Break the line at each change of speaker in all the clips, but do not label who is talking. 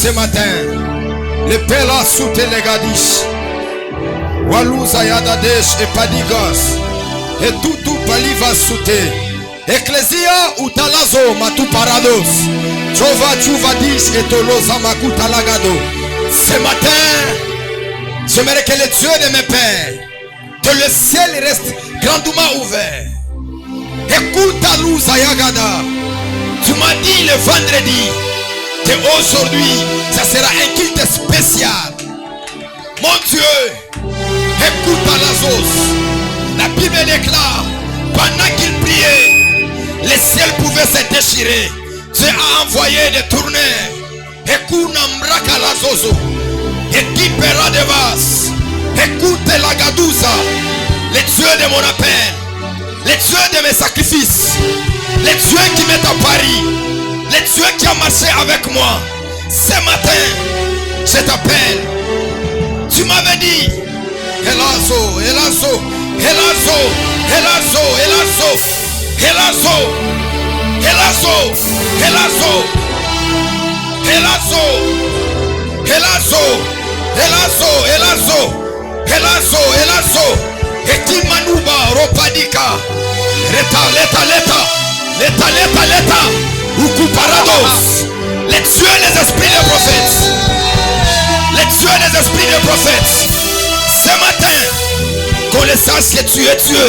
Ce matin, le Père a soutenu les gadis. Walouza Yadadesh et Padigos. Et tout Pali va soutenir. Ecclesia Utalazo Matu Parados. Jova Tchouvadis et Tolosa Makuta Lagado. Ce matin, j'aimerais que les dieux de mes pères, que le ciel reste grandement ouvert. Écoute Alouza Yagada. Tu m'as dit le vendredi que aujourd'hui, ça sera un culte spécial. Mon Dieu, écoute à la sauce. La Bible déclare, pendant qu'il priait, le ciel pouvait se déchirer. Dieu a envoyé des tournées. Écoute Nambraka la zozo. Équipe de Vas. Écoute la Gadouza. Les dieux de mon appel. Les dieux de mes sacrifices. Les dieux qui mettent à Paris. Les dieux qui ont marché avec moi. Ce matin, je t'appelle. Tu m'avais dit Elazo, Elazo, Elazo, Elazo, Elazo, Elazo, Elazo, Elazo, Elazo, Elazo, Elazo, Elazo, Elazo, Elazo, Etimanuba, Ropadika, Leta, Ukuparados, les dieux et les esprits des prophètes, les dieux et les esprits des prophètes, ce matin, qu'on les sache que tu es Dieu.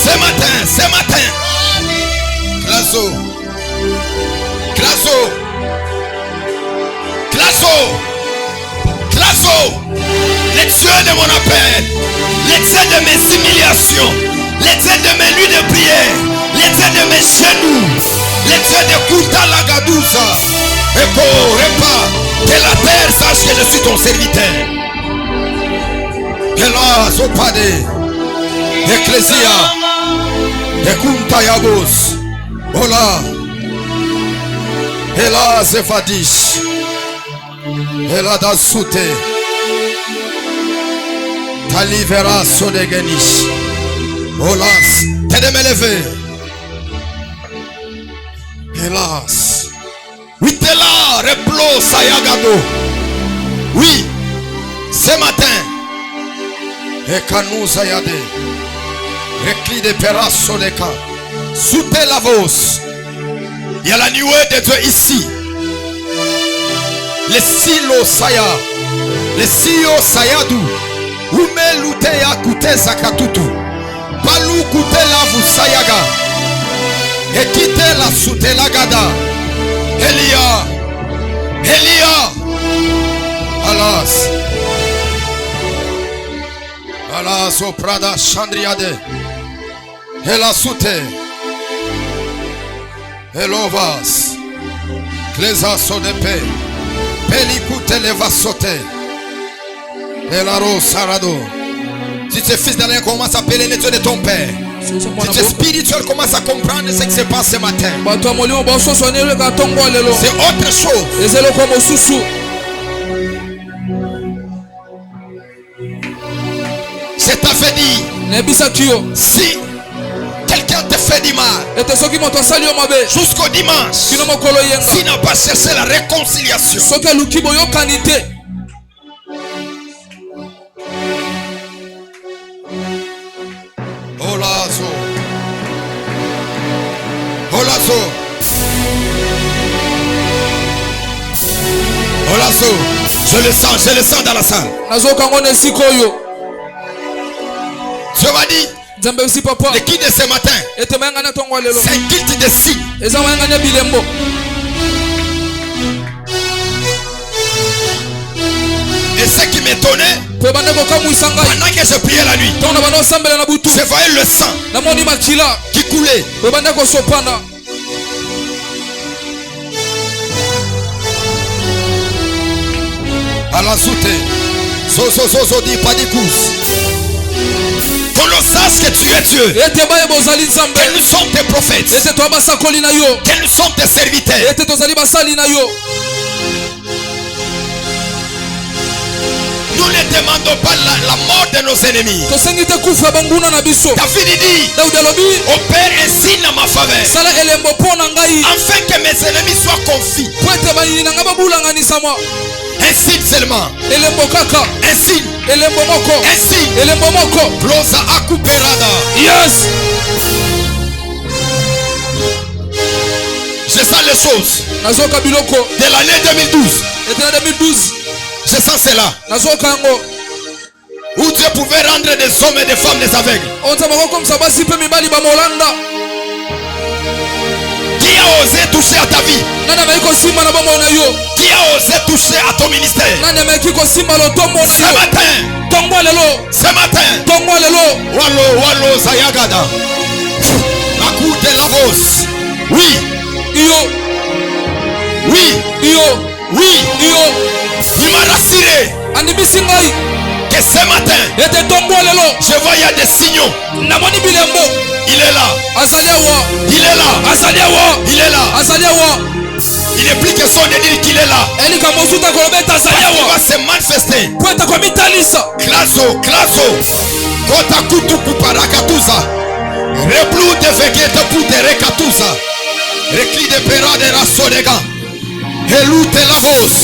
Ce matin, Classo, les dieux de mon appel, les dieux de mes humiliations, les dieux de mes nuits de prière, les dieux de mes genoux, les dieux de Kouta Lagadouza, Epo, Repa, que la terre sache que je suis ton serviteur. Hélas, Opade, Ecclesia, Ekunta Yabos, Ola, Hélas, Evadish, Hélas, Soute, Talivera Sonegenish. Olas, t'es de me lever. Hélas. Oui, t'es là, Replo Sayagado. Oui, ce matin. Ekanou Sayade. Recli de Pera Soneka. Soutez la voix. Il y a la nuée de Dieu ici. Le silo Saya. Le silo Sayadou. Ume Luteya Kute Zakatutu. Palou Kutela Vusayaga. Et quittez la Soutelagada. Elia. Alas. Oprada Chandriade. Ela Soute. Elovas. Clesa Sodepe. Pelikute Leva Sote. Elaro Sarado. Si tu es fils d'Alain, commence à appeler les dieux de ton père. Si tu es spirituel, commence à comprendre ce qui se passe ce matin. C'est autre chose. C'est ta fait dire. Si quelqu'un te fait du mal jusqu'au dimanche, s'il n'a pas cherché la réconciliation, je le sens dans la salle. Je vais dire, le guide de ce matin, c'est un guide de signes. Et ce qui m'étonnait, pendant que je priais la nuit, je voyais le sang qui coulait. À la soute, qu'on le sache que tu es Dieu. Quels nous sont tes prophètes. Quels nous sont tes serviteurs. Nous ne demandons pas la mort de nos ennemis. David dit, opère ainsi dans ma faveur, afin que mes ennemis soient confus. Un signe seulement. Un signe. Un signe. Blosa akuperada.
Yes.
Je sens les choses. De l'année 2012. Je sens cela. Où Dieu pouvait rendre des hommes et des femmes des aveugles. Qui a osé toucher à ta vie? Qui a osé toucher à ton ministère? Ce matin, Wallo Zayagada, la cour de la bosse. Oui, il m'a rassuré que ce matin, je vois il y a des signaux. Il est là. Il est là. Il est là. Il n'est plus question de dire qu'il est là. Il va se manifester. Klaso. Kota kutu kuparakatuza. Reblu de vegeta putere katuza. Rekli de pera de rasodega. Helute la voz.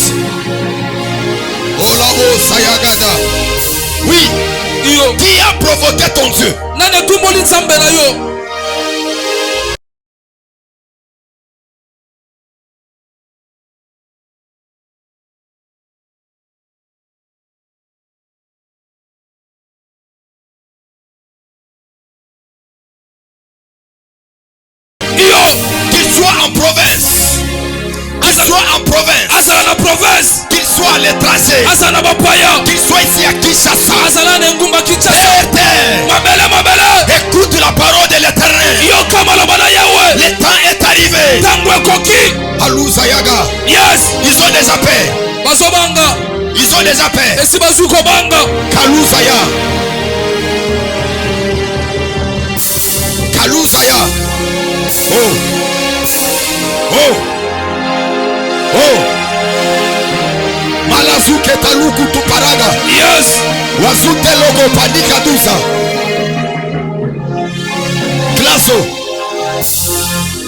Oh la voz ayagada. Oui. Qui a provoqué ton Dieu? Qu'il soit en province. Qu'il soit à l'étranger. Qu'il soit ici à Kinshasa. Écoute la parole de l'Éternel. Le temps est arrivé. Alouzayaga.
Yes.
Ils ont déjà paix. Kalusaya. Oh. Malazuke taluku tuparaga.
Yes.
Wazute logo panika duza. Klaso.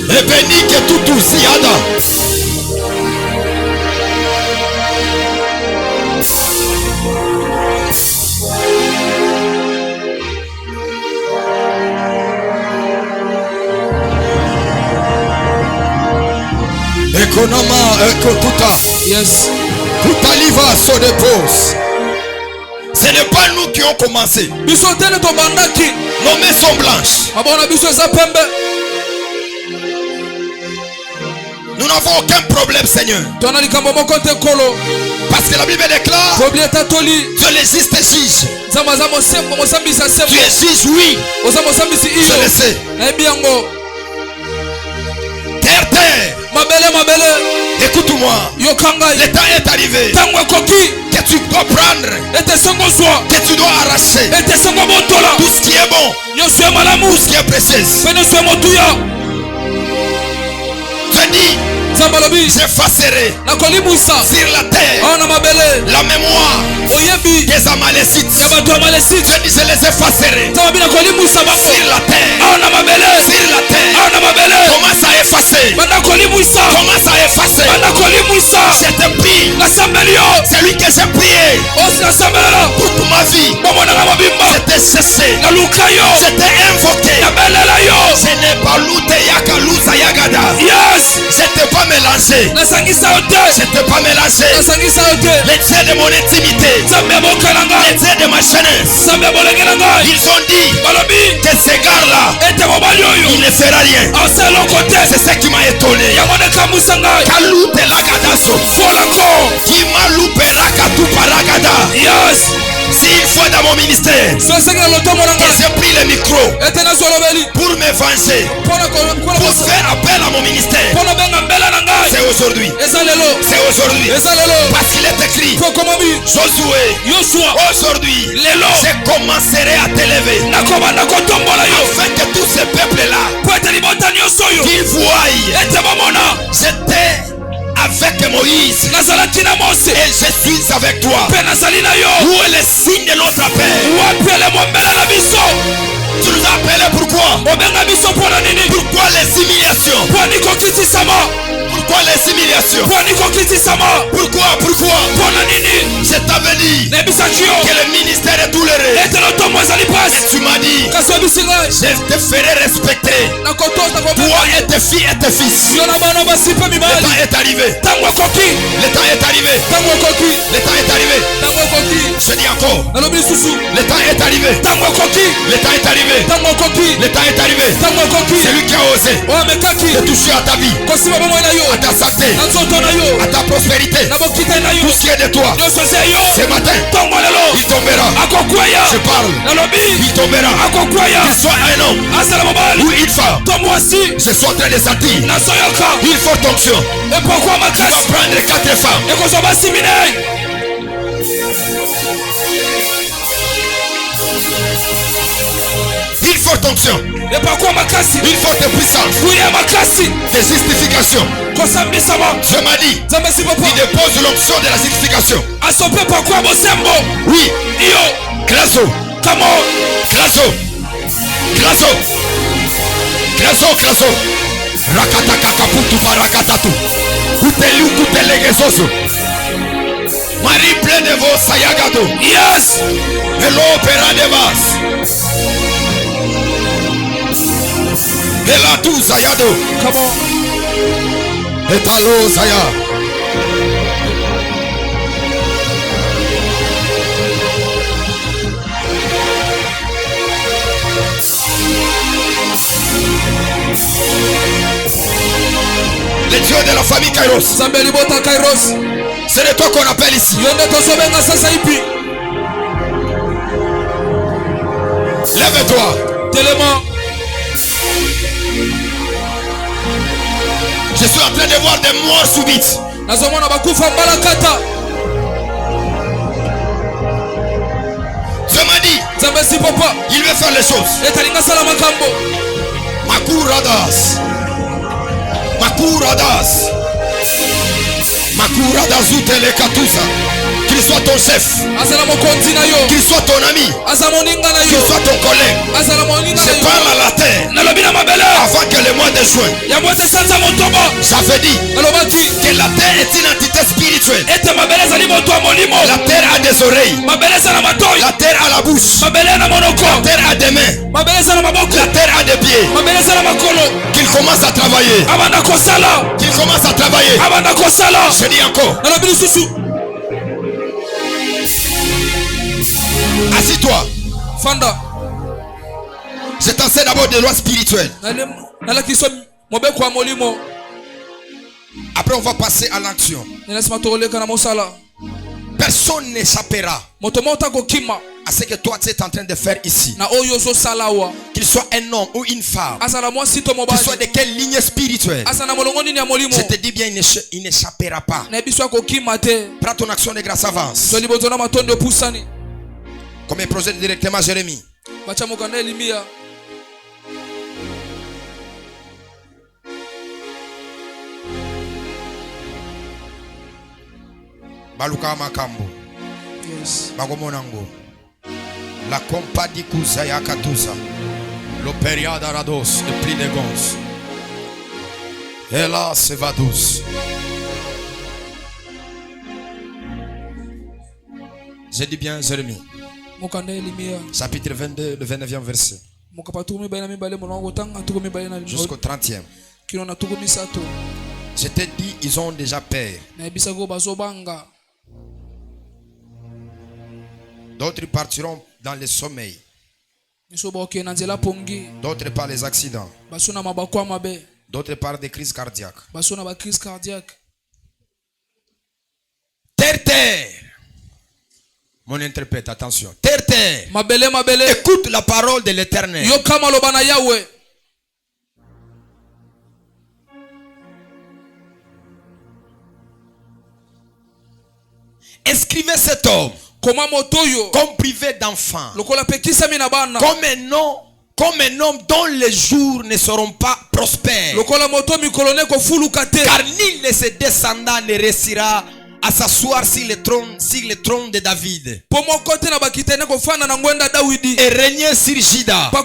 Ebenike tutu siada. Ekonoma ekokuta.
Yes.
Kutaliva se dépose. Ce n'est pas nous qui ont commencé. Nos mains sont blanches. Nous n'avons aucun problème, Seigneur. Parce que la Bible déclare, Dieu les juste juge. Tu es juge, oui. Je le sais. Terre. Écoute-moi. Le temps est arrivé que tu dois prendre, que tu dois arracher tout ce qui est bon, tout ce qui est précieux. Je dis, j'effacerai sur la terre la mémoire des Amalécites. Je dis, je les effacerai sur la terre. Commence à effacer. Commence à effacer. Je te prie. C'est lui que j'ai prié toute ma vie. Je t'ai cherché. Je t'ai invoqué. Je n'ai pas looté Yakalusa Yagada. Je t'ai pas mélangé. Je t'ai pas mélangé. Les dieux de mon intimité, les dieux de ma jeunesse, ils ont dit que ces gars-là, il ne fera rien. C'est ce qui m'a étonné. Kalute Lagadaso, qui m'a loupé Rakatu Paragada. S'il faut dans mon ministère, que j'ai pris le micro pour me venger, pour faire appel à mon ministère, c'est aujourd'hui. C'est aujourd'hui. Parce qu'il est écrit, Josué, aujourd'hui, je commencerai à t'élever, afin que tous ces peuples-là, qu'ils voient, j'étais avec Moïse et je suis avec toi. Où est le signe de notre appel? Tu nous as appelés pourquoi? Pourquoi les humiliations? Pourquoi les humiliations? Pourquoi? Je t'avais dit que le ministère est douloureux. Et tu m'as dit, je te ferai respecter, toi et tes filles et tes fils. Le temps est arrivé. Le temps est arrivé. Le temps est arrivé. Je dis encore, le temps est arrivé. Le temps est arrivé. Le temps est arrivé. C'est lui qui a osé de toucher à ta vie, à ta santé, à ta prospérité, tout ce qui est de toi. Ce matin, il tombera. Je parle. Il tombera. Qu'il soit un homme ou une femme, je suis en train de sentir. Il faut onction. Tu vas prendre 4 femmes. Il faut onction. Il faut de puissance, de justification. Je m'as dit, il dépose l'onction de la justification. Oui. Grasso. Rakatakaputu barakatatu. Kutelu kutelegezoso. Marie pleine de vos sayagado. Yes. Hello opéra de base. Ela tu Zayado. Come on. Etalo Zaya. Le Dieu de la famille Kairos. C'est de toi qu'on appelle ici. Lève-toi. Je suis en train de voir des morts subites. Je m'ai dit, il veut faire les choses. Makuradas utele katusa. Qu'il soit ton chef, qu'il soit ton ami, qu'il soit ton collègue. Je parle à la terre avant que le mois de juin. J'avais dit que la terre est une entité spirituelle. La terre a des oreilles. La terre a la bouche. La terre a des mains. La terre a des pieds. Qu'il commence à travailler. Qu'il commence à travailler. Je dis encore. Assis-toi.
Fanda.
Je t'enseigne d'abord des lois spirituelles. Après on va passer à l'action. Personne n'échappera à ce que toi tu es en train de faire ici. Qu'il soit un homme ou une femme, qu'il soit de quelle ligne spirituelle, je te dis bien, il n'échappera pas. Prends ton action de grâce, avance. Comme il procède directement Jérémie. Baluka makambo. Bagomonango. La compagnie Kuzaya Katusa. L'opéria d'Arados et pli de gons. Et là, c'est va douce. J'ai dit bien Jérémie. Chapitre 22, le 29e verset. Jusqu'au 30e. Je t'ai dit, ils ont déjà peur. D'autres partiront dans le sommeil. D'autres par les accidents. D'autres par des crises cardiaques. Terre, terre. Mon interprète, attention. Terre, terre. Écoute la parole de l'Éternel. Inscrivez cet homme comme privé d'enfants, comme un homme dont les jours ne seront pas prospères, car nul de ses descendants ne réussira à s'asseoir sur le trône de David et régner sur Juda. Vous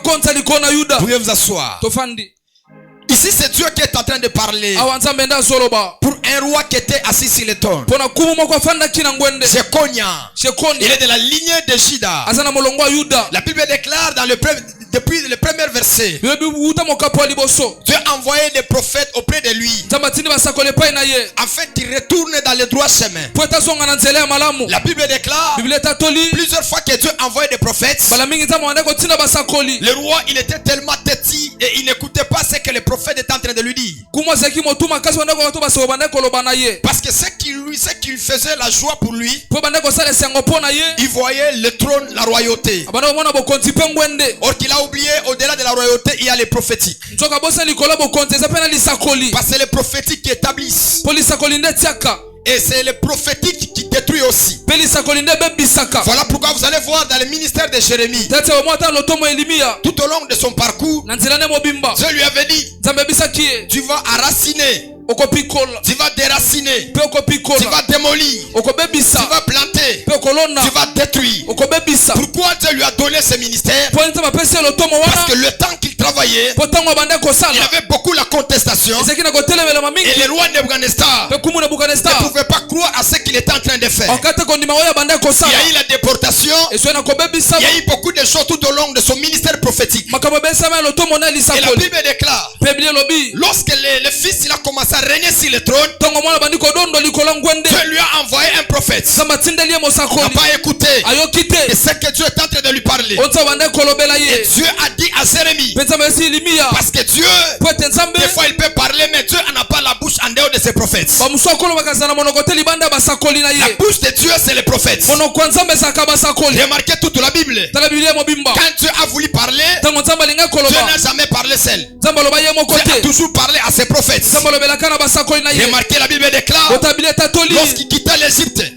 pouvez vous asseoir. Ici c'est Dieu qui est en train de parler pour un roi qui était assis sur le trône. Jekonia, il est de la lignée de Juda. La Bible déclare depuis le premier verset, Dieu a envoyé des prophètes auprès de lui afin qu'il retourne dans le droit chemin. La Bible déclare plusieurs fois que Dieu a envoyé des prophètes. Le roi, il était tellement têtu et il n'écoutait pas ce que les prophètes étaient en train de lui dire. Parce que ce qui faisait la joie pour lui, il voyait le trône, la royauté. Or qu'il a oublié, au-delà de la royauté, il y a les prophétiques. Parce que c'est les prophétiques qui établissent. Et c'est le prophétique qui détruit aussi. Voilà pourquoi vous allez voir dans le ministère de Jérémie, tout au long de son parcours, Dieu lui avait dit, tu vas enraciner, tu vas déraciner, tu vas démolir, tu vas planter, tu vas détruire. Pourquoi Dieu lui a donné ce ministère? Parce que le temps qu'il travaillait, il avait beaucoup la contestation. Et le roi Nebuchadnezzar ne pouvait pas croire à ce qu'il était en train de faire. Il y a eu la déportation. Il y a eu beaucoup de choses tout au long de son ministère prophétique. Et la Bible déclare, lorsque le fils il a commencé à régner sur le trône, Dieu lui a envoyé un prophète. Il n'a pas écouté. Et c'est que Dieu est en train de lui parler. Et Dieu a dit à Jérémie, parce que Dieu, des fois il peut parler, mais Dieu n'a pas la bouche en dehors de ses prophètes. La bouche de Dieu, c'est les prophètes. Remarquez toute la Bible. Quand Dieu a voulu parler, Dieu n'a jamais parlé seul. Dieu a toujours parlé à ses prophètes. Remarquez, la Bible déclare, lorsqu'il quittait l'Égypte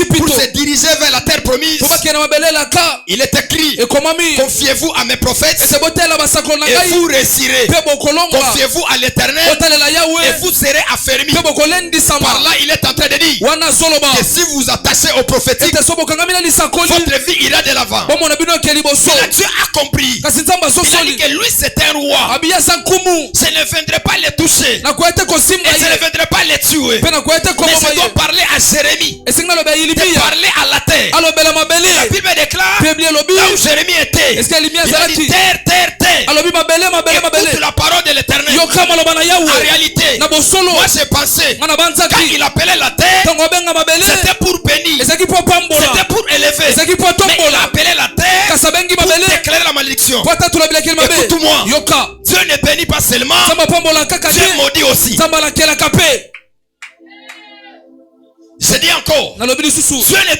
pour se diriger vers la terre promise, il est écrit, confiez-vous à mes prophètes et vous réussirez. Confiez-vous à l'Éternel et vous serez affermis. Par là, il est en train de dire que si vous vous attachez au prophétique, votre vie ira de l'avant. Mais Dieu a compris. Il a dit que lui c'est un roi. Je ne viendrai pas les toucher. Et je ne viendrai pas les tuer. Mais je dois parler à Jérémie. De parler à la terre. La Bible déclare, là où Jérémie était, il a dit terre, terre, terre. Écoute la parole de l'Éternel. En réalité, moi j'ai pensé, quand il appelait la terre, c'était pour bénir, c'était pour élever. Mais il a appelé la terre pour déclarer la malédiction. Écoute-moi, Dieu ne bénit pas seulement, Dieu maudit aussi. Je dis encore, Dieu ne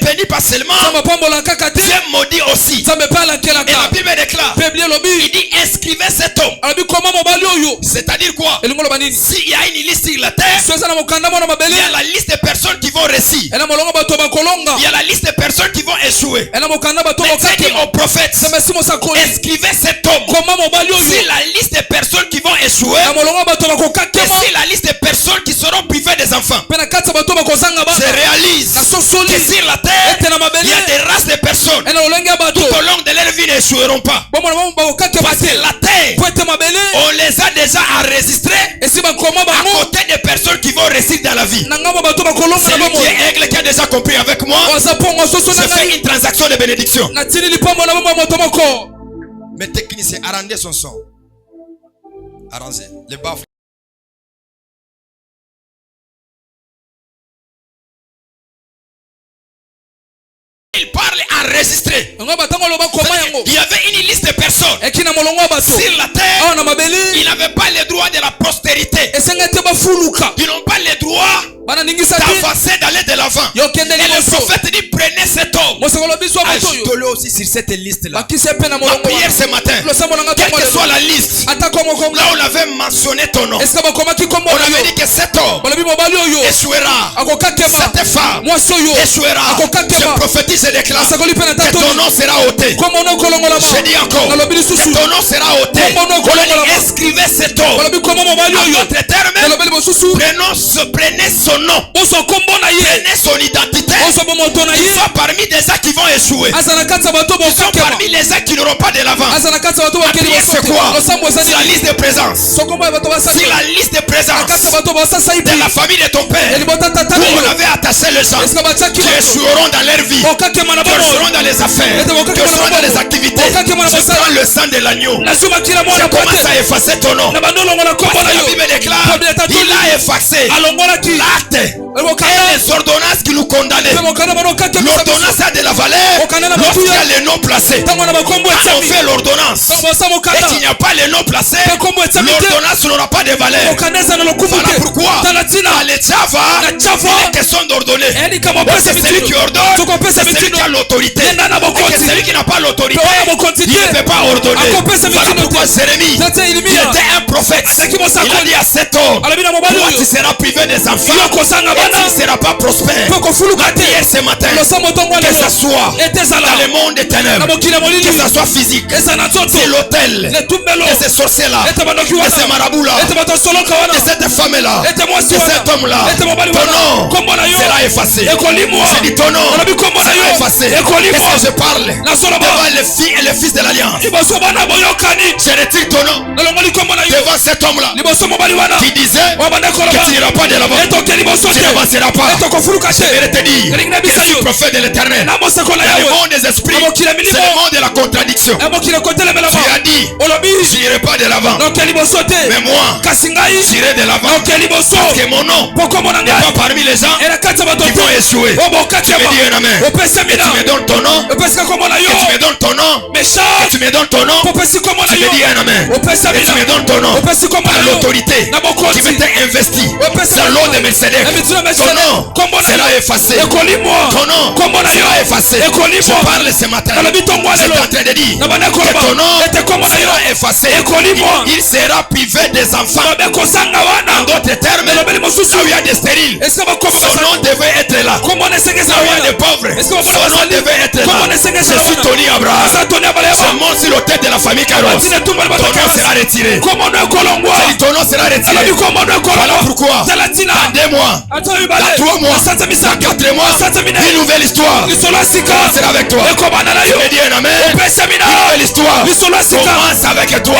bénit pas seulement, Dieu maudit aussi. Et la Bible déclare, il dit inscrivez cet homme. C'est-à-dire quoi? S'il y a une liste sur la terre, il y a la liste des personnes qui vont réussir, il y a la liste des personnes qui vont échouer. Mais Dieu dit au prophète, inscrivez cet homme. Si la liste des personnes qui vont échouer, et si la liste des personnes qui seront privées des enfants, je réalise que sur la terre, il y a des races de personnes tout au long de leur vie n'échoueront pas. Parce que la terre, on les a déjà enregistrés à côté des personnes qui vont réussir dans la vie. Celui qui est aigle, qui a déjà compris avec moi, je fais une transaction de bénédiction. Mes techniciens, arrangez son son. Arrangez. Les baffes. Il parle enregistré. Il y avait une liste de personnes sur la terre. Ils n'avaient pas le droit de la prospérité. Ils n'ont pas le droit d'avancer, d'aller de l'avant. Et le prophète dit prenez cet homme, ajoutez-le aussi sur cette liste là. Ma prière ce matin, quelle que soit la liste, là on avait mentionné ton nom, on avait dit que cet homme échouera, cette femme échouera. Je prophétise et déclare que ton nom sera ôté. Je dis encore que ton nom sera ôté. Inscrivez cet homme. En d'autres termes, prenez son nom, prenez son identité. Ils sont parmi des gens qui vont échouer. Ils sont parmi les gens qui n'auront pas de l'avant. La prière c'est quoi? C'est la liste de présence. C'est la liste de présence de la famille de ton père, où on avait attaché les gens qui échoueront dans leur vie, qui échoueront dans les affaires, qui échoueront dans les activités. Je prends le sang de l'agneau, je commence à effacer ton nom. Parce que la Bible déclare, il a effacé l'acte et les ordonnances qui nous condamnaient. L'ordonnance a de la valeur lorsqu'il y a le nom placé. Quand on fait l'ordonnance et qu'il n'y a pas le nom placé, l'ordonnance n'aura pas de valeur. Voilà pourquoi à l'Etchava, il est question d'ordonner. C'est celui qui ordonne, c'est celui qui a l'autorité. Et que celui qui n'a pas l'autorité, il ne peut pas ordonner. Voilà pourquoi Jérémie, qui était un prophète, il a dit à cet homme, toi tu seras privé des enfants et tu ne seras pas prospère. La prière ce matin, que ce soit dans le monde des ténèbres, que ce soit physique, c'est l'hôtel, et ces sorciers-là, et ces marabouts-là, et cette femme-là, et cet homme-là, ton nom sera effacé. J'ai dit ton nom sera effacé. Qu'est-ce que je parle devant les filles et les fils de l'Alliance? Je retire ton nom devant cet homme-là qui disait que tu n'iras pas de l'avant, tu n'avanceras pas. Je vais te dire que je suis prophète de l'Éternel. Dans le monde des esprits, c'est le monde de la contradiction. Tu as dit, je n'irai pas de l'avant, mais moi, j'irai de l'avant, parce que mon nom n'est pas parmi les gens qui vont échouer. Tu me dis un amen. Et tu me donnes ton nom, et tu me donnes ton nom, et tu me donnes ton nom, tu me dis un amen. Et tu me donnes ton nom par l'autorité qui m'était investie dans l'eau de Mercedes. Ton nom sera effacé. Ton nom sera effacé. Je parle ce matin. J'étais en train de dire que ton nom sera effacé. Il sera privé des enfants. En d'autres termes, là où il y a des stériles, son nom devait être là. Là où il y a des pauvres, son nom devait être là. Je suis Tony Abraham. Je monte sur l'autel de la famille Caros. Ton nom sera retiré. Ton nom sera retiré. Voilà pourquoi dans 2 mois, dans 3 mois, dans 4 mois, une nouvelle histoire commencera avec toi. Je me dis un amen. Une nouvelle histoire commence avec toi.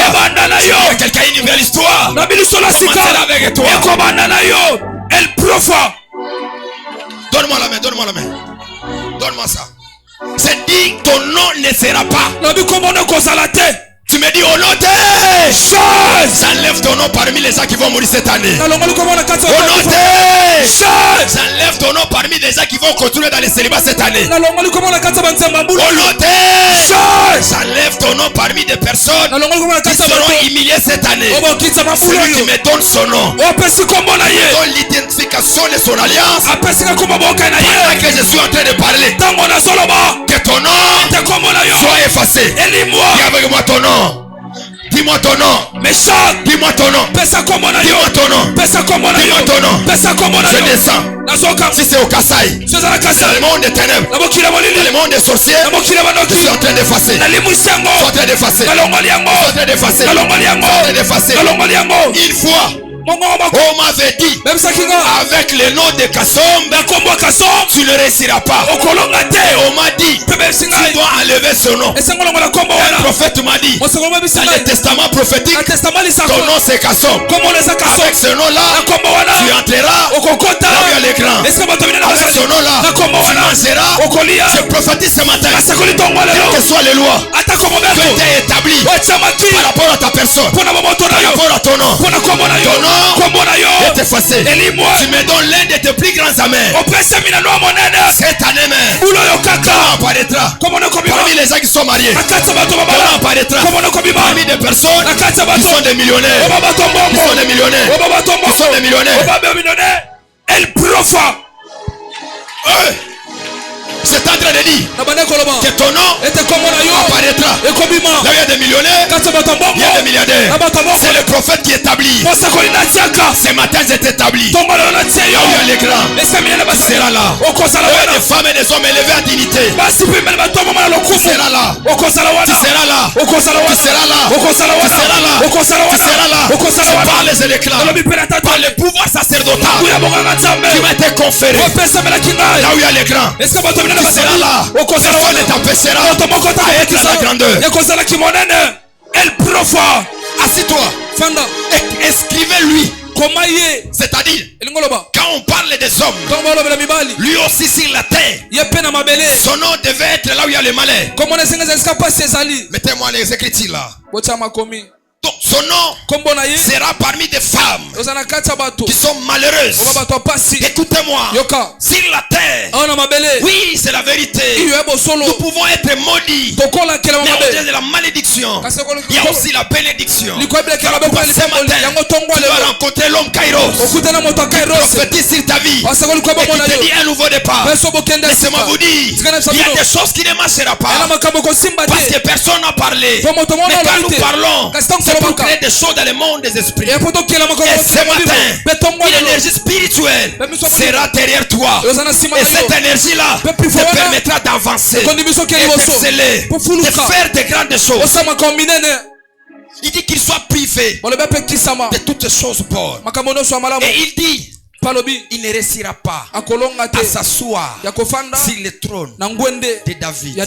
Si quelqu'un a une nouvelle histoire, commencera avec toi.
El profa.
Donne-moi la main, donne-moi la main. Donne-moi ça. C'est dit, ton nom ne sera pas Tu me dis au nom de j'enlève ton nom parmi les gens qui vont mourir cette année. Au nom de j'enlève ton nom parmi les gens qui vont continuer dans les célibats cette année. Au nom de j'enlève ton nom parmi des personnes qui seront humiliées cette année. Celui qui me donne son nom, donne l'identification de son alliance. Pendant que je suis en train de parler, que ton nom soit effacé. Dis avec moi ton nom. Dis-moi ton nom. Dis-moi ton nom. Dis-moi ton nom. Dis-moi ton nom. Je descends. Si c'est au Kassai, dans le monde des ténèbres, dans le monde des sorciers, je suis en train d'effacer. Je suis en train d'effacer. Je suis en train d'effacer. Je suis en train d'effacer. Une fois, on m'avait dit, avec le nom de Kassom, tu ne réussiras pas. On m'a dit, tu dois enlever ce nom. Un prophète m'a dit, dans le testament prophétique, ton nom c'est Kassom. Avec ce nom-là, tu entreras là où il y a les grands. Avec ce nom-là, tu lanceras. Je prophétise ce matin, quelles que soient les lois qui ont été établies par rapport à ta personne, par rapport à ton nom, ton nom est effacé. Tu me donnes l'un de tes plus grands amers. Cette année même, comment apparaîtra parmi les gens qui sont mariés? Comment apparaîtra parmi des personnes qui sont des millionnaires? Qui sont des millionnaires? Qui sont des millionnaires?
El profa.
C'est en train de dire que ton nom apparaîtra. Là où il y a des millionnaires, il y a des milliardaires. C'est le prophète qui établit. Ce matin c'est établi. Là où il y a les grands, tu seras là. Là où il y a des femmes et des hommes élevés à dignité, tu seras là. Tu seras là. Tu seras là. Tu seras là. Tu seras là. C'est par les éclats, par le pouvoir sacerdotal qui m'a été conféré. Là où il y a les grands, tu seras là. Personne ne t'empêchera à être dans la grandeur.
El profa.
Assis-toi. Inscrivez-lui. C'est-à-dire, quand on parle des hommes, lui aussi sur la terre, son nom devait être là où il y a le malheur. Mettez-moi les écritures là. Donc son nom sera parmi des femmes qui sont malheureuses. Écoutez-moi, sur la terre, oui c'est la vérité, nous pouvons être maudits, mais au-delà de la malédiction, il y a aussi la bénédiction. Ce matin, tu vas rencontrer l'homme Kairos qui prophétise sur ta vie et qui te dit un nouveau départ. Laissez-moi vous dire, il y a des choses qui ne marcheront pas parce que personne n'a parlé. Mais quand nous parlons, c'est pour créer des choses dans le monde des esprits. Et ce matin, une énergie spirituelle sera derrière toi. Et cette énergie-là te permettra d'avancer, et d'exceller, de faire de grandes choses. Il dit qu'il soit privé de toutes choses bonnes. Et il dit, il ne réussira pas à s'asseoir sur le trône de David.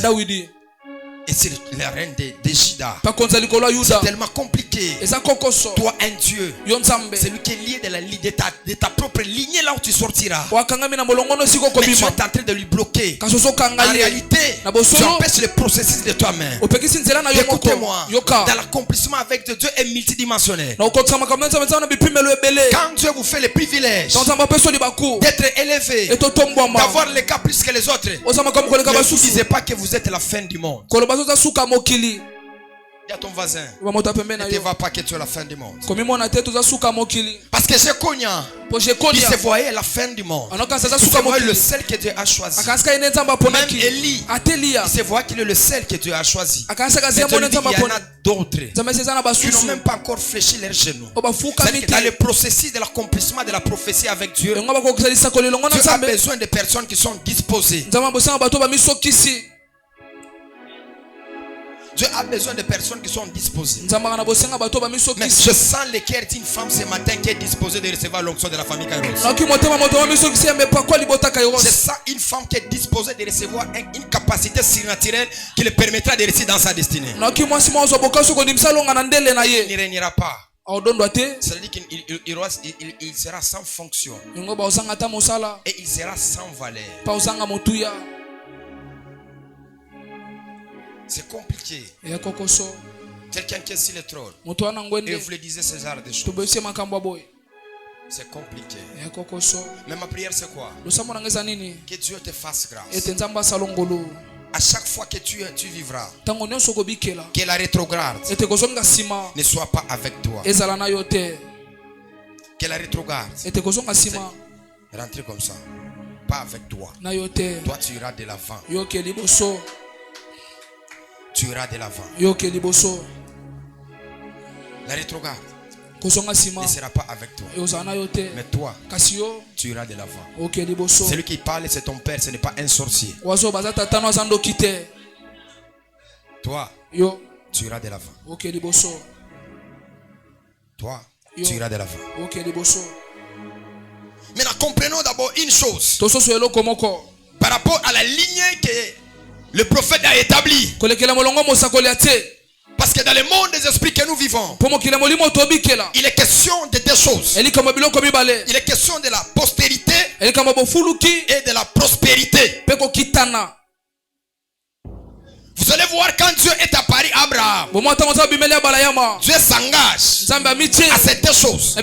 Et c'est la reine de Juda. C'est tellement compliqué. Toi, un Dieu, celui qui est lié de ta propre lignée là où tu sortiras. Mais tu es en train de lui bloquer. En réalité, tu empêches le processus de toi-même. Écoutez-moi, dans l'accomplissement avec Dieu est multidimensionnel. Quand Dieu vous fait le privilège d'être élevé, d'avoir les cas plus que les autres, ne vous disez pas que vous êtes la fin du monde. Dis à ton voisin, ne te va pas que tu es la fin du monde. Parce que il se voyait la fin du monde. Il se voyait le seul que Dieu a choisi. Même Élie, il se voit qu'il est le seul que Dieu a choisi. Mais Dieu lui dit, il y en a d'autres qui n'ont même pas encore fléchi leurs genoux. Dans le processus de l'accomplissement de la prophétie avec Dieu, Dieu a besoin de personnes qui sont disposées. Dieu a besoin de personnes qui sont disposées. Mais je sens le cœur d'une femme ce matin qui est disposée de recevoir l'onction de la famille Kairos. Je sens une femme qui est disposée de recevoir une capacité surnaturelle qui le permettra de réussir dans sa destinée. Il ne régnera pas. C'est-à-dire qu'il sera sans fonction. Et il sera sans valeur. C'est compliqué. Quelqu'un qui est sur le trône. Et vous lui disiez ce genre de choses. C'est compliqué. Mais ma prière c'est quoi? Que Dieu te fasse grâce. À chaque fois que tu vivras, que la rétrograde ne soit pas avec toi. Que la rétrograde rentre comme ça. Pas avec toi. Toi tu iras de l'avant. Tu iras de l'avant. La rétrograde ne sera pas avec toi. Mais toi, tu iras de l'avant. Celui qui parle, c'est ton père, ce n'est pas un sorcier. Toi, tu iras de l'avant. Toi, tu iras de l'avant. Maintenant, comprenons d'abord une chose. Par rapport à la lignée que le prophète a établie. Parce que dans le monde des esprits que nous vivons, il est question de deux choses. Il est question de la postérité et de la prospérité. Vous allez voir quand Dieu est apparu à Abraham, Dieu s'engage à ces deux choses. Il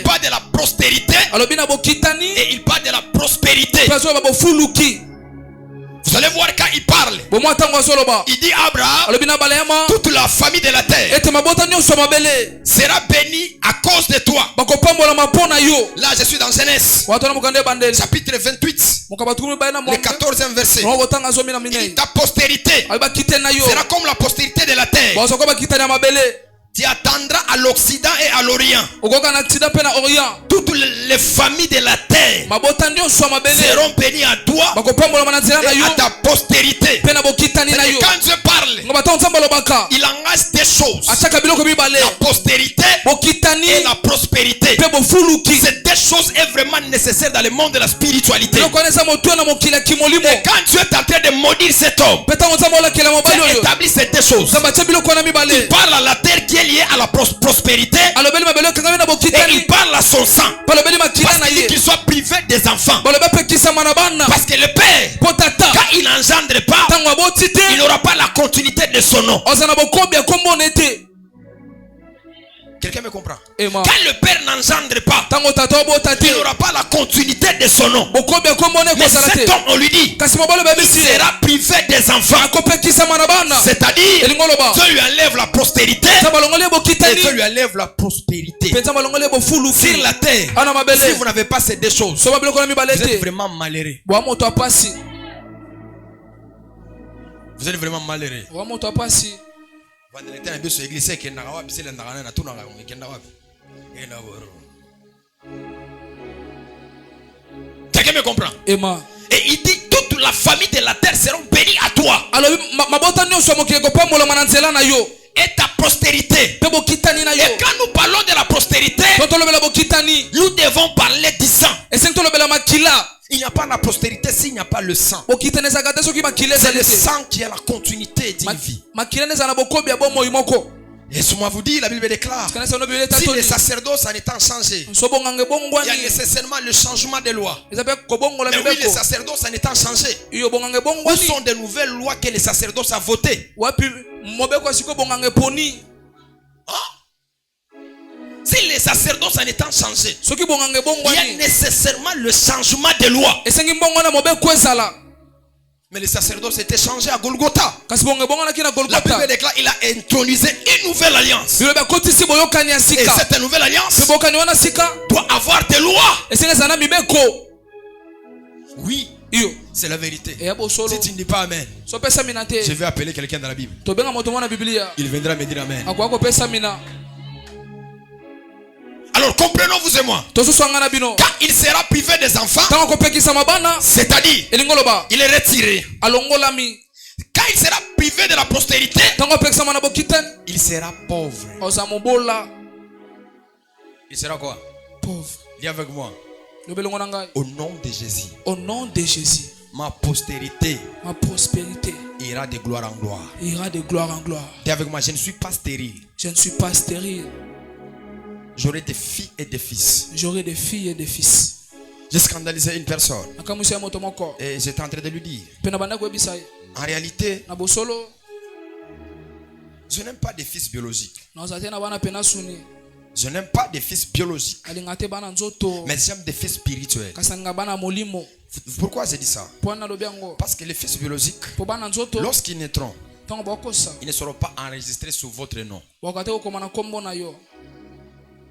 parle de la postérité et il parle de la prospérité. Vous allez voir quand il parle. Il dit à Abraham, toute la famille de la terre sera bénie à cause de toi. Là je suis dans Genèse chapitre 28, le 14e verset. Il dit ta postérité sera comme la postérité de la terre. Tu attendras à l'Occident et à l'Orient. Toutes les familles de la terre seront bénies à toi et à ta postérité. Et quand Dieu parle, il engage des choses. La postérité et la prospérité. Ces deux choses est vraiment nécessaire dans le monde de la spiritualité. Et quand Dieu est en train de maudire cet homme, Dieu établit ces deux choses. Il parle à la terre qui est lié à la prospérité et il parle à son sang parce qu'il dit qu'il soit privé des enfants, parce que le père, quand il n'engendre pas, il n'aura pas la continuité de son nom. Quelqu'un me comprend? Quand le père n'engendre pas, il n'aura pas la continuité de son nom. Mais cet homme, on lui dit, il sera privé des enfants. C'est-à-dire, Dieu lui enlève la postérité et Dieu lui enlève la prospérité. Sur la terre, si vous n'avez pas ces deux choses, vous êtes vraiment malheureux. Vous êtes vraiment malheureux. Quelqu'un me comprend? Et il dit toute la famille de la terre seront bénies à toi. Et ta postérité. Et quand nous parlons de la postérité, nous devons parler du sang. Il n'y a pas la postérité s'il n'y a pas le sang. C'est le sang qui a la continuité d'une vie. Laissez-moi vous dire, la Bible déclare, si les sacerdoces en étant changés, il y a nécessairement le changement des lois. Mais oui, les sacerdoces en étant changés, où sont de nouvelles lois que les sacerdoces ont votées? Si les sacerdoces en étant changés, il y a nécessairement le changement des lois. Mais les sacerdoces étaient changés à Golgotha. La Bible déclare qu'il a intronisé une nouvelle alliance. Et cette nouvelle alliance doit avoir des lois. Oui, c'est la vérité. Si tu ne dis pas amen, je vais appeler quelqu'un dans la Bible. Il viendra me dire amen. Alors comprenons vous et moi. Quand il sera privé des enfants, c'est-à-dire il est retiré. Quand il sera privé de la postérité, il sera pauvre. Il sera quoi? Pauvre. Dis avec moi. Au nom de Jésus.
Au nom de Jésus.
Ma postérité
ira
de gloire en gloire.
Ira de gloire en gloire.
Dis avec moi, je ne suis pas stérile.
Je ne suis pas stérile.
J'aurai des filles et des fils.
J'aurai des filles et des fils.
J'ai scandalisé une personne. Et j'étais en train de lui dire, en réalité, Je n'aime pas des fils biologiques.
Je
Je n'aime pas des fils biologiques. Mais j'aime des fils spirituels. Pourquoi j'ai dit ça? Parce que les fils biologiques, lorsqu'ils naîtront, ils ne seront pas enregistrés sous votre nom.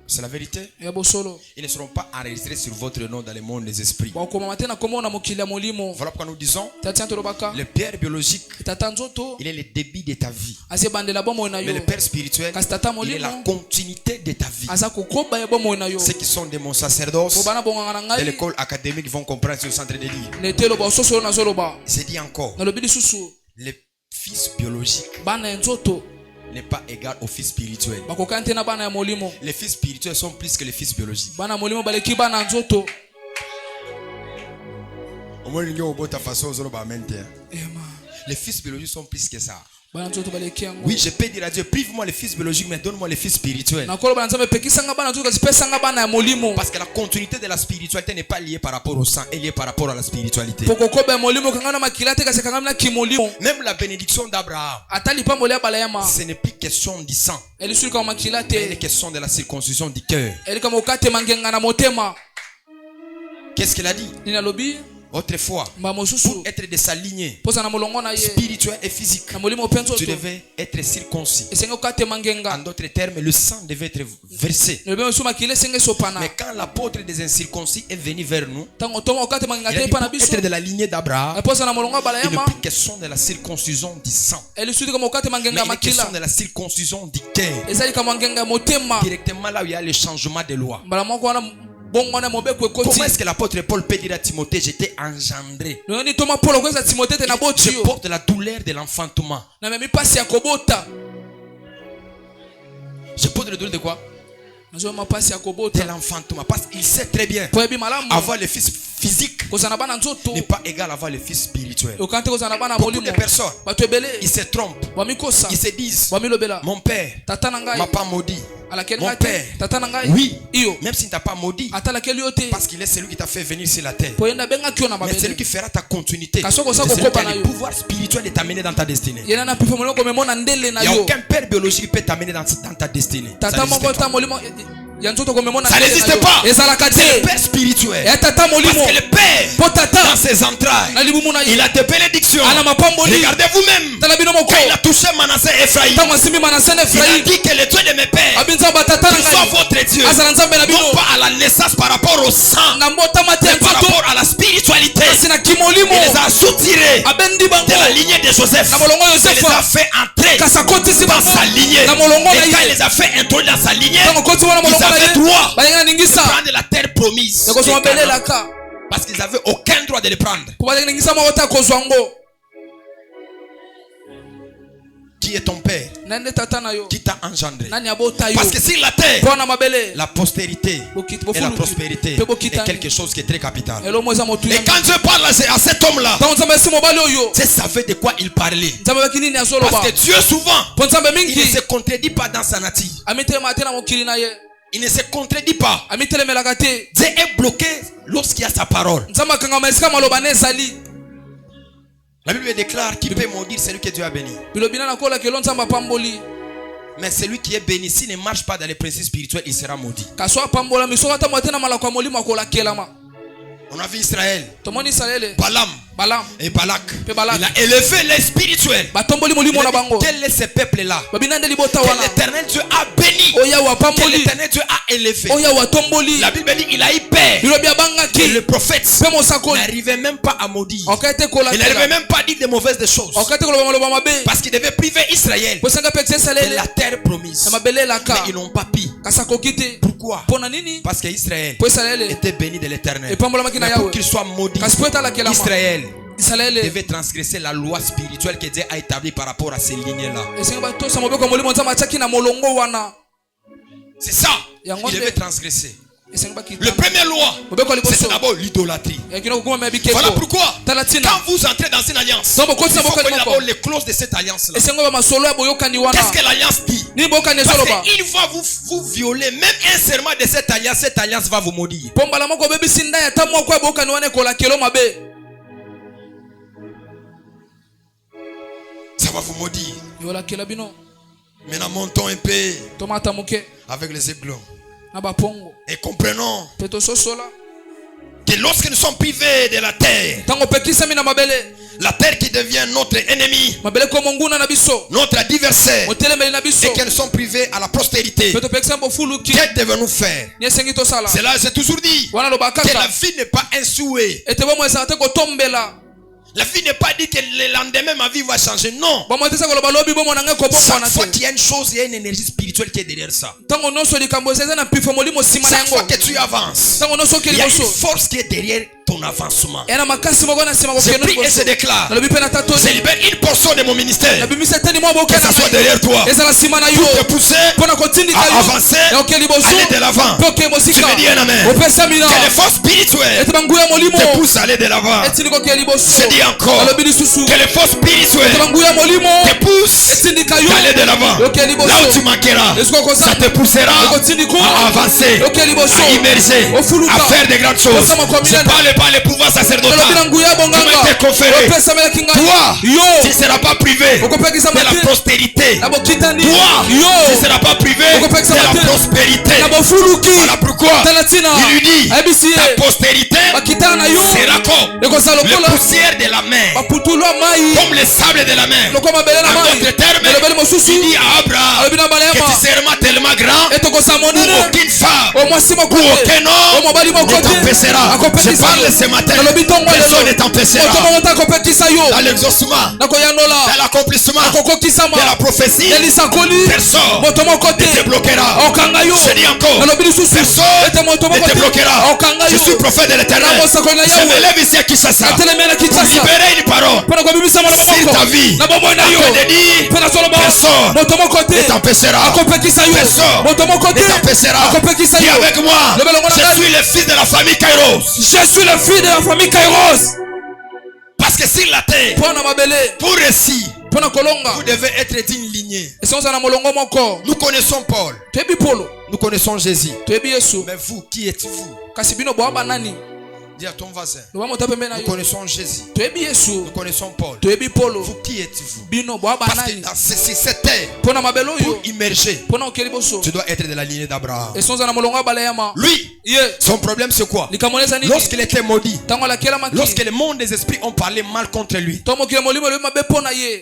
C'est la vérité. Ils ne seront pas enregistrés sur votre nom dans le monde des esprits. Voilà pourquoi nous disons, le père biologique, il est le début de ta vie. Mais le père spirituel, il est la continuité de ta vie. Ceux qui sont de mon sacerdoce, de l'école académique vont comprendre ce centre de lire. C'est dit encore, le fils biologique n'est pas égal aux fils spirituels. Les fils spirituels sont plus que les fils biologiques. Les fils biologiques sont plus que ça. Oui, je peux dire à Dieu, prive-moi les fils biologiques, mais donne-moi les fils spirituels. Parce que la continuité de la spiritualité n'est pas liée par rapport au sang, elle est liée par rapport à la spiritualité. Même la bénédiction d'Abraham, ce n'est plus question du sang, mais il est question de la circoncision du cœur. Qu'est-ce qu'il a dit? Autrefois, pour être de sa lignée spirituelle et physique, tu devais être circoncis. En d'autres termes, le sang devait être versé. Mais quand l'apôtre des incirconcis est venu vers nous, il a dit pour être de la lignée d'Abraham, il n'est plus question de la circoncision du sang, mais il est question de la circoncision du cœur. Directement là où il y a le changement de loi. Comment est-ce que l'apôtre Paul peut dire à Timothée, j'étais engendré? Je porte la douleur de l'enfantement. Je porte la douleur de quoi? De l'enfantement. Parce qu'il sait très bien, avoir le fils physique n'est pas égal à avoir le fils spirituel. Beaucoup de personnes, ils se trompent. Ils se disent, mon père m'a pas maudit. Mon père, oui, même s'il ne t'a pas maudit, parce qu'il est celui qui t'a fait venir sur la terre. Mais celui qui fera ta continuité, c'est celui qui a le pouvoir spirituel de t'amener dans ta destinée. Il n'y a aucun père biologique qui peut t'amener dans ta destinée. Ça n'existe pas. C'est le père spirituel. Parce que le père, dans ses entrailles, il a des bénédictions. Regardez vous-même. Quand il a touché Manassé et Ephraïm, il a dit que le Dieu de mes pères, qu'il soit votre Dieu, non pas à la naissance par rapport au sang, mais par rapport à la spiritualité. Il les a soutirés de la lignée de Joseph. Il les a fait entrer dans sa lignée. Et quand il les a fait entrer dans sa lignée, ils avaient droit de prendre la terre promise. Parce qu'ils n'avaient aucun droit de le prendre. Qui est ton père? Qui t'a engendré? Parce que sur la terre, la postérité et la prospérité est quelque chose qui est très capital. Et quand Dieu parle à cet homme-là, tu savais de quoi il parlait. Parce que Dieu souvent, il ne se contredit pas dans sa nature. Il ne se contredit pas. Dieu est bloqué lorsqu'il y a sa parole. La Bible déclare qui peut maudire celui que Dieu a béni. Mais celui qui est béni, s'il ne marche pas dans les principes spirituels, il sera maudit. On a vu Israël, Balaam et Balak. Il a élevé les spirituels. Quel est ce peuple-là que l'éternel Dieu a béni, que l'éternel Dieu a élevé? La Bible dit il a eu peur que le prophète n'arrivait même pas à maudire. Il n'arrivait même pas à dire de mauvaises choses. Parce qu'il devait priver Israël de la terre promise. Mais ils n'ont pas pu. Pourquoi? Parce qu'Israël était béni de l'éternel. Mais pour qu'il soit maudit, Israël devait transgresser la loi spirituelle que Dieu a établie par rapport à ces lignes-là. C'est ça. Il devait transgresser. Le premier loi, c'est d'abord l'idolâtrie. Voilà pourquoi, quand vous entrez dans une alliance, il faut connaître d'abord les clauses de cette alliance-là. Qu'est-ce que l'alliance dit? Parce qu'il va vous violer, même un serment de cette alliance va vous maudire. Ça va vous maudire. Maintenant montons un peu avec les aiglons. Et comprenons que lorsque nous sommes privés de la terre qui devient notre ennemi, notre adversaire, et que nous sommes privés à la prospérité, que devons-nous faire? C'est là, j'ai toujours dit que la vie n'est pas un souhait. La vie n'est pas dit que le lendemain ma vie va changer. Non. Chaque fois qu'il y a une chose, il y a une énergie spirituelle qui est derrière ça. Chaque fois que tu avances, il y a une force qui est derrière ton avancement. Je prie et je déclare, je libère une portion de mon ministère, que ça soit derrière toi, pour te pousser à avancer, aller de l'avant. Tu me dis un amen. Que les forces spirituelles te poussent à aller de l'avant. Je dis encore, que les forces spirituelles te poussent à aller de l'avant. Là où tu manqueras, ça te poussera à avancer, à immerger, à faire de grandes choses. Je parle pas les pouvoirs sacerdotal qui m'ont été conférés. Toi, tu ne seras pas privé de la prospérité. Toi, tu ne seras pas privé de la prospérité. Voilà pourquoi il lui dit, ta postérité sera comme le poussière de la mer, comme le sable de la mer. En d'autres termes, il dit à Abraham que tu seras tellement grand où aucune femme ou aucun homme ne t'empêchera. Je parle ce matin, personne ne t'empêchera. Dans l'exaucement, dans l'accomplissement de la prophétie, personne ne te bloquera. Je dis encore, personne ne te bloquera. Je suis prophète de l'Éternel. Je me lève ici à Kinshasa pour libérer une parole sur ta vie, afin de dire, personne ne t'empêchera. Personne ne t'empêchera. Dis avec moi, je suis le fils de la famille Kairos.
Je suis le fils de la famille Kairos.
Parce que sur la terre, pour réussir, vous devez être d'une lignée. Nous connaissons Paul. Nous connaissons Jésus. Mais vous, qui êtes-vous? Dis à ton voisin, nous connaissons Jésus. Nous connaissons Paul. Vous, qui êtes-vous? Parce que c'est cette terre, pour immerger, tu dois être de la lignée d'Abraham. Lui, son problème c'est quoi? Lorsqu'il était maudit, lorsque le monde des esprits ont parlé mal contre lui,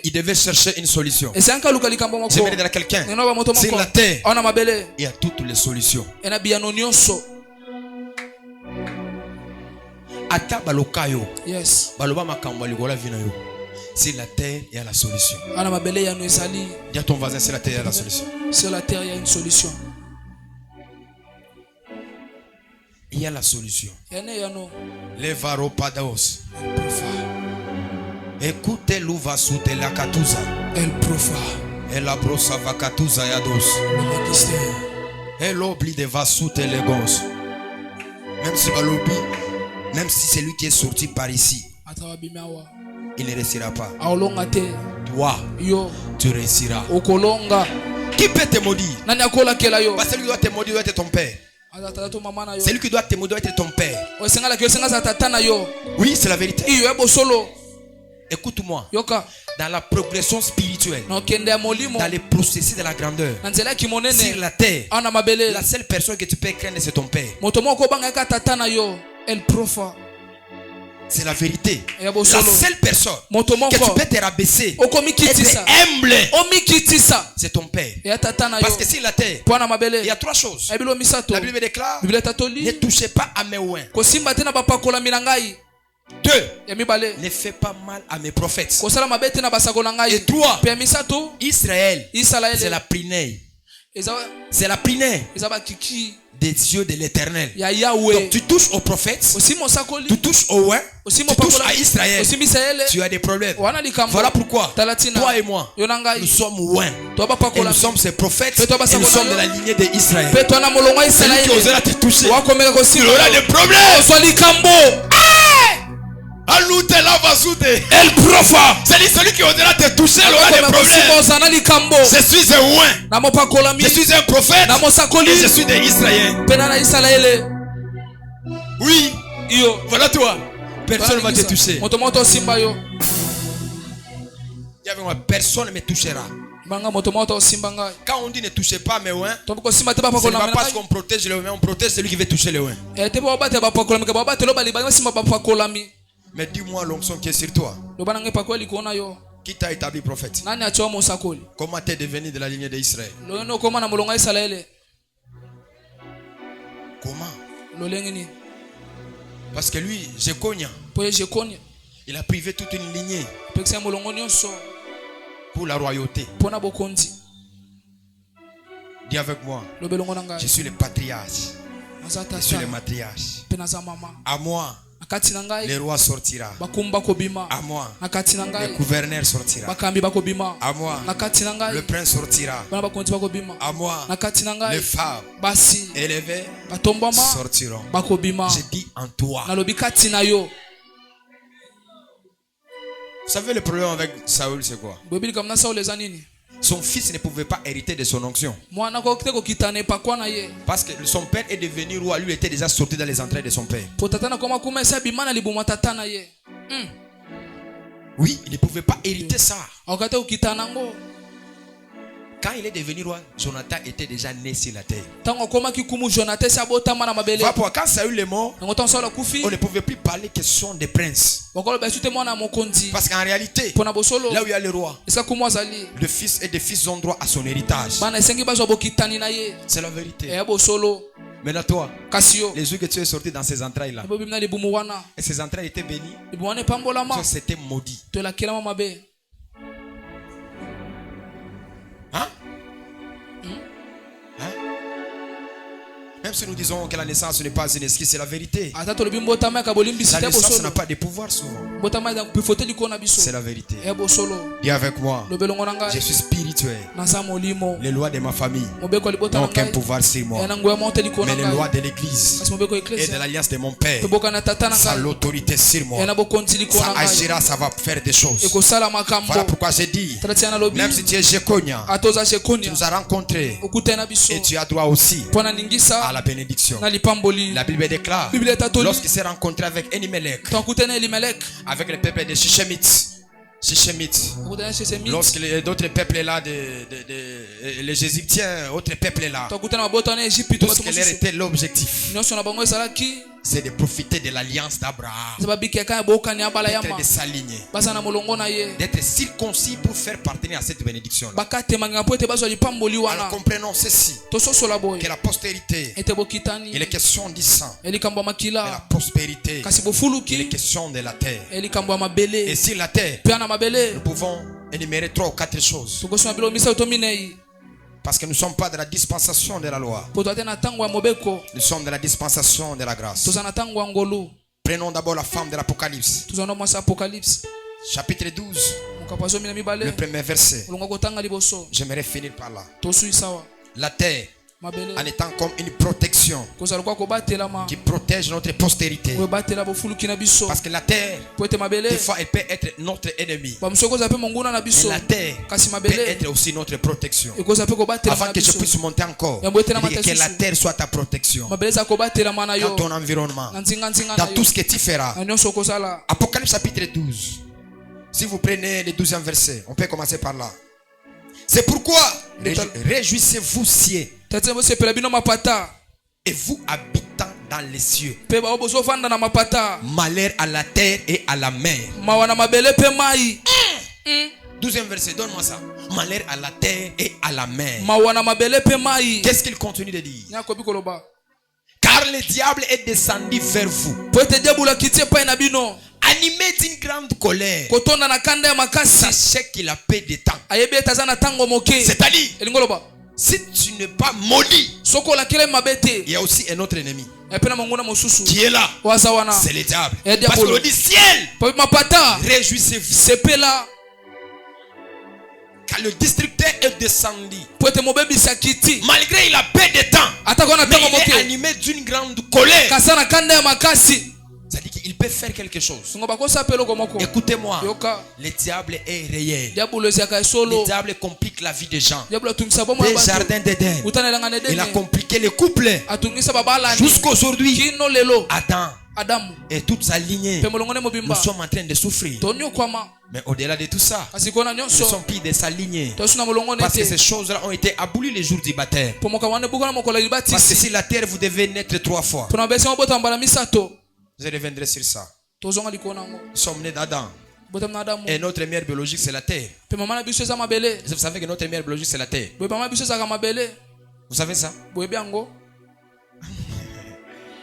il devait chercher une solution. J'aimerais dire à quelqu'un, sur la terre, il y a toutes les solutions. Ata balokayo.
Yes.
Baloba makambo ligola vina yo. C'est la terre, il y a la solution. Dis à ton voisin, c'est la terre, il y a la solution.
Sur la terre, il y a une solution.
Il y a la solution. Les varopadaos. Écoutez l'ouva soute la katuza.
El profa.
Et la brosa va katuza yados.
Le magistère.
Et l'obli de va soute les gosses. Même si balobi. Même si c'est lui qui est sorti par ici, il ne réussira pas. Toi, tu réussiras. Qui peut te maudire? Parce que celui qui doit te maudire doit être ton père. Celui qui doit te maudire doit être ton père. Oui, c'est la vérité. Écoute-moi. Dans la progression spirituelle, dans les processus de la grandeur, sur la terre, la seule personne que tu peux craindre, c'est ton père. C'est la vérité. La seule personne que tu peux te rabaisser, être humble, c'est ton père. Parce que sur la terre, il y a trois choses. La Bible déclare, ne touchez pas à mes oins. 2. Ne fais pas mal à mes prophètes. Et 3. Israël, c'est la plinée. C'est la plinée des yeux de l'Éternel. Donc tu touches aux prophètes, tu touches aux oins, tu touches à Israël, tu as des problèmes. Voilà pourquoi toi et moi, nous sommes oins. Et nous sommes ces prophètes, et nous sommes de la lignée d'Israël. Celui qui osera te toucher, il aura des problèmes.
El profa.
Celui qui osera te toucher, il aura des problèmes. Je suis un oint. Je suis un prophète. Et je suis des Israéliens. Oui. Voilà toi. Personne ne va te toucher. Personne ne me touchera. Quand on dit ne touchez pas mes oins, ce n'est pas parce qu'on protège les oins, on protège celui qui veut toucher les oins. Mais dis-moi l'onction qui est sur toi. Qui t'a établi prophète? Comment t'es devenu de la lignée d'Israël? Comment? Parce que lui, Jéconia, il a privé toute une lignée pour la royauté. Dis avec moi, je suis le patriarche, je suis le matriarche. À moi, le roi sortira. À moi, le gouverneur sortira. À moi, le prince sortira. À moi, les femmes élevées sortiront. Je dis en toi. Vous savez le problème avec Saül, c'est quoi? Son fils ne pouvait pas hériter de son onction. Parce que son père est devenu roi. Lui était déjà sorti dans les entrailles de son père. Oui, il ne pouvait pas hériter ça. Quand il est devenu roi, Jonathan était déjà né sur la terre. Quand Saül est mort, on ne pouvait plus parler question des princes. Parce qu'en réalité, là où il y a le roi, le fils et des fils ont droit à son héritage. C'est la vérité. Maintenant toi, les jours que tu es sorti dans ces entrailles-là, et ces entrailles étaient bénies, c'était maudit. Hein? Même si nous disons que la naissance n'est pas une excuse, c'est la vérité. La naissance n'a pas de pouvoir souvent. C'est la vérité. Dis avec moi, je suis spirituel. Les lois de ma famille n'ont aucun pouvoir sur moi. Mais les lois de l'église et de l'alliance de mon père, ça a l'autorité sur moi. Ça agira, ça va faire des choses. Voilà pourquoi j'ai dit, même si tu es Jéconia, tu nous as rencontrés et tu as droit aussi à la bénédiction. La Bible déclare, lorsqu'il s'est rencontré avec Elimelech, avec le peuple de Shishemite, lorsque d'autres peuples là, les Égyptiens, autres peuples là, tout ce qui leur était l'objectif, c'est de profiter de l'alliance d'Abraham, d'être de s'aligner, d'être circoncis pour faire partenir à cette bénédiction là. Alors comprenons ceci, que la postérité, il est question du sang, et la prospérité, il est question de la terre. Et sur la terre, nous pouvons énumérer 3 ou 4 choses. Parce que nous ne sommes pas de la dispensation de la loi. Nous sommes de la dispensation de la grâce. Prenons d'abord la femme de l'Apocalypse. Chapitre 12. Le premier verset. J'aimerais finir par là. La terre, en étant comme une protection qui protège notre postérité. Parce que la terre, des fois, elle peut être notre ennemi. Mais la terre peut être aussi notre protection. Avant que je puisse monter encore, que la terre soit ta protection dans ton environnement, dans tout ce que tu feras. Apocalypse chapitre 12. Si vous prenez le 12e verset, on peut commencer par là. C'est pourquoi réjouissez-vous cieux, et vous habitant dans les cieux. Malheur à la terre et à la mer. 12e verset, donne-moi ça. Malheur à la terre et à la mer. Qu'est-ce qu'il continue de dire? Car le diable est descendu vers vous, animé d'une grande colère, sachez qu'il a peu de temps. C'est-à-dire, si tu n'es pas maudit, il y a aussi un autre ennemi qui est là. C'est le diable. Parce qu'on dit ciel, réjouissez-vous. Car le destructeur est descendu, malgré il a peu de temps, mais il est animé d'une grande colère. C'est-à-dire qu'il peut faire quelque chose. Écoutez-moi, le diable est réel. Le diable complique la vie des gens. Des jardins d'Éden, il a compliqué les couples jusqu'aujourd'hui. Adam
Adamu
et toute sa lignée,
pe molongo ne
nous
mobimba
sommes en train de souffrir.
tonyo kwama
Mais au-delà de tout ça,
kasi kona
nous
nyonso
sommes pris de sa lignée.
tosuna molongo
Parce que
nete
ces choses-là ont été abolies les jours du baptême.
pomoka wane bukana mokola
Parce que
libatisi
sur la terre, vous devez naître 3 fois.
pona besa mobota mbala misato
Je reviendrai sur ça.
tozonga likona ngo
Nous sommes nés d'Adam.
botam na Adamu
Et notre mère biologique, c'est la terre.
pe mama na biso eza mabele
Vous savez que notre mère biologique, c'est la terre.
boye mama biso ezaka mabele
Vous savez ça?
boye biango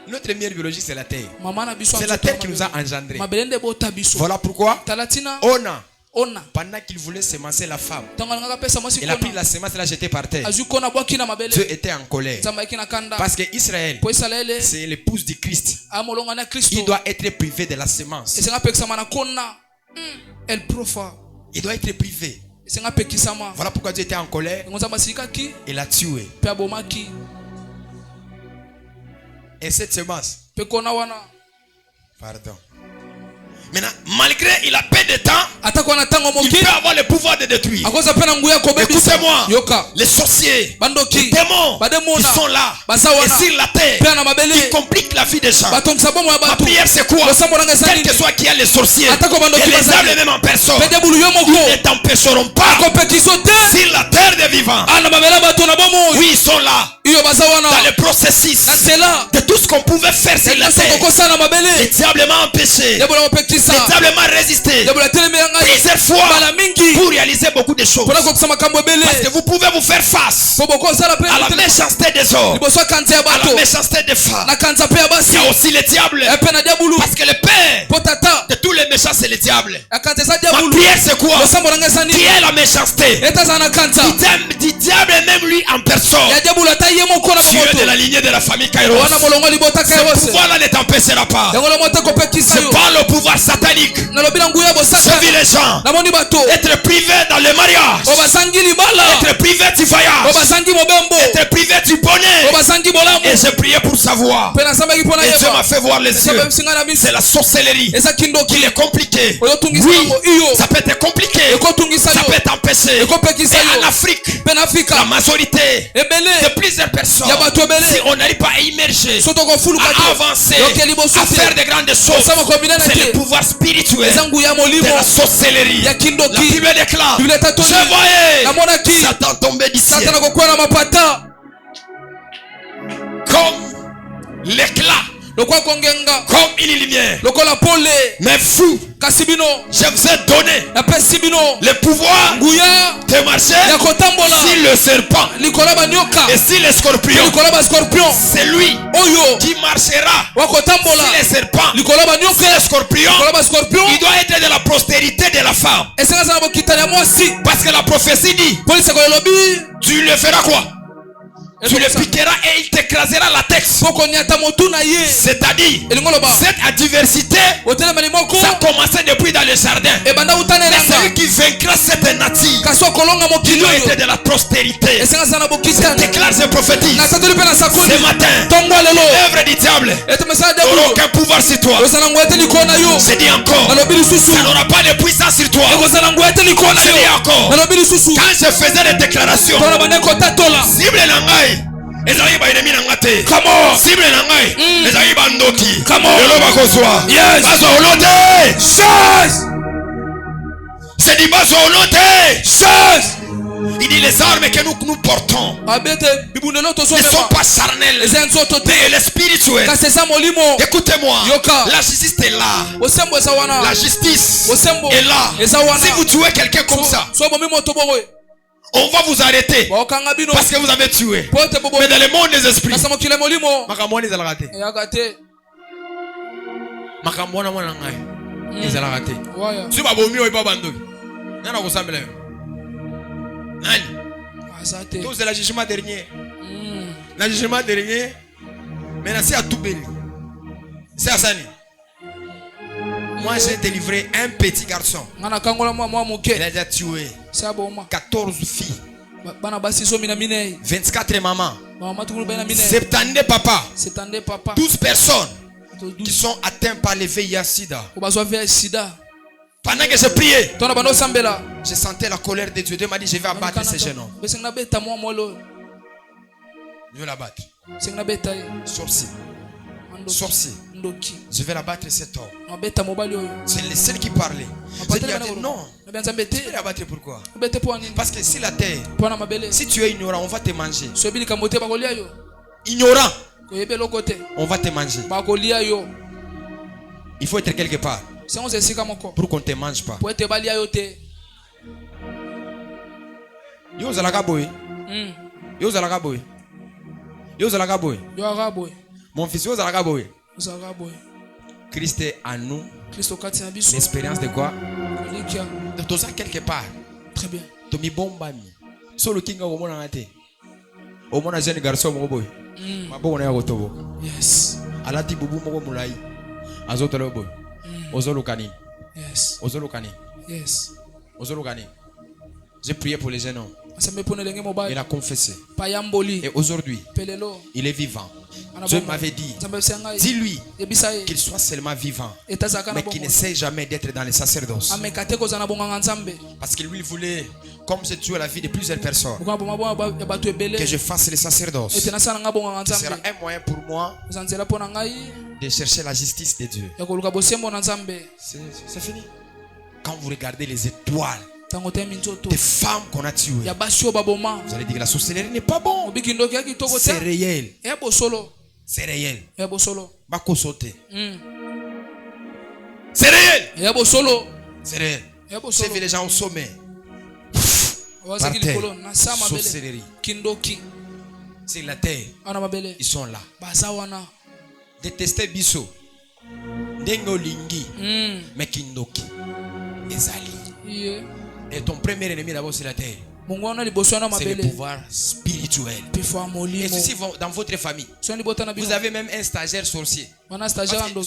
Notre mère biologique, c'est la terre.
mama na biso
C'est la terre qui nous a engendrés.
mabele nde bota biso
Voilà pourquoi
talatina
ona, pendant qu'il voulait semencer la femme,
tango ngaka pesa mwasi
il a pris
kona
la semence et l'a jetée par terre.
azu kona bwaki na mabele
Dieu était en colère.
zamba ikina kanda
Parce que Israël,
po Israele
c'est l'épouse du Christ.
amolonga na Kristo
Il doit être privé de la semence.
esenga pekisama na kona el profa
Il doit être privé.
esenga pekisama
Voilà pourquoi Dieu était en colère.
ngonza sikaki
Il l'a tué.
pe abomaki
Et cette semence,
pe kona wana
pardon. Maintenant, malgré il a peu de temps,
atakuwa na tango
il
moki
peut avoir le pouvoir de détruire.
akoza pe na nguya kobebisa
Écoutez-moi,
yoka
les sorciers, les
bandoki
démons,
bademona
ils sont là.
basa
Et
wana
sur la terre,
pe na mabele
ils compliquent la vie des gens.
batomisa bomo ya
Ma
bato
prière, c'est quoi?
losambolanga eza
Quel
nini
que soit qui a les sorciers
atako bandoki
et les
bazali
âmes même en personne,
pe debulu yo moko
ils ne t'empêcheront pas
akopekiso te
sur la terre des vivants.
ana mabele bato na bomo
Oui, ils sont là
iyo baza wana
dans le processus
na nzela
de tout ce qu'on pouvait faire sur la terre.
okosala na
Le
mabele
diable m'a empêché.
debula
Le
kopekisa
diable m'a résisté
debula telemi ya ngai
plusieurs fois
mbala mingi
pour réaliser beaucoup de choses.
mpona kokisa makambo
Parce que
ebele
vous pouvez vous faire face
po bokosala pe
à la méchanceté des hommes,
liboso ya kanza ya
à la
bato
méchanceté des femmes.
na kanza pe ya
Il
basi
y a aussi le diable.
epe na diabulu
Parce que le père
po tata
de tous les méchants, c'est le diable.
ya kanza eza
Ma
diabulu
prière, c'est quoi?
losambo nanga eza
Qui
nini
est la méchanceté?
etazala na kanza
Du diable, même lui en personne.
ya diabulu ata ye moko na
Tu es de
bamoto
la lignée de la famille Kairos.
wana molongo libotaka
Ce
ya bose
pouvoir-là ne t'empêchera pas.
yango lomo te kopekisa
C'est
yo
pas le pouvoir satanique.
nalobi na nguya
Je
bosaka
vis les gens.
namoni bato
Être privé dans le mariage.
obasangi libala
Être privé du voyage.
obasangi mobembo
Être privé du bonheur.
obasangi bolamu
Et j'ai prié pour savoir.
mpe nasambaki mpo
Et Dieu m'a
nayeba
fait voir les yeux.
esabebisinga na miso
C'est la sorcellerie.
eza kindoki
Il est compliqué.
oyotungisa
Oui,
yango iyo
ça peut être compliqué.
ekotungisa
Ça
yo
peut t'empêcher.
ekopekisa
Et en
yo
Afrique,
mpe na afrika
la majorité de
ebele
plusieurs personnes,
ya bato ebele
si on n'arrive pas à immerger,
so tokofuluka
à
te
avancer,
yoke liboso
à faire
te
de grandes choses,
osama kombinana
c'est le
te
pouvoir spirituel
eza nguya
de
molimo
la sorcellerie.
ya
La
kindoki
Bible déclare,
Biblia etatoli
je voyais
namonaki
Satan tomber du ciel
satana kokwea na mapata
comme l'éclat,
lokwa kongenga
comme une lumière.
lokola pole
Mais vous,
kasi bino
je vous ai donné
napesi bino
le pouvoir
nguya
de marcher
ya kotambola
sur le serpent
likolo ya banyoka
et sur les
pe
scorpions.
likolo ya bascorpion
C'est lui
oyo
qui marchera
wakotambola
sur les serpents,
likolo ya
sur
banyoka
les scorpions.
likolo ya bascorpion
Il doit être de la postérité de la femme.
esenga aza na bokitani ya mwasi
Parce que la prophétie dit,
mpo liseko elobi
tu le feras quoi? Tu le piqueras et il t'écrasera la tête.
mpo koniata motu na ye
C'est-à-dire,
elingo loba
cette adversité,
otelemani moko
ça a commencé depuis dans le jardin.
ebanda utana
Mais celui
elanga
qui vaincra cette nature,
kasi okolonga
il
mokili
doit
oyo
être de la postérité.
esenga aza na
Je
bokitani
déclare, je prophétise.
nasatoli mpe na sakoli
Ce matin,
ntongo lelo
l'œuvre du diable
ete mesala
n'aura
diabolo
aucun pouvoir sur toi.
ozala nguya te likolo na yo
Je dis encore,
nalobi lisusu
ça n'aura pas de puissance sur toi.
ekozala nguya te likolo na
Je dis
yo
encore,
nalobi lisusu
quand je faisais des déclarations,
mpona bande kotatola
cible na ngai ezali baenemi na nga te.
Kamo.
Cible na ngai ezali bandoki.
Kamo.
Lelo bakozwa.
Yes.
Bazwa olo te.
Chasse.
C'est dit bazwa olo te.
Chasse.
Il dit les armes que nous portons
abete bibundelo
ne sont
tozomema
pas charnelles,
eza nzoto te
mais les spirituels.
kasi eza molimo
Écoutez-moi,
Yoka.
la justice est là.
bosembo eza wana
La justice
bosembo
est là.
eza wana
Si vous tuez quelqu'un comme ça,
so bomi moto bongo
on va vous arrêter
baokanga bino
parce que vous avez tué.
po ete bobo
Mais dans le monde des esprits,
kasi mokili molimo
makambo wana ezalaka te.
eyaka te
Makambo wana mwana ngai ezalaka te.
waya
Si babomi oyo bandoki nana kosambela yo nani?
aza te
C'est la jugement dernier. Le jugement dernier. Maintenant, c'est à tout béni. C'est à Sani. Moi, j'ai délivré un petit garçon.
ngana kangola mwa moke
Il a déjà tué
sa boma
14 filles,
bana basi zomi na minei
24 mamans,
mama tukulu bana minei
70 papas,
setande papa
12 personnes
to
qui
12
sont atteintes par le VIH-Sida.
obazwa via sida
Pendant que je priais,
tona bando sambela
je sentais la colère de Dieu. Dieu m'a dit, je vais abattre ces jeunes hommes.
bese ngina beta mwa molo
Je vais l'abattre.
sengina beta ye
Sorcier.
ando
Sorcier. Je vais l'abattre cet homme.
Mabeta mobali oyo.
C'est le seul qui parlait. J'ai dit non. Tu
Nabenza mbete.
vais l'abattre pourquoi?
Mbete po nini?
Parce que si la terre,
Pona mabele.
si tu es ignorant, on va te manger.
Sobili kamote bakolia yo.
Ignorant,
Koyebe lokote.
on va te manger.
Bakolia yo.
Il faut être quelque part
C'est on sesika moko.
pour qu'on ne te mange pas.
Po ete balia yo te.
Yo zalaka boy. Yo zalaka boy. Yo zalaka boy.
Yo arabo.
Mon fils, yo zalaka boy.
Zarabo.
Christ est en nous.
Christo kati na biso.
L'expérience de quoi?
Likia.
De tout ça quelque part.
Très bien.
Tomi bombami. Solo kinga au mona ngate. Au mona jeune garçon mo boy. Mabo na ya gotobo.
Yes.
Alati bubu mo mulai. Azotolo boy. Ozolo kani.
Yes.
Ozolo kani.
Yes.
Ozolo kani. J'ai prié pour les jeunes hommes. Il a confessé. Et aujourd'hui,
Pelelo.
il est vivant. Dieu m'avait dit, dis-lui qu'il soit seulement vivant, mais qu'il ne sait jamais d'être dans les sacerdoces. Parce que lui, il voulait, comme j'ai tué la vie de plusieurs personnes, que je fasse les sacerdoces. Ce sera un moyen pour moi de chercher la justice de Dieu. C'est fini. Quand vous regardez les étoiles, des femmes qu'on a tuées, vous allez dire que la sorcellerie n'est pas bon. C'est réel. C'est réel. C'est réel. C'est réel. C'est vu les gens au sommet. Par terre. Sorcellerie. C'est la terre. Ils sont là. Détester Bisso. Dengolingi. Mais Kindoki. Ezali. Et ton premier ennemi d'abord c'est la terre. C'est le pouvoir spirituel. Et ceci dans votre famille. Vous avez même un stagiaire sorcier.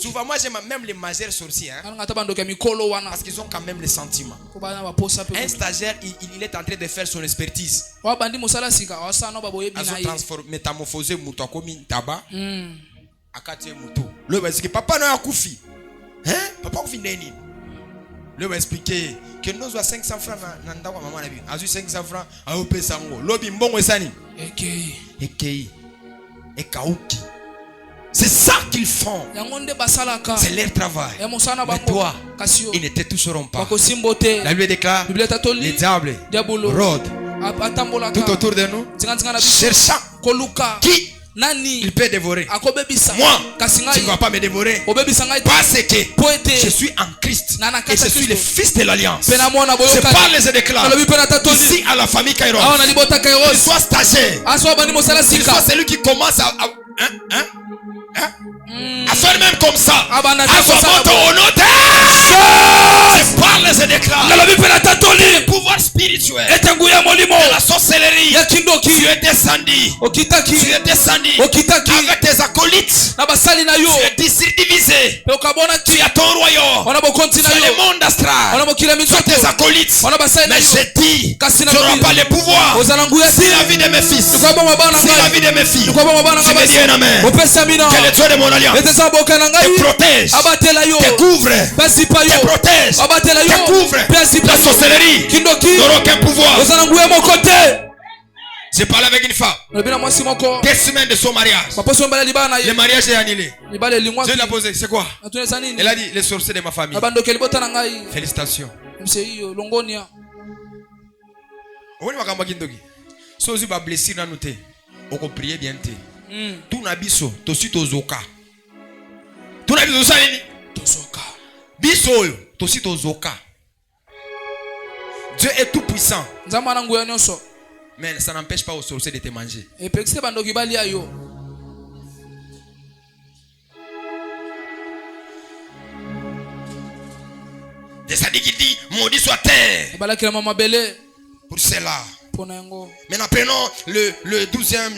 Souvent moi j'aime même les majeurs sorciers. Parce qu'ils ont quand même les sentiments. Un stagiaire il est en train de faire son expertise. Métamorphosé muto comme tabac. Akatie muto. Le parce que papa n'a kufi. Hein? Papa kufi neni. Le va expliquer que nous avons 500 francs dans maman a vu. A 500 francs a opé sango. Lobi mbongo esani. Ekei. Ekauki. C'est ça qu'ils font. C'est leur travail. Mais toi, ils ne te toucheront pas. La Bible déclare les diables rôdent tout autour de nous, cherchant qui il peut dévorer. Moi, tu ne vas pas me dévorer. Parce que je suis en Christ et je suis le fils de l'alliance. Je parle et je déclare ici à la famille Kairos, qu'il soit stagiaire, qu'il soit celui qui commence à faire même comme ça. Je parle et je déclare le pouvoir spirituel de la sorcellerie. Tu es descendu. Tu es descendu avec tes acolytes. Tu es divisé. Tu as ton royaume. Tu as le monde astral. Tu as tes acolytes. Mais je dis, tu n'auras pas le pouvoir. Si la vie de mes fils, si la vie de mes filles, tu me dis un amen. Que le Dieu de mon alliance te protège, te couvre, te protège, te couvre. La sorcellerie n'aura aucun pouvoir. J'ai parlé avec une femme. 2 semaines de son mariage. Le mariage est annulé. Je l'ai posé, c'est quoi? Elle a dit, les sorciers de ma famille. Félicitations. Si vous avez blessé dans nous, on peut prier bien. Tout nabiso, tosi tozoka. Tout nabiso ça nini? Tozoka. Biso, tosi tozoka. Dieu est tout puissant. Mais ça n'empêche pas aux sorciers de te manger. C'est-à-dire qu'il dit, maudit soit terre. Pour cela. Maintenant prenons le 12e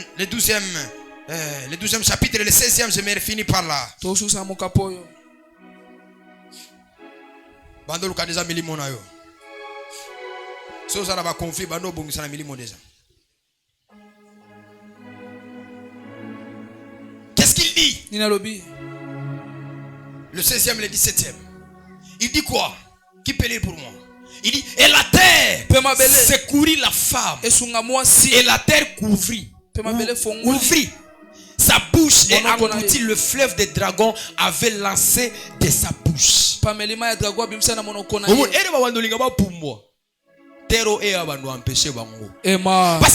chapitre et le 16e, je me finis par là. Bandolo ka déjà milimo na yo. So ça va conflit bando bongisa na milimo déjà. Qu'est-ce qu'il dit? Le 16e, le 17e. Il dit quoi? Qui peut lire pour moi? Il dit, et la terre secourit la femme. Et la terre couvrit. Ouvrit. Sa bouche est engloutie. Le fleuve des dragons avait lancé de sa bouche. Parce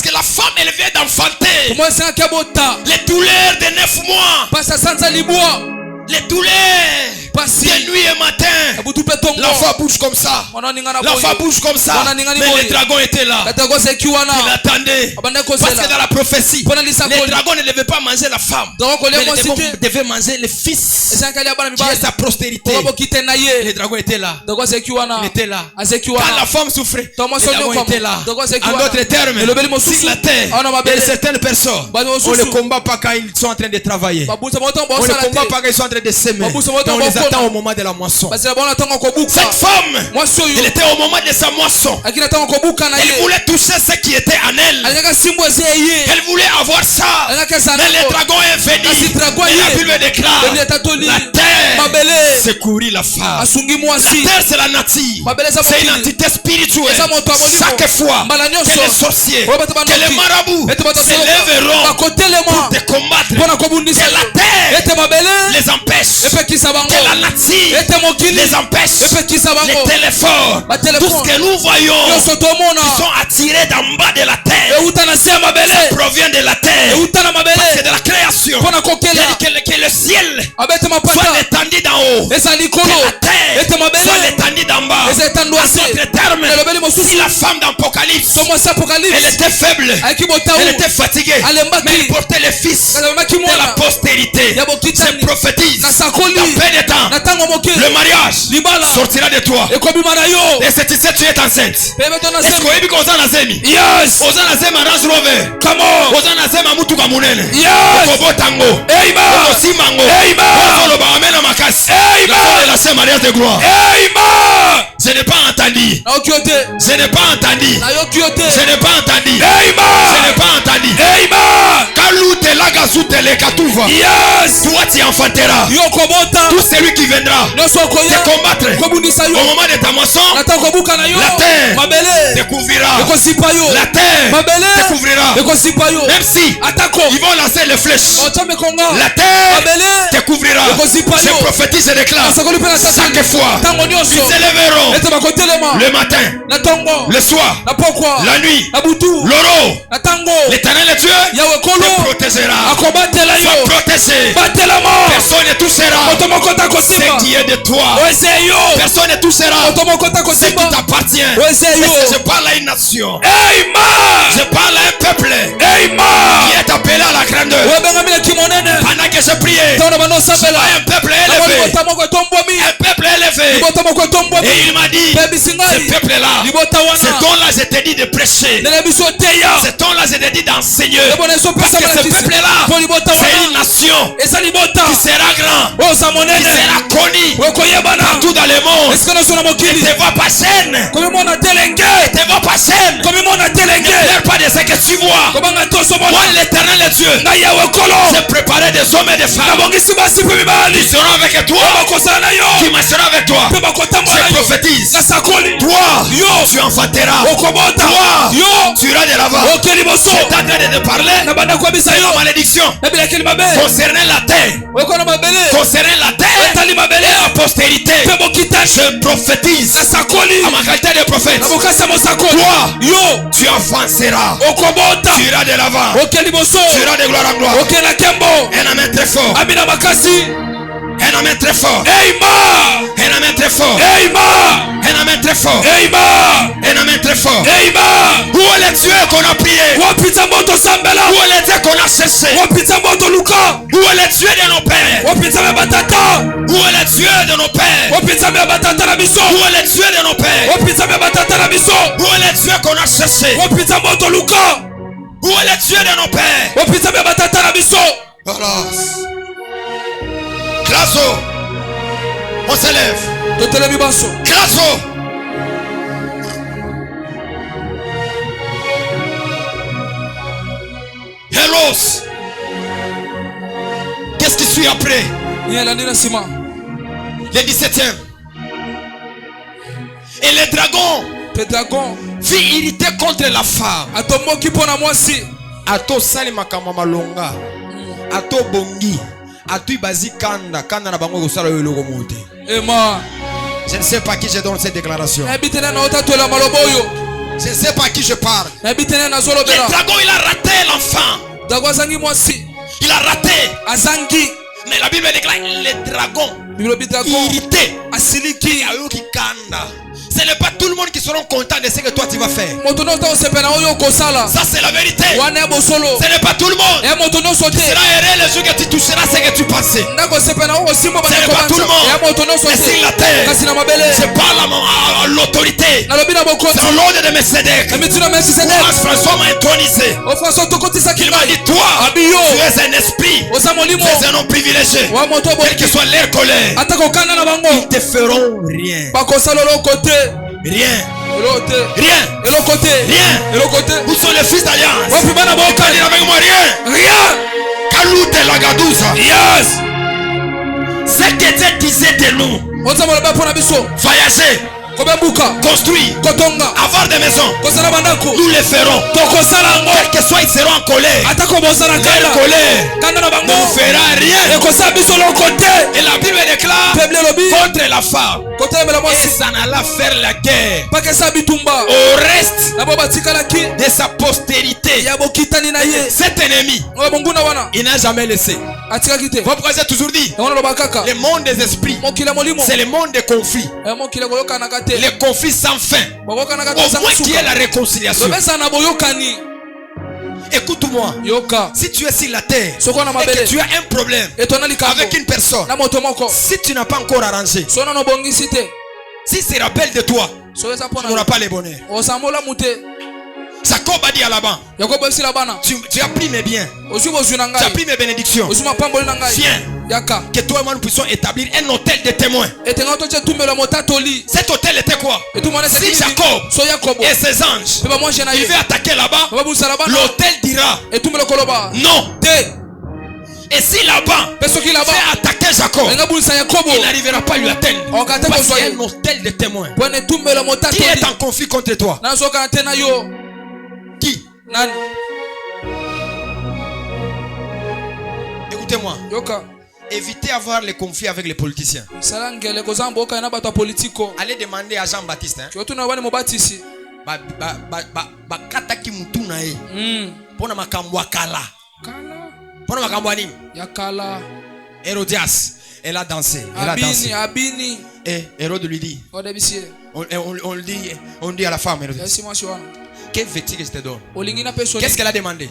que la femme, elle vient d'enfanter. Les douleurs de 9 mois. Les douleurs de nuit et matin. L'enfant bouge comme ça. L'enfant bouge comme ça. Mais les dragons étaient là. Ils attendaient. Parce que dans la prophétie, les dragons ne devaient pas manger la femme. Mais les dragons devaient manger le fils qui est sa postérité. Les dragons étaient là. Ils étaient là. Quand la femme souffrait, les dragons étaient là. En d'autres termes, sur la terre, il y a certaines personnes. On ne les combat pas quand ils sont en train de travailler. On ne les combat pas quand ils sont en train de s'aimer. On les attend au moment de la moisson. Cette femme, elle était au moment de sa moisson. Elle voulait toucher ce qui était en elle. Elle voulait avoir ça. Mais le dragon est venu. Et la Bible déclare, la terre secourit la femme. La terre, c'est la nature. C'est une entité spirituelle. Chaque fois que les sorciers, que les marabouts s'élèveront pour te combattre, que la terre les empêche, que la nature les empêche, les téléphones, tout ce que nous voyons qui sont attirés d'en bas de la terre, ça provient de la terre. C'est de la création. Il a dit que le ciel soit l'étendue d'en haut, que la terre soit l'étendue d'en bas. En d'autres termes, si la femme d'Apocalypse, elle était faible, elle était fatiguée, mais elle portait le fils de la postérité. Je prophétise, dans peu de temps, le mariage sortira de toi. Et c'est ici tu es enceinte. Est-ce que tu es enceinte? Yes. Ozana Range Rover. Come on. Ozana Zema Mutuka Munene. Yes. Okobotango. Amen. Okosimango. Amen. Ozoloba amena makasi. Amen. La Sainte Mariage de gloire. Amen. Je n'ai pas entendu. Je n'ai pas entendu. Je n'ai pas entendu. Amen. Je n'ai pas entendu. Amen. Kalute lagazute le katuva. Yes. Toi tu enfanteras. Tout celui qui viendra te combattre au moment de ta moisson, la terre découvrira. La terre découvrira. Même si ils vont lancer les flèches, la terre découvrira. Je prophétise et déclare, chaque fois ils s'élèveront le matin, le soir, la nuit, l'aurore, l'Éternel Dieu te protégera. Sois protégé. Personne ne touchera ce qui est de toi. Personne ne touchera ce qui t'appartient. Je parle à une nation. Je parle à un peuple qui est appelé à la grandeur. Pendant que je priais, je vois un peuple élevé. Un peuple élevé. Et il m'a dit, ce peuple-là, ce don-là, je t'ai dit de prêcher. Ce don-là, je t'ai dit d'enseigner. Parce que ce peuple-là, c'est une nation qui sera grand, qui sera connu partout dans le monde. Ne te vois pas chaîne. Ne te vois pas chaîne. Ne pleure pas de ce que tu vois. Moi, l'Éternel est Dieu. J'ai préparé des hommes et des femmes qui seront avec toi, qui marcheront avec toi. Je prophétise. Toi, tu enfanteras. Toi, tu iras de l'avant. Je suis en train de te parler de la malédiction concernant la terre. Concernant la terre et la postérité. Je prophétise à ma qualité de prophète. Toi, tu avanceras. Tu iras de l'avant. Tu iras de gloire en gloire. Un amen très fort. Un amen très fort. Un amen très fort. Un amen très fort. Un amen très fort. Où est le Dieu qu'on a prié? Où est le Dieu qu'on a cherché? Où est le Dieu de nos pères? Où est le Dieu de nos pères? Où est le Dieu de nos pères? Où est le Dieu qu'on a cherché? Où est le Dieu de nos pères? Voilà. Grasso, on s'élève. Grasso. Héros. Qu'est-ce qui suit après? Le 17e. Et le dragon fut irrité contre la femme. Ato sali makama malonga. ato bongi atu bazi kanda na bango ko sala yolo komote.
Amen.
Je ne sais pas qui je donne cette déclaration.
Je
Je ne sais pas qui je parle. Le dragon il a raté l'enfant. Il a raté. Mais la Bible déclare le dragon irrité. Ce n'est pas tout le monde qui seront contents de ce que toi tu vas faire. Ça c'est la vérité. Ce n'est pas tout le monde qui sera heureux le jour que tu toucheras ce que tu pensais. Ce n'est pas tout le monde. Mais sur la terre, je parle à l'autorité. C'est l'ordre de Melchisedec. François m'a intronisé. Il m'a dit, toi, tu es un esprit. Tu es un homme privilégié. Quelle que soit leur colère, ils te feront rien. Rien. Rien. Rien. Où sont les fils d'alliance? Rien. Kalou de la Gadouza. Yes. Ce que Dieu disait de nous. Voyager. Construire, avoir des maisons, nous les ferons. Quel que soit, ils seront en colère. Leur colère ne nous fera rien. Et la Bible déclare contre la femme, et ça n'alla faire la guerre au reste de sa postérité. Cet ennemi, il n'a jamais laissé. Pourquoi j'ai toujours dit le monde des esprits, c'est le monde des conflits. Les conflits sans fin. Au moins qui est la réconciliation. Écoute-moi. Si tu es sur la terre et que tu as un problème avec une personne, si tu n'as pas encore arrangé, si c'est rappel de toi, tu n'auras pas le bonheur. Jacob a dit à Laban, tu as pris mes biens, tu as pris mes bénédictions. Viens, que toi et moi nous puissions établir un hôtel de témoins. Cet hôtel était quoi? Si Jacob et ses anges ils veulent attaquer là-bas, l'hôtel dira non. Et si Laban fait attaquer Jacob, il n'arrivera pas à lui atteindre. Parce qu'il y a un hôtel de témoins. Qui est en conflit contre toi? Qui? Écoutez-moi. Évitez d'avoir les conflits avec les politiciens. Allez demander à Jean-Baptiste. Hérodias, elle a dansé. Et Hérode lui dit, on dit à la femme, quel vêtement que je te donne? Qu'est-ce qu'elle a demandé?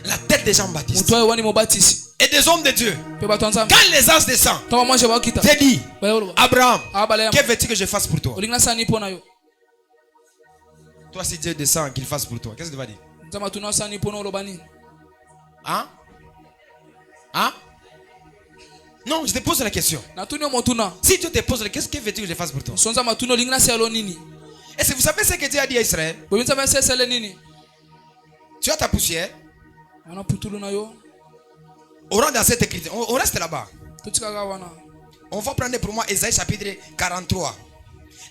La tête de Jean-Baptiste et des hommes de Dieu. Quand les anges descendent, j'ai dit, Abraham, quel vêtement que je fasse pour toi? Toi, si Dieu descend, qu'il fasse pour toi, qu'est-ce que tu vas dire? Hein? Hein? Non, je te pose la question. Si Dieu te pose la question, quel vêtement que je fasse pour toi? Est-ce que vous savez ce que Dieu a dit à Israël? Tu as ta poussière. On rentre dans cette écriture. On reste là-bas. On va prendre pour moi Ésaïe chapitre 43,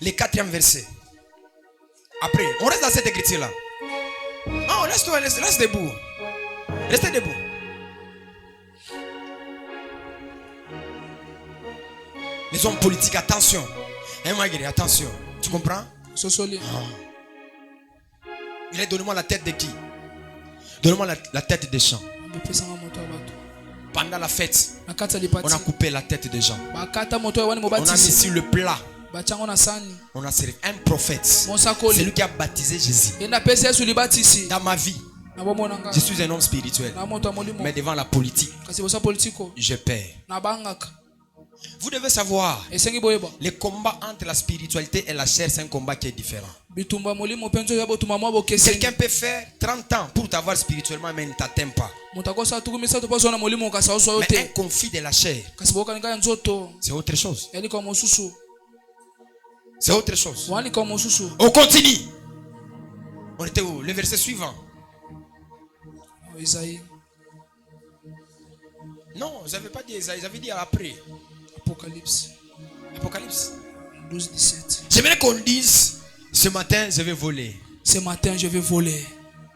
le 4e verset. Après, on reste dans cette écriture-là. Non, reste debout. Restez debout. Les hommes politiques, attention. Attention. Tu comprends? Il est donne-moi la tête de qui? Donne-moi la tête des gens. Pendant la fête, on a coupé la tête des gens. On a mis sur le plat. On a servi un prophète. C'est lui qui a baptisé Jésus. Dans ma vie, je suis un homme spirituel. Mais devant la politique, je perds. Vous devez savoir, le combat entre la spiritualité et la chair, c'est un combat qui est différent. Quelqu'un peut faire 30 ans pour t'avoir spirituellement, mais il ne t'atteint pas. Mais un conflit de la chair, c'est autre chose. C'est autre chose. On continue. On était où? Le verset suivant. Non, je n'avais pas dit Isaïe, j'avais dit après. Apocalypse
12, 17.
J'aimerais qu'on dise, ce matin je vais voler.
Ce matin je vais voler.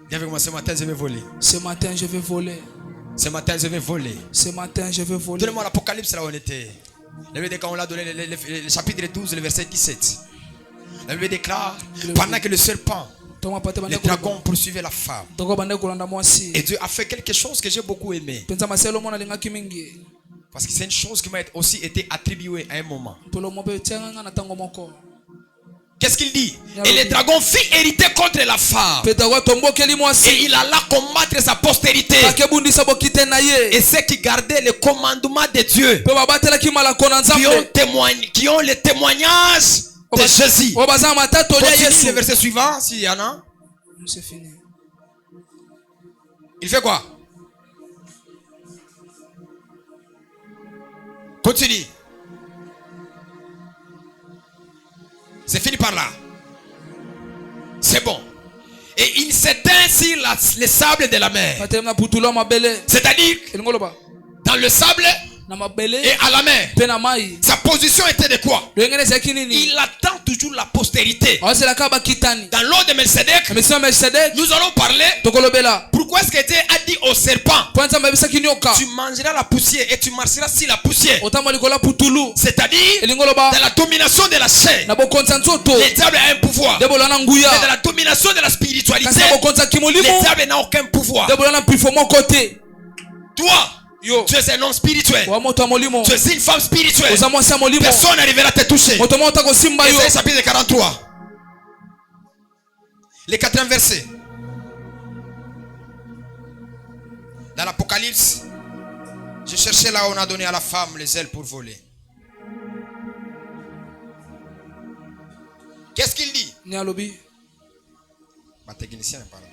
Dis avec moi, ce matin je vais voler.
Ce matin je vais voler.
Ce matin, je vais voler.
Ce matin, je vais voler.
Donnez-moi l'Apocalypse là où on était. La Bible, quand on l'a donné, le chapitre 12, le verset 17. La Bible déclare, pendant que le serpent, le dragon poursuivait la femme. Et Dieu a fait quelque chose que j'ai beaucoup aimé. Parce que c'est une chose qui m'a aussi été attribuée à un moment. Qu'est-ce qu'il dit? Et le dragon fit hériter contre la femme. Et il alla combattre sa postérité. Et ceux qui gardaient le commandement de Dieu. Qui ont le témoignage de Jésus. Continue le verset suivant, s'il y en a.
C'est fini.
Il fait quoi? Continue. C'est fini par là. C'est bon. Et il s'éteint sur les sables de la mer. C'est-à-dire dans le sable et à la mer. Sa position était de quoi? Il attend toujours la postérité. Dans l'ordre de Melchizedek, nous allons parler. Pourquoi est-ce que Dieu a dit au serpent, tu mangeras la poussière et tu marcheras sur la poussière? C'est-à-dire dans la domination de la chair, le diable a un pouvoir. Mais dans la domination de la spiritualité, le diable n'a aucun pouvoir. Toi, tu es un homme spirituel. Tu es une femme spirituelle. Personne n'arrivera à te toucher. Ésaïe chapitre 43. Le 4e verset. Dans l'Apocalypse, je cherchais là où on a donné à la femme les ailes pour voler. Qu'est-ce qu'il dit? Ma technicien parle.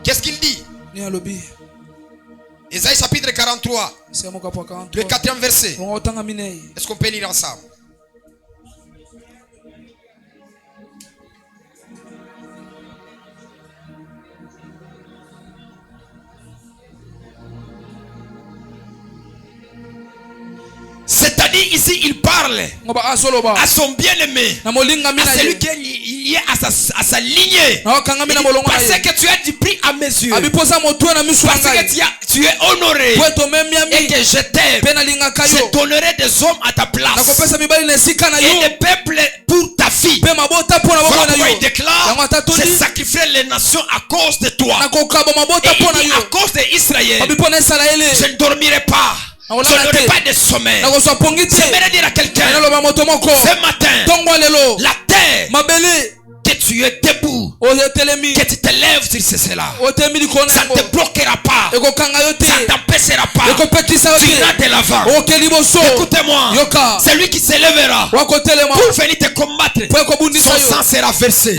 Qu'est-ce qu'il dit? Ésaïe chapitre 43, le 4e verset. Est-ce qu'on peut lire ensemble? C'est-à-dire ici il parle à son bien-aimé, à celui qui est lié à sa lignée. Parce que tu as du prix à mes yeux, parce que tu es honoré et que je t'aime, je donnerai des hommes à ta place et des peuples pour ta fille. Voilà pourquoi il déclare, je sacrifierai les nations à cause de toi. Et il dit à cause d'Israël, je ne dormirai pas. Je n'aurai pas de sommeil. J'aimerais dire à quelqu'un ce matin, la terre, que tu es debout, que tu te lèves sur cela, ça ne te bloquera pas, ça ne t'empêchera pas. Tu iras de l'avant. Écoutez-moi, celui qui se lèvera pour venir te combattre, son sang sera versé.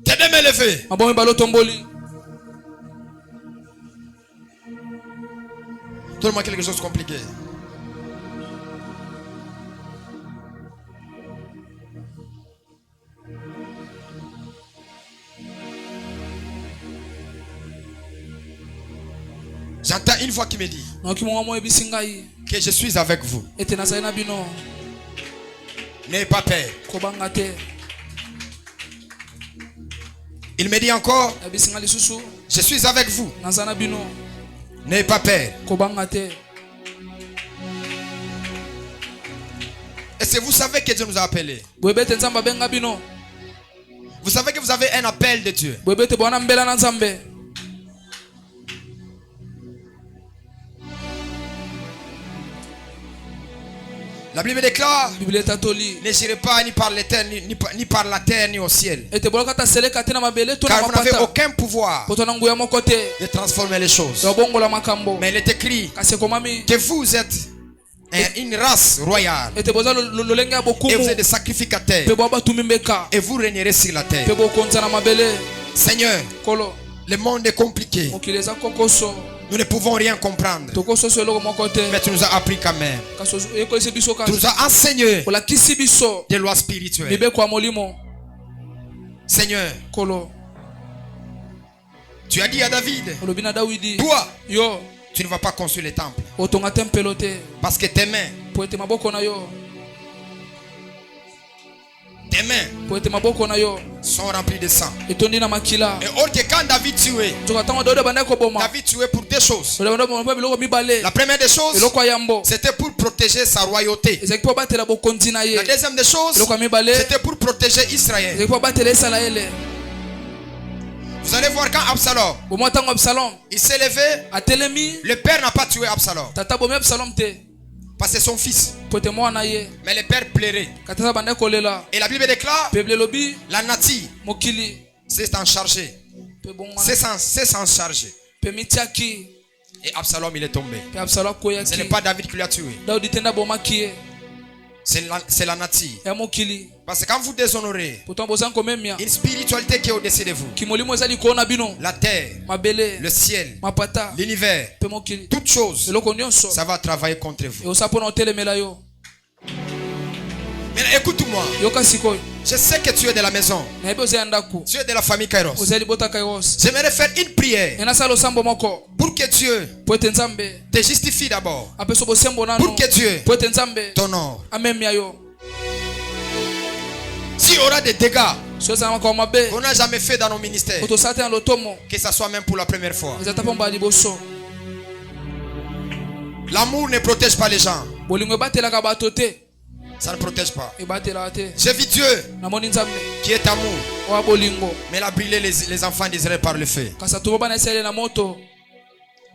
T'es de me lever. Donne-moi quelque chose de compliqué. J'entends une voix qui me dit que je suis avec vous. N'ayez pas peur. Il me dit encore, je suis avec vous. N'ayez pas peur. Est-ce que vous savez que Dieu nous a appelés? Vous savez que vous avez un appel de Dieu. La Bible déclare, ne gérez pas ni par l'éther, ni par la terre, ni au ciel. Car vous n'avez aucun pouvoir de transformer les choses. Mais il est écrit que vous êtes une race royale. Et vous êtes des sacrificateurs. Et vous régnerez sur la terre. Seigneur, le monde est compliqué. Nous ne pouvons rien comprendre. Mais tu nous as appris quand même. Tu nous as enseigné des lois spirituelles. Seigneur, tu as dit à David, toi, tu ne vas pas construire les temples. Parce que tes mains tes mains
po ete maboko na yo
sont remplies de sang.
etondi na makila.
Et or que quand David tuait,
nzoka ntango Daudi abandaki koboma
David tuait pour deux choses.
biloko mibale.
La première des choses,
eloko ya yambo
c'était pour protéger sa royauté.
ezalaki mpo abatela bokonzi na ye.
La deuxième des choses,
eloko ya mibale
c'était pour protéger Israël.
ezalaki mpo abatela Isalaele.
Vous allez voir quand Absalom,
bomwa ntango Absalom
il s'est levé,
atelemi,
le père n'a pas tué Absalom.
tata bomi Absalom te
Parce que c'est son fils.
po ete mwana ye.
Mais le père plairait.
kati aza bandaki kolela.
Et la Bible déclare,
Bible elobi
la nature
mokili
s'est en chargé.
mpe bongwana
C'est sans charger.
mpe mitiaki
Et Absalom, il est tombé.
mpe Absalom
Ce n'est
akoyaki.
pas David qui l'a tué.
Daudi te nde abomaki ye
C'est la nature.
ya mokili.
Parce que quand vous déshonorez
pourtant bozali komemia
une spiritualité qui est au-dessus de vous,
kimolimo eza likolo na bino.
la terre,
mabele
le ciel,
mapata
l'univers,
mpe mokili
toutes choses,
eloko nyonso
ça va travailler contre vous.
eosala mpo na otelemela yo.
Mais écoute-moi,
yoka sikoyo
je sais que tu es de la maison,
nayebi oza ya ndako
tu es de la famille Kairos.
ozali libota Kairos.
J'aimerais faire une prière
enasala losambo moko
pour que Dieu
po ete nzambe
te justifie d'abord,
apesa bosembo
pour
nano
que Dieu
po ete nzambe
t'honore.
amemia yo.
S'il y aura des dégâts
so ezala makambo mabe
qu'on n'a jamais fait dans nos ministères,
po tosala te na lotomo
que ça soit même pour la première fois.
eza ta mpo mbala liboso.
L'amour ne protège pas les gens.
bolingo ebatelaka bato te,
Ça ne protège pas.
ebatelaka te.
J'ai vu Dieu
namoni nzambe
qui est amour,
oya bolingo
mais il a brûlé les enfants d'Israël par le feu.
kasi atobo bana Isalaele na moto.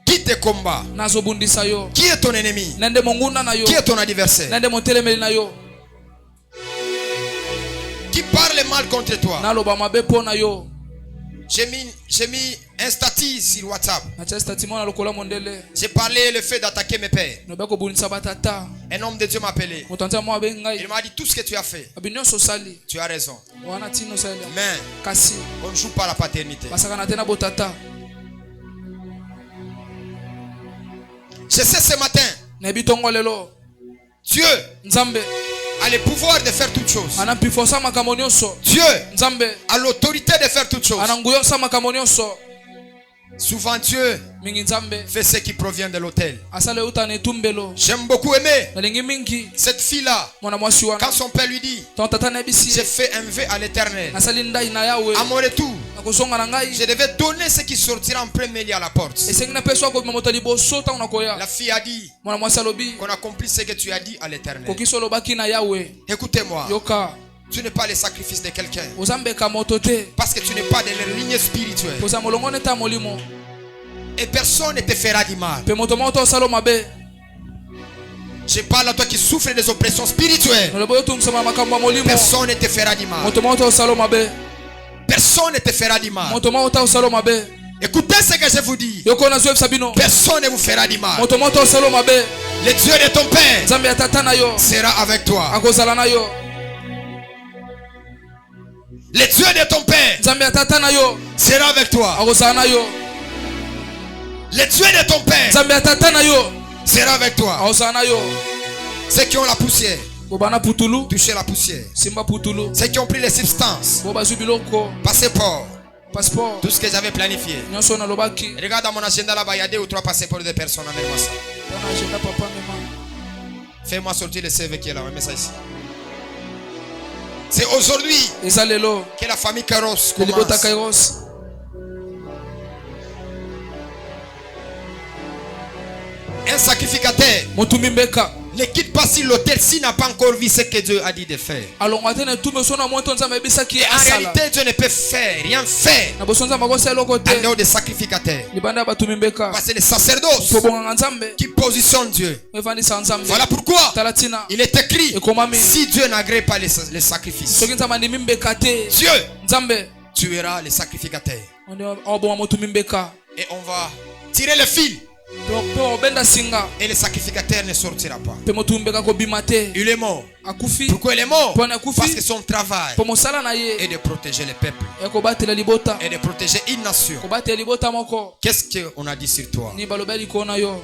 Qui te combat?
nazobundisa yo.
Qui est ton ennemi?
na nde monguna na yo.
Qui est ton adversaire?
na nde motelemeli na yo.
Qui parle mal contre toi?
naloba mabe mpo na yo.
J'ai mis un statut sur WhatsApp.
natia stati mona lokola mondele.
J'ai parlé le fait d'attaquer mes pères.
nobe kobundisa batata.
Un homme de Dieu m'a appelé.
moto antia mwa abe ngai.
Il m'a dit tout ce que tu as fait.
abi nyonso osali
Tu as raison.
wana ntina osali.
Mais
kasi
on ne joue pas la paternité.
basakana te na botata.
Je sais ce matin,
nayebi ntongo lelo
Dieu
nzambe
a le pouvoir de faire toutes choses.
ana mpifo osala makambo nyonso.
Dieu
nzambe
a l'autorité de faire toutes choses.
ana nguya osala makambo nyonso.
Souvent Dieu
mingi nzambe
fait ce qui provient de l'autel.
asala euta na etumbelo.
J'aime beaucoup aimer
nalingi mingi
cette fille-là.
mwana mwasi wana
Quand son père lui dit,
ntango tata nayebisi
j'ai
ye
fait un vœu à l'éternel.
nasali ndai na yawe
À mon retour,
nakozonga na ngai
je devais donner ce qui sortira en premier lieu à la porte.
esengi napesa kobima moto liboso ntango nakoya.
La fille a dit
mwana mwasi alobi
qu'on accomplit ce que tu as dit à l'éternel.
kokisi olobaki na yawe.
Écoutez-moi,
yoka
tu n'es pas le sacrifice de quelqu'un.
oza mbeka moto te
Parce que tu n'es pas dans la ligne spirituelle.
koza molongo neta ya molimo
Et personne ne te fera du mal.
mpe moto moko to osala mabe.
Je parle à toi qui souffre des oppressions spirituelles.
nalobi oyo tungisama makambo ya molimo.
Personne ne te fera du mal.
moto moko to osala mabe.
Personne ne te fera du mal.
moto moko to osala mabe.
Écoutez ce que je vous dis.
yoko nazoyebisa bino
Personne ne vous fera du mal.
moto moko to osala mabe.
Le Dieu de ton père
nzambe ya tata na yo
sera avec toi.
akozala na yo.
Le Dieu de ton père
nzambe ya tata na yo
sera avec toi.
akozala na yo.
Le Dieu de ton père
nzambe ya tata na yo
sera avec toi.
akozala na yo.
Ceux qui ont la poussière,
bobana putulu
touchez la poussière.
simba putulu
Ceux qui ont pris les substances,
bo bazwi biloko
passeport,
passeport
tout ce que j'avais planifié.
nyonso nalobaki.
Regarde dans mon agenda là-bas, il y a 2 ou 3 passeports de personnes. Amène-moi ça.
tana agenda papa mema.
Fais-moi sortir le CV qui est là. Mets ça ici. C'est aujourd'hui
eza lelo
que la famille Kairos
libota
commence.
Kairos.
Un sacrificateur
motumbi mbeka
ne quitte pas sur l'autel s'il n'a pas encore vu ce que Dieu a dit de faire.
alongwa te na etumbi so na moto nzambe ayebisaki
Et
ye
en
asala.
réalité, Dieu ne peut faire, rien faire
na boso nzambe akosala eloko
en
te
dehors des sacrificateurs.
libanda ya batumbi mbeka.
Parce que les sacerdoces
po bonganga nzambe
qui positionnent Dieu.
efandisa nzambe.
Voilà pourquoi
tala tina
il est écrit,
ekomami
si Dieu n'agrée pas les sacrifices,
soki nzambe andimi mbeka te
Dieu
nzambe
tuera les sacrificateurs.
oboma motumbi mbeka
Et on va tirer le fil
mpe obenda singa
et le sacrificateur ne sortira pas.
mpe motumbi mbeka kobima te
Il est mort.
akufi.
Pourquoi il est mort?
Mpo na akufi
Parce que son travail
mpo mosala na
est
ye
de protéger le peuple
ekobatela libota
et de protéger une nation.
kobatela libota moko.
Qu'est-ce qu'on a dit sur toi?
ni balobi ya likolo na yo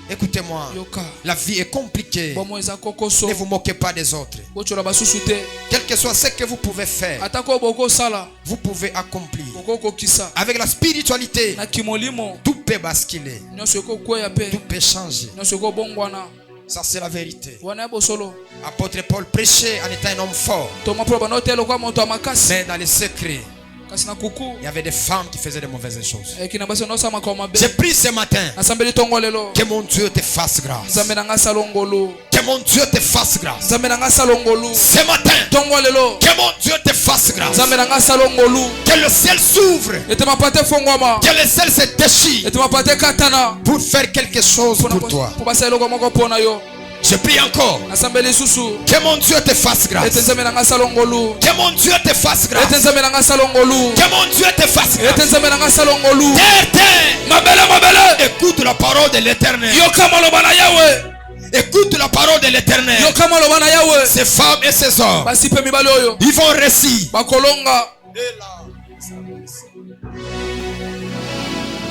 Écoutez-moi,
yoka
la vie est compliquée.
bomo eza kokoso
Ne vous moquez pas des autres.
botyola basusu te
Quel que soit ce que vous pouvez faire,
atako bokosala
vous pouvez accomplir.
bokokokisa
Avec la spiritualité,
na kimolimo
tout peut basculer,
nyonso ekokweya
tout
mpe
peut changer.
nyonso ekobongwana.
Ça c'est la vérité.
wana bosolo
Apôtre Paul prêchait en étant un homme fort.
toma pro bano telo kwa moto amakasi
Mais dans les secrets,
kasi na kuku
il y avait des femmes qui faisaient de mauvaises choses.
kina basi no sama kwa mabe
J'ai pris ce matin
nasambeli tongo lelo
que mon Dieu te fasse grâce.
zambe na ngasa longolo
Que mon Dieu te fasse grâce.
zambe na ngasa longolo
Ce matin,
tongo lelo
que mon Dieu te fasse grâce.
zambe na ngasa longolo
Que le ciel s'ouvre.
ete mapate fongwama
Que le ciel se déchire
ete mapate katana
pour faire quelque chose pour toi.
pour basa eloko moko pona yo
Je prie encore.
nasambeli susu
Que mon Dieu te fasse
ete
grâce.
nzambe na ngasa longolo
Que mon Dieu te fasse
ete
grâce.
nzambe na ngasa longolo
Que mon Dieu te fasse
ete
grâce.
nzambe na ngasa longolo
Terre, terre,
mabele
écoute la parole de l'Éternel.
yoka maloba na yawe
Écoute la parole de l'Éternel.
yoka maloba na yawe
Ces femmes et ces hommes,
basi pe mibali oyo
ils vont réciter.
bakolonga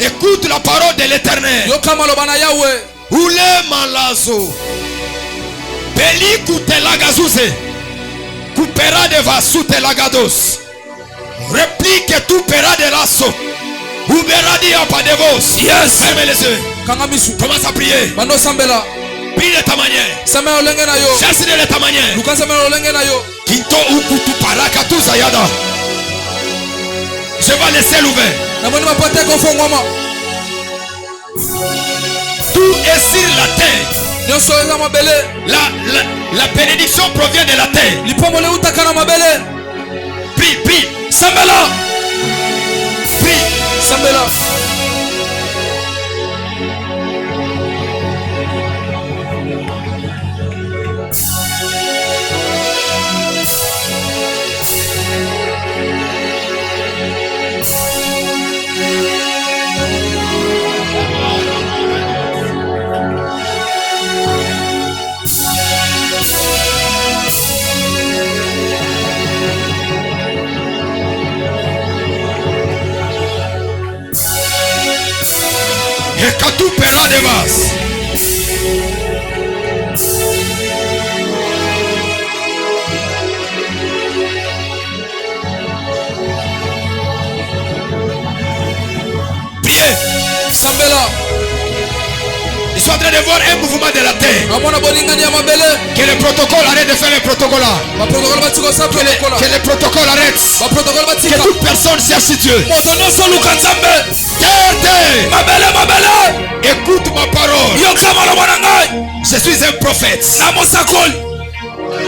Écoute la parole de l'Éternel.
yoka maloba na yawe
Ule malazo. Beli kutela gazuze. Coupera de vasute lagados. Réplique tout pera de lasso. Uberadi apa de vos.
Yes.
Fermez les yeux.
kanga misu
Commence à prier.
bando sambela
Prie de ta manière.
same olenge na yo
Cherche de ta manière.
luka same olenge na yo
Kinto ukutu paraka tu zayada. Je vais laisser l'ouvert.
namoni mapate kofongwama
Tout est sur la terre.
nyonso eza mabele
La bénédiction provient de la terre.
lipombo leutaka na mabele
Prie, prie,
sambela
prie.
sambela
Et quand tout paiera de base. Priez.
sambela
Ils sont en train de voir un mouvement de la terre.
amona bolingani ya mabele
Que le protocole arrête de faire le protocole là.
baprotokole batika osa protokola
Que le protocole arrête.
baprotokole
Que
batika
toute personne cherche Dieu.
moto nyonso luka nzambe
Terre, terre.
mabele
Écoute ma parole.
yoka maloba na ngai
Je suis un prophète.
na mosakoli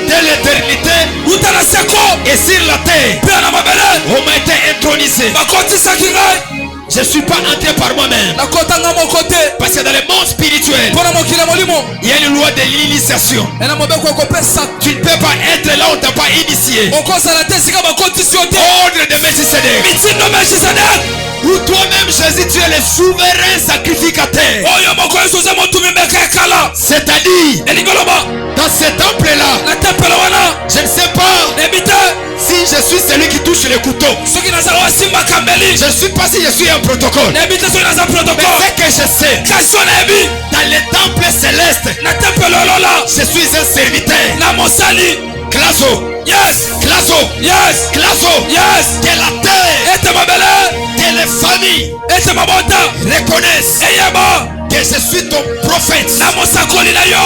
De l'éternité
uta na seko
et sur la terre.
mpe na mabele
On m'a été intronisé.
bakotisaki ngai
Je ne suis pas entré par moi-même.
nakotanga moko te
Parce que dans le monde spirituel,
mpo na mokili ya molimo
il y a une loi de l'initiation.
ena mobeko ekopesa
Tu ne peux pas être là où tu n'as pas initié.
okozala te esika bakotisi yo te
Ordre de Melchisedec.
mitindo melchisedek
Où toi-même, Jésus, tu es le souverain sacrificateur.
oyo moko yesu oza motumi mbeka ekala
C'est-à-dire,
elingi oloba
dans ce temple-là,
na tempelo wana
je ne sais pas
nayebi te
si je suis celui qui touche le couteau.
soki nazala wasimbaka mbeli
Je ne sais pas si je suis un protocole.
nayebi te soki naza
Mais
protocole
ce que je sais,
kasi oyo nayebi
dans le temple céleste,
na tempelo olola
je suis un serviteur.
na mosali
Classo,
yes
classo,
yes
classo.
yes
Que la terre,
ete mabele
que les familles
ete mabota
reconnaissent
eyeba
que je suis ton prophète.
na mosakoli na yo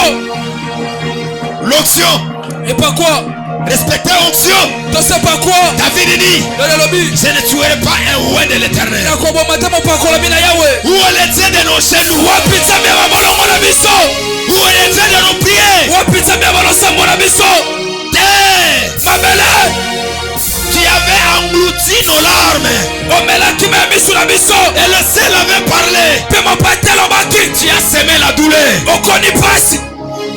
L'onction,
epakwa
respectez l'onction.
tosepakwa
David dit,
oyo elobi
je ne tuerai pas un roi de l'éternel.
nakoboma te mopakolomi na yawe
Où est le Dieu de nos genoux?
wapi nzambe ya babolongo na biso
Où est le Dieu de nos prières?
wapi nzambe ya balosambo na biso
Terre,
mabele
qui avait englouti nos larmes.
omelaki me ya misu na biso
Et le ciel avait parlé.
mpe mopate elobaki
Tu as semé la douleur.
okoni pasi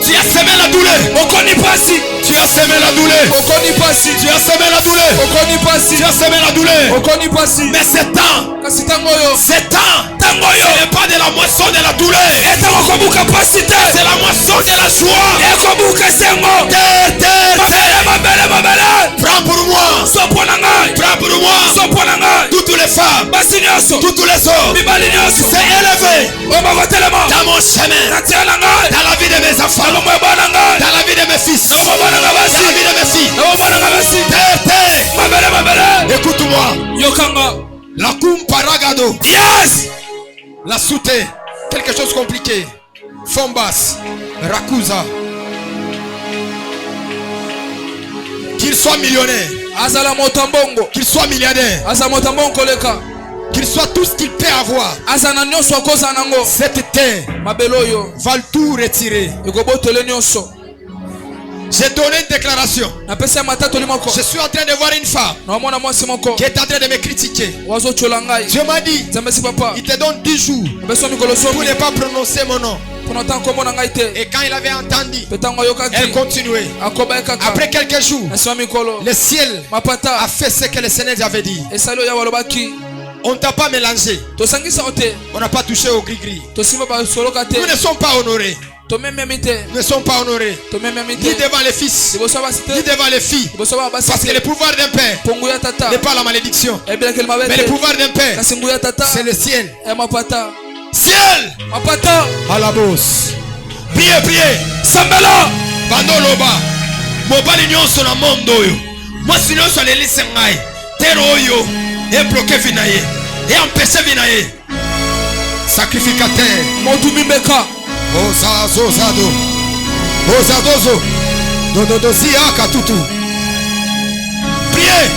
Tu as semé la douleur.
okoni pasi
Tu as semé la douleur.
okoni pasi
Tu as semé la douleur.
okoni pasi
Tu as semé la douleur.
okoni pasi
Mais ce temps,
kasi ntango oyo
ce temps,
ntango
ce
oyo
n'est pas de la moisson de la douleur.
etango kobuka pasi te
C'est la moisson de la joie.
ekobuka esengo
Terre, terre, terre.
mabele
Prends pour moi.
so mpo na ngai
Prends pour moi.
so mpo na ngai
Toutes les femmes,
basi nyonso
tous les hommes.
mibali nyonso
C'est élevé
oyo bakotelema
dans mon chemin,
na nzela na ngai
dans la vie de mes
na
enfants,
bomoi bana ngai
dans la vie de mes fils,
na bomoi bana ngai
dans
basi
la vie de mes filles.
na bomoi na ngai basi
Terre, terre.
mabele
Écoute-moi.
yokanga
La kumparagado.
yes
La soute. Quelque chose de compliqué. Tombas, Rakuza. Qu'il soit millionnaire,
azala motambongo,
qu'il soit milliardaire,
azala motambongo leka,
qu'il soit tout ce qu'il peut avoir,
azana nyonso akoza nango,
cette terre
mabeloyo
va le tout retirer.
ekobotele nyonso.
J'ai donné une déclaration.
napesa matatu limoko,
Je suis en train de voir une femme
naomona mwasi moko
qui est en train de me critiquer.
wazochola ngai.
Dieu m'a dit,
Zambesi papa
il te donne 10 jours
abeso mikolo
pour
somi
ne pas prononcer mon nom.
mpona ta nkombo na ngai te.
Et quand il avait entendu,
Mpe ntango ayokaki
elle continuait.
akoba kaka.
Après quelques jours,
na nsima mikolo
le ciel
mapata
a fait ce que le Seigneur avait dit.
esali oyo balobaki
On ne t'a pas mélangé.
tosangisaka te,
On n'a pas touché au gris-gris.
tosimba basoloka te,
Nous ne sommes pas honorés.
tomemiami te,
Nous ne sommes pas honorés.
tomemiami
Ni
te
devant les fils,
liboso ya basi
ni
te,
devant les filles.
liboso ya basi
Parce que
te.
le pouvoir d'un père
Pongu ya tata
n'est pas la malédiction.
ebelekeli mabe
Mais le
te,
pouvoir d'un père,
kasi ngu ya tata
c'est le ciel.
ya mapata.
Ciel
Mapata
à la bosse. Priez, priez.
sambela
Bandoloba. Mobali nyonso na mondo oyo. Mwasi nyonso alelisa ngai. Tero oyo. Et bloqué vinaye. Et empêché vinaye. Sacrificateur.
motu mimbeka
Ozazozado. Ozadozo. Dododozia katutu. Priez.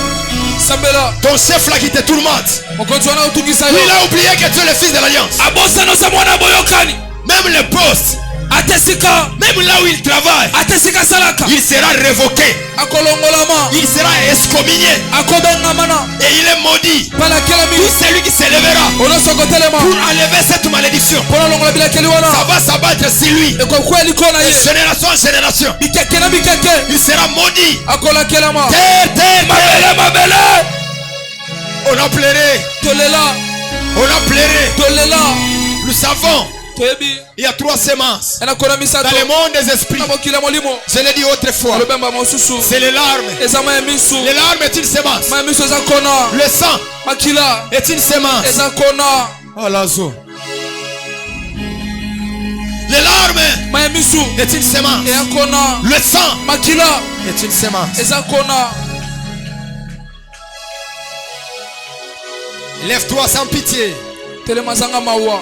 sambela
Ton chef là qui te tourmente.
mokonzi wana otungisa yo
Il a oublié que tu es le fils de l'alliance.
abosanosa mwana boyokani
Même le poste,
atesika
même là où il travaille,
atesika salaka
il sera révoqué.
akolongolama
Il sera excommunié.
akobengamana
Et il est maudit.
palakelami
Tout celui qui s'élèvera
olosokotelema
pour enlever cette malédiction,
mpona longola bilakeli
ça
wana
va s'abattre sur lui.
ekokweli kona
De
ye
génération en génération,
bikeke na bikeke
il sera maudit.
akolakelama
Terre, terre, terre.
mabele
On a pleuré.
tolela
On a pleuré.
tolela
Nous savons,
toyebi
il y a 3 semences
enakona
dans
misato
le monde des esprits.
na mokili ya molimo
Je l'ai dit autrefois.
lobemba mosusu
C'est les larmes.
eza ma ya misu
Les larmes est une semence.
ma ya misu eza kona
Le sang
makila
est une semence.
eza kona
Alazo. Les larmes
ma ya misu
est une semence.
eya kona
Le sang
makila
est une semence.
eza kona.
Lève-toi sans pitié.
telema zanga mawa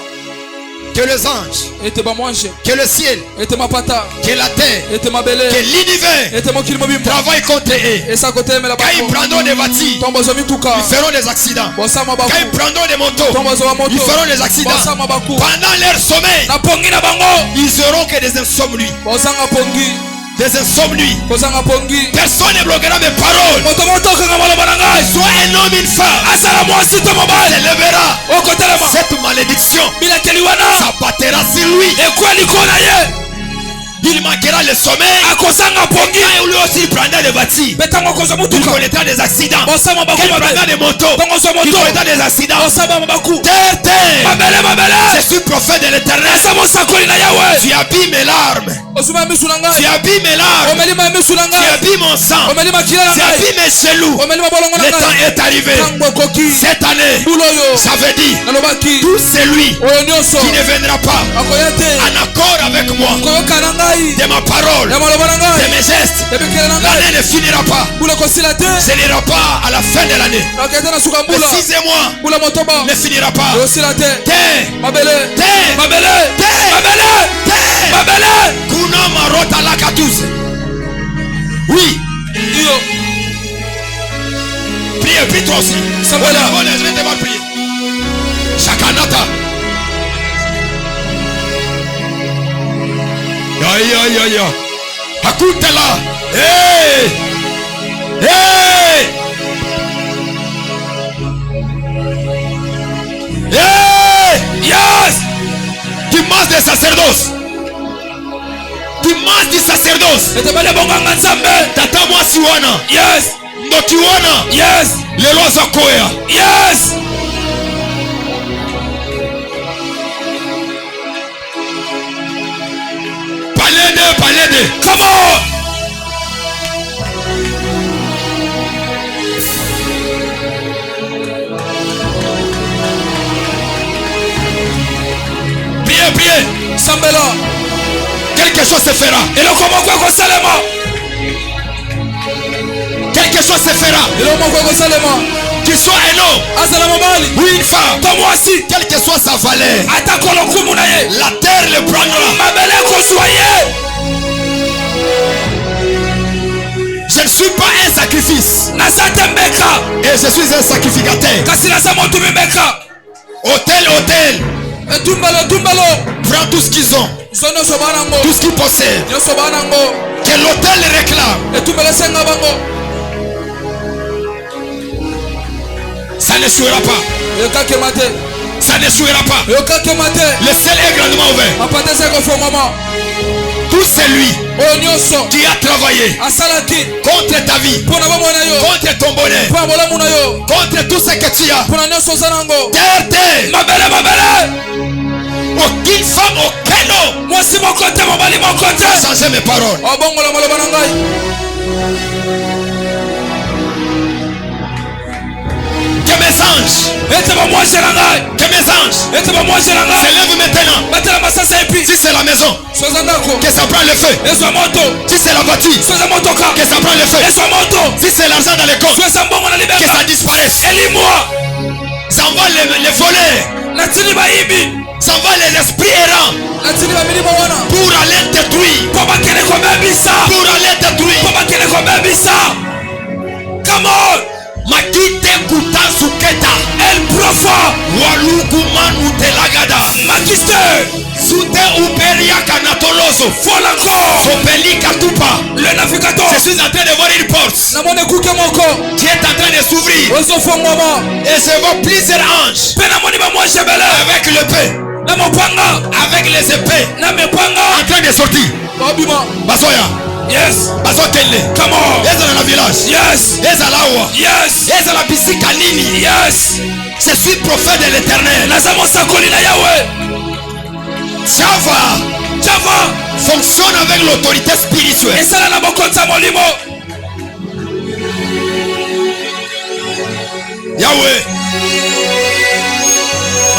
Que les anges,
ete bamwange
que le ciel,
ete mapata
que la terre,
ete mabele
que l'univers
ete mokili mobimba
travaillent contre eux.
esa kotelemela
Quand ils
bango
prendront des voitures,
ntongo bozwa mituka
ils feront des accidents.
bosama
Quand ils
baku
prendront des motos,
ntongo bozwa bamoto
ils feront des accidents.
bosama baku
Pendant leur sommeil,
na pongi na bango
ils auront que des insomnies.
bozanga pongi
Des insomnies.
kozanga pongi
Personne ne bloquera mes paroles.
moto motokanga maloba na ngai
Soit un homme, une femme,
asala mwasi to mobali
s'élèvera.
okotelema
Cette malédiction
bilakeli wana
s'abattra sur lui.
ekweli kona ye
Il manquera le sommeil.
akosanga pongi
Quand lui aussi il prendra des voitures,
mpe ntango okozwa
il
motuka
connaîtra des accidents.
bosama
Quand
baku
il prendra
mabe
des motos,
ntango ozwa
il
moto
connaîtra des accidents.
bosama baku
Terre, terre.
mabele
Je
mabele
suis prophète de l'éternel.
eza mosakoli na yawe
Tu habilles mes larmes.
ozuma ya misu na
Tu
ngai
habilles mes larmes.
omelima ya misu na
Tu
ngai
habilles mon sang.
omeli makila na
Tu
ngai
habilles mes genoux.
omeli mabolongo na
Le temps
ngai
est arrivé.
ntango ekoki
Cette année,
mbula oyo
ça veut dire
nalobaki
tout celui
oyo nyonso
qui ne viendra pas
akoya te
en accord avec moi
koyoka na ngai
de ma parole,
ya maloba na
de
ngai
mes gestes,
ebikele na ngai
l'année ne finira pas.
mbula ekosila te
Ce n'ira pas à la fin de l'année.
nakete na suka
Le
mbula
6e mois
mbula motoba
ne finira pas.
ekosila te
Terre,
mabele
terre,
mabele
terre,
mabele
terre.
mabele
Kuna marota la 14. Oui,
iyo
prie toi aussi.
Samuel.
Voilà, je vais te voir prier. Shakanata. Ya. Écoute-la. Hey! Hey! Hey!
yes
Dimanche des sacerdoces. Dimanche du sacerdoce.
etebele bonganga nzambe
Tata mwasi wana.
yes
Ndoki wana.
yes
Lelo aza koya.
yes
Palede.
come on
Priez.
sambela
Quelque chose se fera.
eloko moko ekosalema
Quelque chose se fera.
eloko moko ekosalema
Tu qu'il soit un homme
azala mobali
ou une femme,
to mwasi
quelle que soit sa valeur,
atako lokumu na ye
la terre le prendra.
mabele ekozwa ye.
Je ne suis pas un sacrifice
naza te mbeka
et je suis un sacrificateur.
kasi naza motumi mbeka.
Hôtel,
etumbelo
prends tout ce qu'ils ont,
zo nyonso baa nango
tout ce qu'ils possèdent.
nyonso baa nango
Que l'hôtel les réclame.
etumbelo esenga bango.
Ça ne jouera pas.
ekakema te
Ça ne jouera pas.
ekakema te
Le ciel est grandement ouvert.
mapata eza ekofongama.
Tout celui
oyo nyonso
qui a travaillé
asalaki
contre ta vie,
mpo na bomoi na yo
contre ton bonheur,
mpo na bolamu na yo
contre tout ce que tu as,
mpo na nyonso oza nango.
terre,
mabele
aucune femme, aucun homme
mwasi moko te mobali moko te
va changer mes paroles.
obongola maloba na ngai.
Que mes anges,
ete bamwashe na ngai
que mes anges
ete bamwashe na ngai
s'élèvent maintenant.
batela masasa epi
Si c'est la maison,
so eza ndako
que ça prend le feu.
ezwa moto
Si c'est la voiture,
so eza motoka
que ça prend le feu.
ezwa moto
Si c'est l'argent dans les comptes,
so eza mbongo na
que
libeka
ça disparaisse.
elimwa
S'envole les voleurs,
natili bayibi
s'envole l'esprit errant
natili bamilimo wana
pour aller détruire,
mpo bakende kobebisa
pour aller détruire.
mpo bakende kobebisa. Come on
Makite kutasuketa
el profa
walugumanu telagada
makiste
sute uberia kanatoloso
folanko
sopeli katupa.
le navigateur.
Je suis en train de voir une porte
namoni kuke moko
qui est en train de s'ouvrir
ozofongwama
et je vois plusieurs anges
mpe namoni bamwashe ebele
avec l'épée,
na mopanga
avec les épées
na mipanga
en train de sortir.
babima.
Basoya,
Yes,
basokele,
come on.
eza na village,
Yes,
eza lawa,
yes,
eza na bisika nini.
yes.
Je suis prophète de l'Éternel.
naza mosakoli na yawe.
Java fonctionne avec l'autorité spirituelle.
esala na bokonzi ya molimo.
Yahweh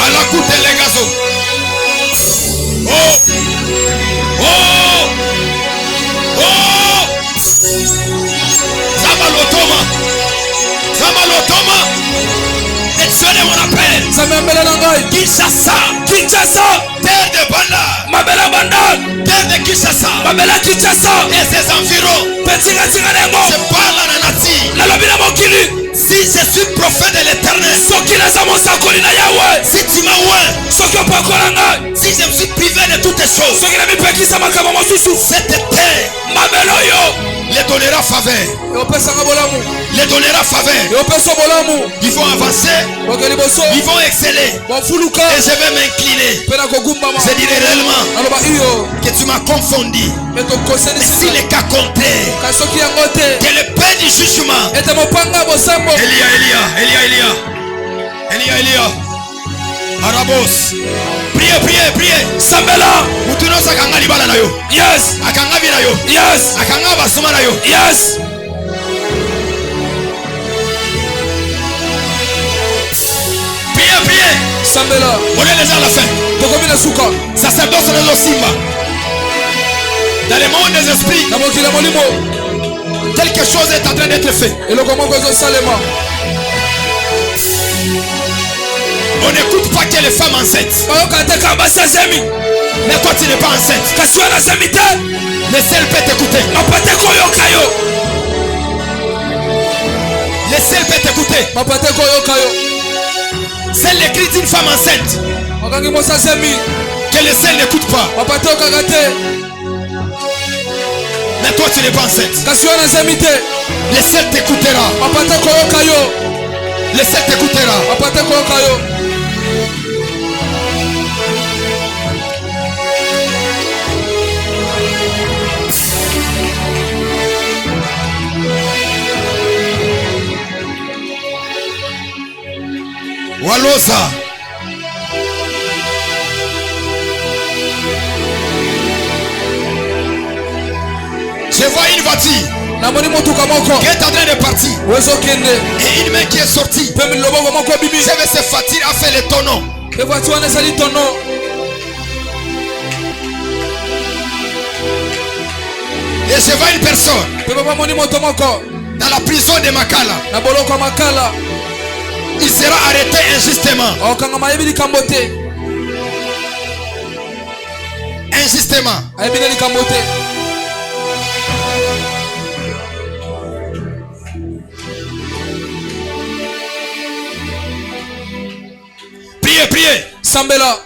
alakute legazo. Oh oh oh Zabalotoma excellez mon appel.
nzambe ambele na ngai.
Kinshasa, terre de Banda,
mabele banda
terre de Kinshasa
mabele kinshasa
et ses environs.
mpe tingatinga na yango
Je parle à la nation.
nalobi na mokili.
Si je suis prophète de l'Éternel,
soki naza mosakoli na yawe,
si tu m'as oint,
soki opakola ngai,
si je me suis privé de toutes les choses,
soki namipekisa makambo mosusu,
cette terre
mabele oyo
les donnera faveur.
eopesanga bolamu,
Les donnera faveur.
eopesa bolamu.
Ils vont avancer,
boke liboso
ils vont exceller.
bafuluka
Et je vais m'incliner.
mpe na kogumbama.
Je dirai réellement
naloba iyo
que tu m'as confondu. Mais si
etokosendisi
le cas contraire,
kasi soki yango te
que le pain du jugement.
ete mopanga bosambo.
Elia. Arabos. Priez.
sambela.
Mutuno sakanga libala na yo.
Yes,
Akanga bina yo.
yes,
Akanga basuma na yo.
yes.
Priez.
sambela
On est déjà à la fin.
tokomi na suka
Sacerdoce de l'Osimba. Dans le monde des esprits,
na mokili ya molimo
quelque chose est en train d'être fait.
eloko moko ezosalema.
On n'écoute pas que les femmes enceintes.
bayoka te kaka basi azemi
Mais toi tu n'es pas enceinte.
kasi wana azemi te.
Le ciel peut t'écouter.
mapate koyoka yo,
Le ciel peut t'écouter.
mapate koyoka yo.
C'est l'écrit d'une femme enceinte
okangi mosi azemi
que le ciel n'écoute pas.
mapate okaka te
Mais toi tu n'es pas enceinte.
kasi wana azemi te.
Le ciel t'écoutera.
mapate koyoka yo,
Le ciel t'écoutera.
mapate koyoka yo.
Waloza. Je vois une voiture
namoni motuka moko
qui est en train de partir
ezokende
et une main qui est sortie.
mpe loboko moko bibi
Je vais cette voiture a fait le tonneau.
evati wana ezali tono.
Et je vois une personne
mpe bamoni moto moko
dans la prison de Makala.
na boloko ya makala
Il sera arrêté injustement.
okangama yebi likambo te.
Injustement.
Ayebi na likambo te.
Priez, priez.
Sambela.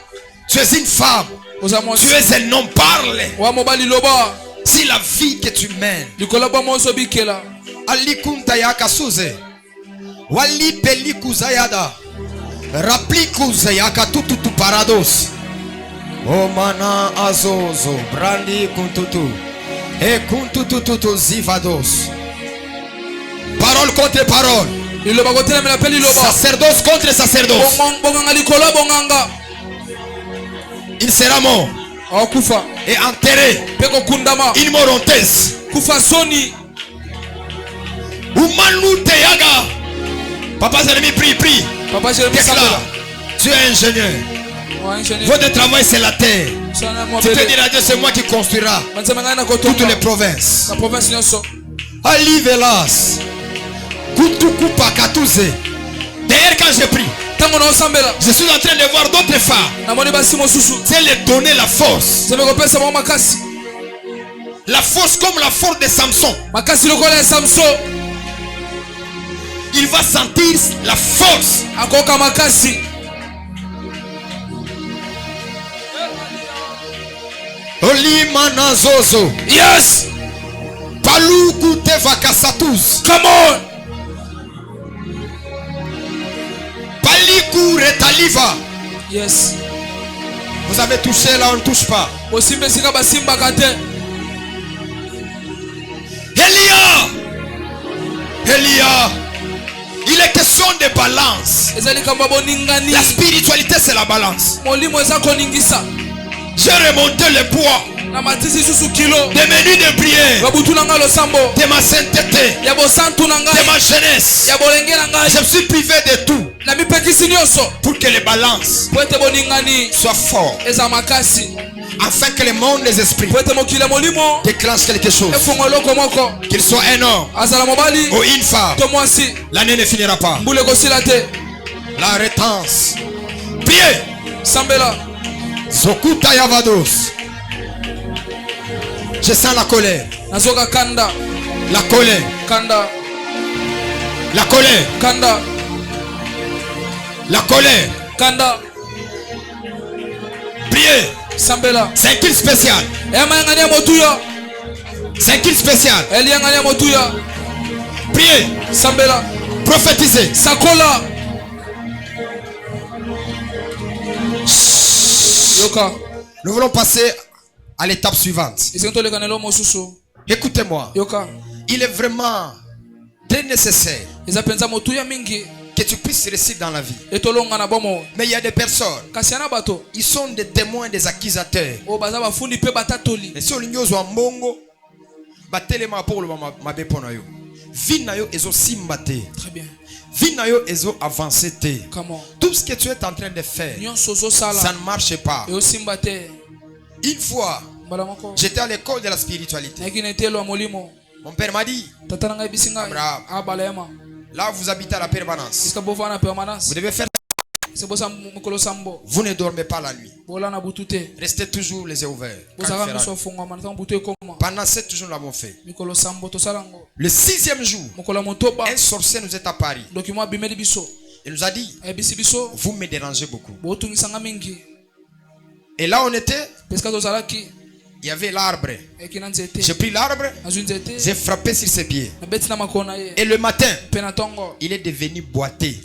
Tu es une femme. Tu es un homme. Parle.
Wa mobali loba.
Si la vie que tu mènes.
Likola ba mozo bikela.
Ali kunta ya kasuze. Wali peli kuzayada. Rapli kuzaya katutu parados. O mana azozo. Brandi kuntutu. Et kuntutu zivados. Parole contre parole. Sacerdoce contre sacerdoce. Il sera mort et enterré. Une morontaise. Oumanou Teyaga. Papa Jérémie, prie. Tu es ingénieur. Votre travail c'est la terre. Tu peux dire à Dieu, c'est moi qui construira toutes les provinces. Ali Velas. Kutuku Pakatouze. D'ailleurs, quand j'ai pris, je suis en train de voir d'autres femmes. C'est les donner la force. La force comme la force de Samson. Il va sentir la force. Olimana Zozo.
Yes.
Paluku Tevakasatous.
Come on.
Paliku Retaliva.
Yes.
Vous avez touché là, on ne touche pas. Elia. Il est question de balance. La spiritualité c'est la balance. J'ai remonté le poids des menus de prière, de ma sainteté, de ma jeunesse. Je me suis privé de tout pour que les balances soient fortes, afin que le monde des esprits déclenche quelque chose. Qu'il soit un homme ou une femme, l'année ne finira pas. La rétence. Priez. Zokuta Yavados. Je sens la colère. La colère. La colère. La colère. Priez. C'est un kill spécial. C'est un kill spécial. Priez. Prophétisez. Nous voulons passer à l'étape suivante. Écoutez-moi. Il est vraiment très nécessaire que tu puisses réussir dans la vie. Mais il y a des personnes, ils sont des témoins, des accusateurs. Mais si on a mbongo, batelema pour le mabepono yo. Vinayo ezo simbate.
Très bien.
Vinayo ezo avancé. Tout ce que tu es en train de faire, ça ne marche pas. Une fois, j'étais à l'école de la spiritualité. Mon père m'a dit, Abraham, là vous habitez à la permanence. Vous devez faire. Vous ne dormez pas la nuit. Restez toujours les yeux ouverts. Pendant 7 jours, nous l'avons fait. Le 6e jour, un sorcier nous est apparu. Il nous a dit, vous me dérangez beaucoup. Et là on était, il y avait l'arbre. J'ai pris l'arbre, j'ai frappé sur ses pieds. Et le matin, il est devenu boité.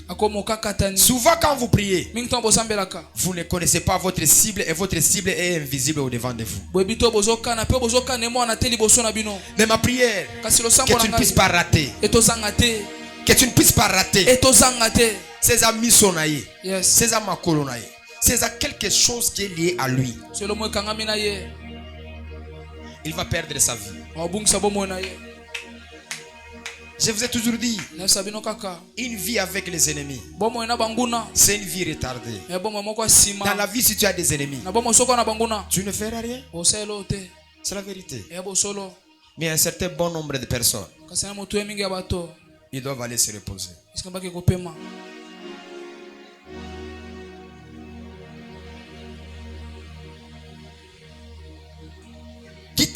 Souvent quand vous priez, vous ne connaissez pas votre cible et votre cible est invisible au devant de vous. Mais ma prière, que tu ne puisses pas rater. Que tu ne puisses pas rater. Ces amis sont naïfs. Ces amis colonaïs. C'est quelque chose qui est lié à lui. Il va perdre sa vie. Je vous ai toujours dit, une vie avec les ennemis, c'est une vie retardée. Dans la vie, si tu as des ennemis, tu ne feras rien. C'est la vérité. Mais un certain bon nombre de personnes, ils doivent aller se reposer.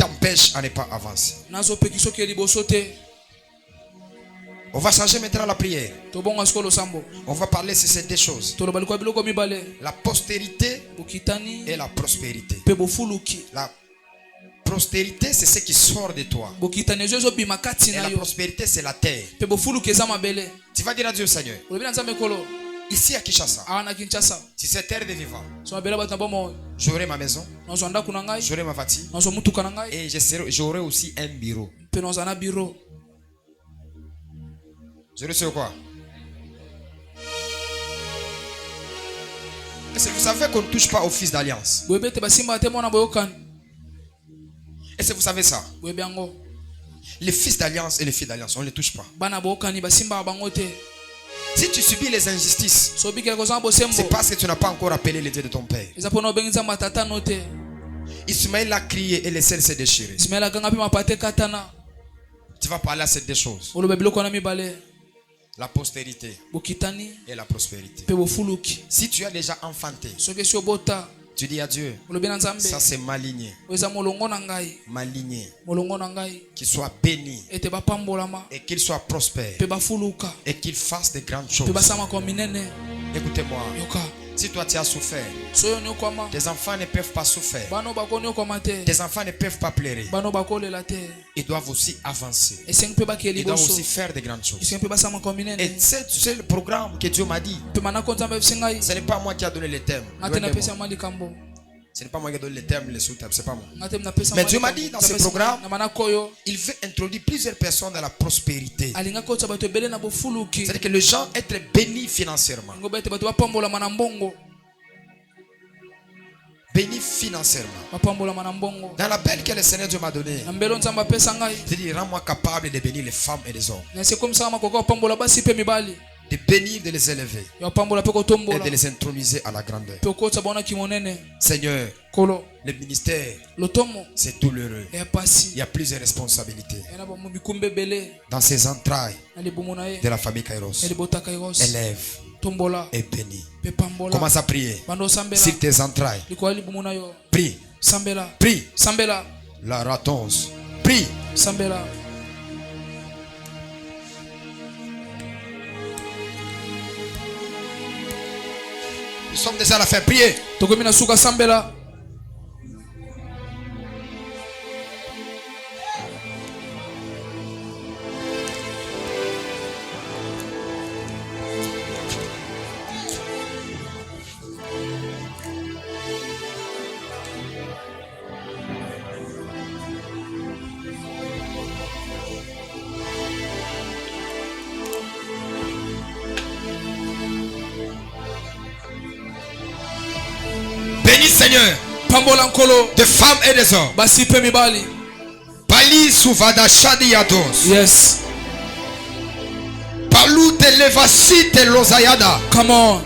t'empêche à ne pas avancer.
nazopekisa oke liboso te.
On va changer maintenant la prière.
Tobonga sikolo sambo.
On va parler sur ces deux choses.
Tolobali kwa biloko mibale.
La postérité
Bokitani
et la prospérité.
pe bofuluki.
La prospérité, c'est ce qui sort de toi.
Bokitani ezo bima kati
Et
na
la
yo.
prospérité, c'est la terre.
Pe bofuluki eza mabele.
Tu vas dire à Dieu, Seigneur,
Olobi na nzambe kolo.
ici à Kinshasa,
Ana Kinshasa.
si c'est terre de vivant,
So mabele bata bomo.
j'aurai ma maison,
Nazo ndaku na ngai.
j'aurai ma voiture,
Nazo mutuka na ngai.
et j'aurai aussi un bureau.
Pe nazo na bureau.
J'aurai sur quoi? Est-ce que vous savez qu'on ne touche pas au fils d'alliance?
Boebete basimba te mona boyokan.
Est-ce que vous savez ça?
Boebiango.
Les fils d'alliance et les filles d'alliance, on ne les touche pas.
Bana bokani basimba bango te.
Si tu subis les injustices,
So bikela kozanga bosembo.
c'est parce que tu n'as pas encore appelé les dieux de ton père.
Eza pona obengiza matata no te.
Ismaël a crié et les selles s'est déchiré.
Ismaël ganga pe mapate katana.
Tu vas parler à ces deux choses.
Oloba biloko na mibale.
La postérité
Bokitani
et la prospérité.
pe bofuluki.
Si tu as déjà enfanté,
Soki si obota.
tu dis à Dieu,
Olobi na nzambe.
ça c'est ma lignée,
Eza molongo na ngai.
ma lignée,
Molongo na ngai.
qu'il soit béni
Ete bapambolama.
et qu'il soit prospère
Pe bafuluka.
et qu'il fasse de grandes
Pe
choses.
basama kwa minene.
Écoutez-moi,
Yoka.
si toi tu as souffert,
Soyo ni okwama.
tes enfants ne peuvent pas souffrir,
Bano bakoni okwama te.
tes enfants ne peuvent pas pleurer.
Bano bakolela te.
Ils doivent aussi avancer.
Esengi pe bakeli
Ils doivent
boso.
aussi faire de grandes choses.
Esengi pe basama kwa
Et
minene.
c'est le programme que Dieu m'a dit.
Pe manako nzambe bisingai.
Ce n'est pas moi qui a donné les thèmes.
Ngate na pesa mali kambo.
Ce n'est pas moi qui a donné les thèmes, les sous-thèmes, c'est pas moi.
Ngate na pesa
Mais
mali
Dieu m'a
kambo.
dit dans ce programme,
Na manako yo.
il veut introduire plusieurs personnes dans la prospérité.
Alinga kota bato ebele na bofuluki.
C'est-à-dire que les gens être bénis financièrement.
Ngo bete bato bapambola mana mbongo.
Bénis financièrement.
Bapambola mana mbongo.
Dans l'appel que le Seigneur Dieu m'a donné,
Na mbelo nzambe apesa ngai.
il dit, rends-moi capable de bénir les femmes et les hommes.
Na se comme ça makoko bapambola basi pe mibali.
De bénir, de les élever
Ya pambola pe
et
kotombola.
de les introniser à la grandeur.
Pe kota bona kimonene.
Seigneur,
Kolo.
le ministère,
Lotomo.
c'est douloureux.
Ya pasi.
Il y a plusieurs responsabilités.
Yana ba mikumbe bele.
Dans ces entrailles
Na libumu na ye.
de la famille Kairos,
Na libota kairos.
élève
Tombola.
et bénis.
Pe pambola.
Commence à prier.
Bando sambela.
Sur tes entrailles.
Liko libumu na yo.
Prie,
Sambela.
prie.
Sambela.
La ratons. Prie.
Sambela.
Nous sommes déjà à la fin. Priez.
Tokomi na suka sambela.
Bénis Seigneur
Pambola nkolo.
des femmes et des hommes.
Basi pe mibali.
Pali suvada shadi yados.
Yes.
Palu te levasi te lozayada.
Come on.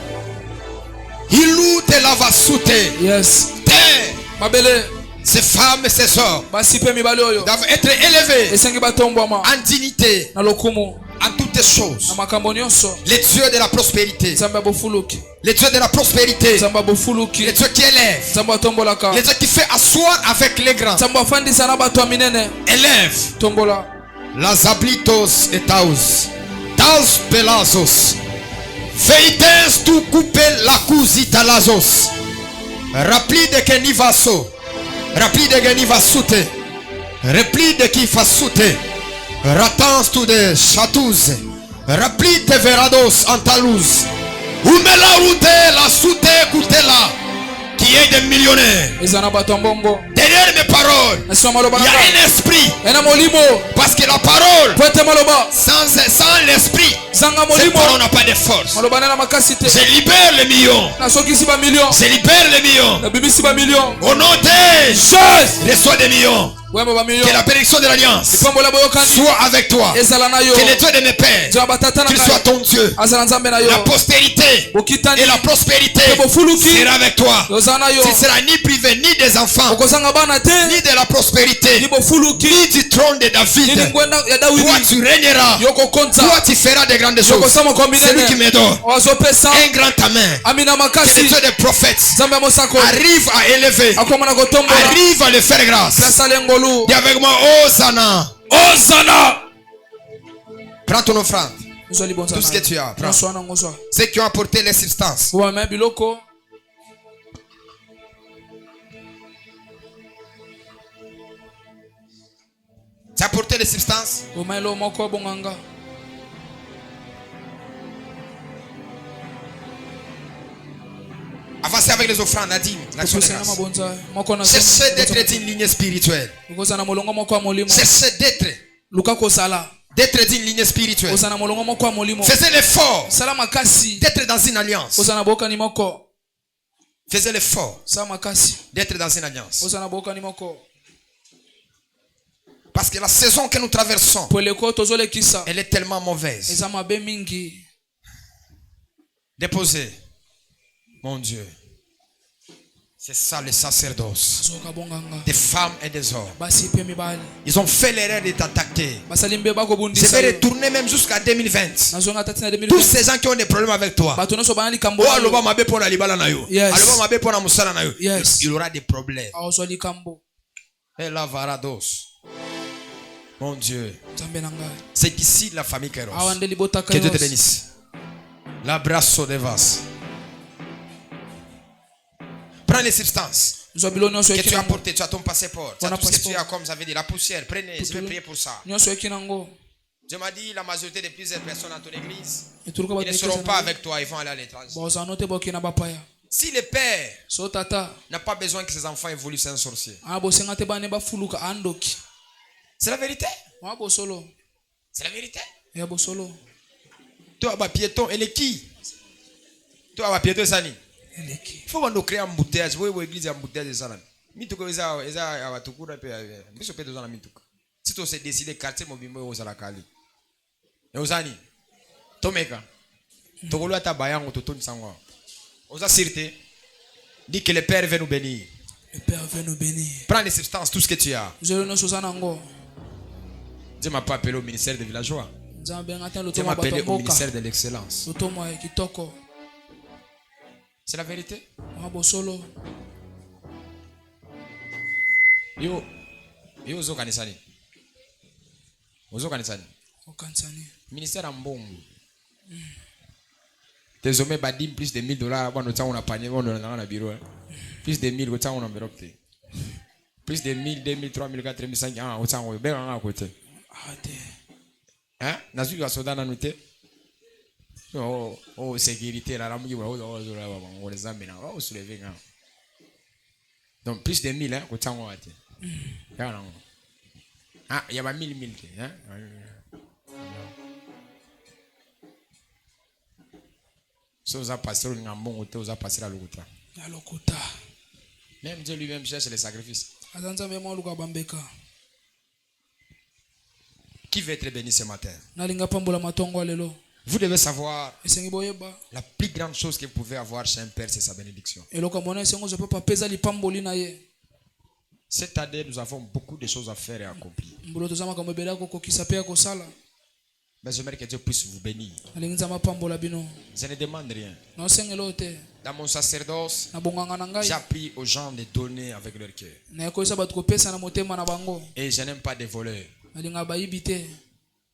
Ilu te lavasute.
Yes.
Terre.
Mabele.
Ces femmes et ces hommes
Basi pe mibali oyo.
doivent être élevées
Esengi batombwama.
en dignité,
Na lokumu.
en toutes choses.
Na makambo nyonso.
Les dieux de la prospérité.
Nzambe bofuluki.
Les dieux de la prospérité.
Nzambe bofuluki.
Les dieux qui élèvent.
Nzambe atombolaka.
Les dieux qui fait asseoir avec les grands.
Nzambe afandisa na bato ya minene.
Élève.
Tombola.
Las ablitos et taus. Taus pelazos. Veites tu coupe la cousita lazos. Rappli de Kenivaso. Rappli de Genivasute. Repli de Kifasute. Ratans tu de Chatouz. Rappli de Verados Antalouse. Umela route la soute koutela. Qui est des millionnaires.
Eza na bato ya mbongo.
Derrière mes paroles,
Nasima maloba
il y
na
a
ngai.
un esprit.
Ena molimo.
Parce que la parole,
Po ete maloba.
sans l'esprit,
Zanga
cette
molimo.
parole n'a pas de force.
Maloba na makasi te.
Je libère les millions.
Nasokisi ba million.
Je libère les millions.
Nabimisi ba million.
Au nom de Jésus, reçois des millions.
Wema ba million.
Que la bénédiction de l'alliance
Pambola boyokani.
soit avec toi.
Ezala na yo.
Que le Dieu de mes pères,
Nzambe batata na
qu'il soit
ngai.
ton Dieu.
Azala nzambe na yo.
La postérité
Bokitani.
et la prospérité sera avec toi.
Ozala na yo.
Ce sera ni privé, ni des enfants,
Okozanga bana te.
ni de la prospérité,
Ni bofuluki.
ni du trône de
Ni
David.
ngwenda ya
Toi
Dawidi.
tu régneras.
Yoko konta.
Toi tu feras de grandes choses. C'est lui qui me donne. Un grand amen. Que le Dieu des prophètes arrive à élever, arrive à le faire grâce. Dis avec moi, Hosanna.
Hosanna.
Prends ton offrande. Tout ce que tu as. Prends. Ceux qui ont apporté les substances. Tu as apporté les substances. Avancez avec les offrandes, Nadine. L'action de grâce. Cherchez d'être d'une ligne spirituelle. Cherchez d'être d'une ligne spirituelle. Faisez l'effort d'être dans une alliance. Faisez l'effort d'être dans une alliance. Parce que la saison que nous traversons, elle est tellement mauvaise. Déposez. Mon Dieu. C'est ça le sacerdoce. Des femmes et des hommes. Ils ont fait l'erreur de t'attaquer. Je vais retourner même jusqu'à 2020. Tous ces gens qui ont des problèmes avec toi. Il aura des problèmes. Et la varados. Mon Dieu. C'est ici la famille Kairos. Que Dieu te bénisse. L'abrasso de vas. Prends les substances que tu as apportées. Tu as ton passeport. Tu as tout ce que tu as, comme j'avais dit, la poussière. Prenez, je vais prier pour ça. Dieu m'a dit, la majorité de plusieurs personnes dans ton église, ils ne seront pas avec toi, ils vont aller à l'étranger. Si le père n'a pas besoin que ses enfants évoluent, c'est un sorcier. C'est la vérité. C'est la vérité. Toi, piéton, elle est qui? Toi, piéton, Sani. Il faut qu'on crée un embouteillage. Vous voyez l'église embouteillage de ça. Mituko eza awatukura pe biso pe tozana mituka. Si tu sais décider quartier mobimbo ozala kali. Et ozani. Tomeka. Tokolo ata bayango totoni sangwa. Oza sirte. Dis que le Père veut nous bénir.
Le Père veut nous bénir.
Prends les substances, tout ce que tu as. Dieu m'a pas appelé au ministère des villageois. Dieu m'a appelé au ministère de l'excellence. C'est la vérité. Yo zo kanisani. Ozo kanisani. Ministère en bon. Désormais badim plus de $1000 quand nous avons panier on dans le bureau. Plus de 1000 quand on enveloppe. Plus de 1000, 2000, 3000, 4000, 5000 on s'en ben à côté. Hein? Nazu va soda na noté. Oh sécurité là on les amène on se lever. Donc plus de 1000 hein quand on va te. Ah, il y a 1000 hein. Si vous avez passé un bon côté, vous avez passé la locuta. Même Dieu lui-même cherche les sacrifices. Qui veut être béni ce matin? Vous devez savoir la plus grande chose que vous pouvez avoir chez un père, c'est sa bénédiction. Cette année, nous avons beaucoup de choses à faire et à accomplir. Mais j'aimerais que Dieu puisse vous bénir. Je ne demande rien. Dans mon sacerdoce, j'ai appris aux gens de donner avec leur cœur. Et je n'aime pas des voleurs.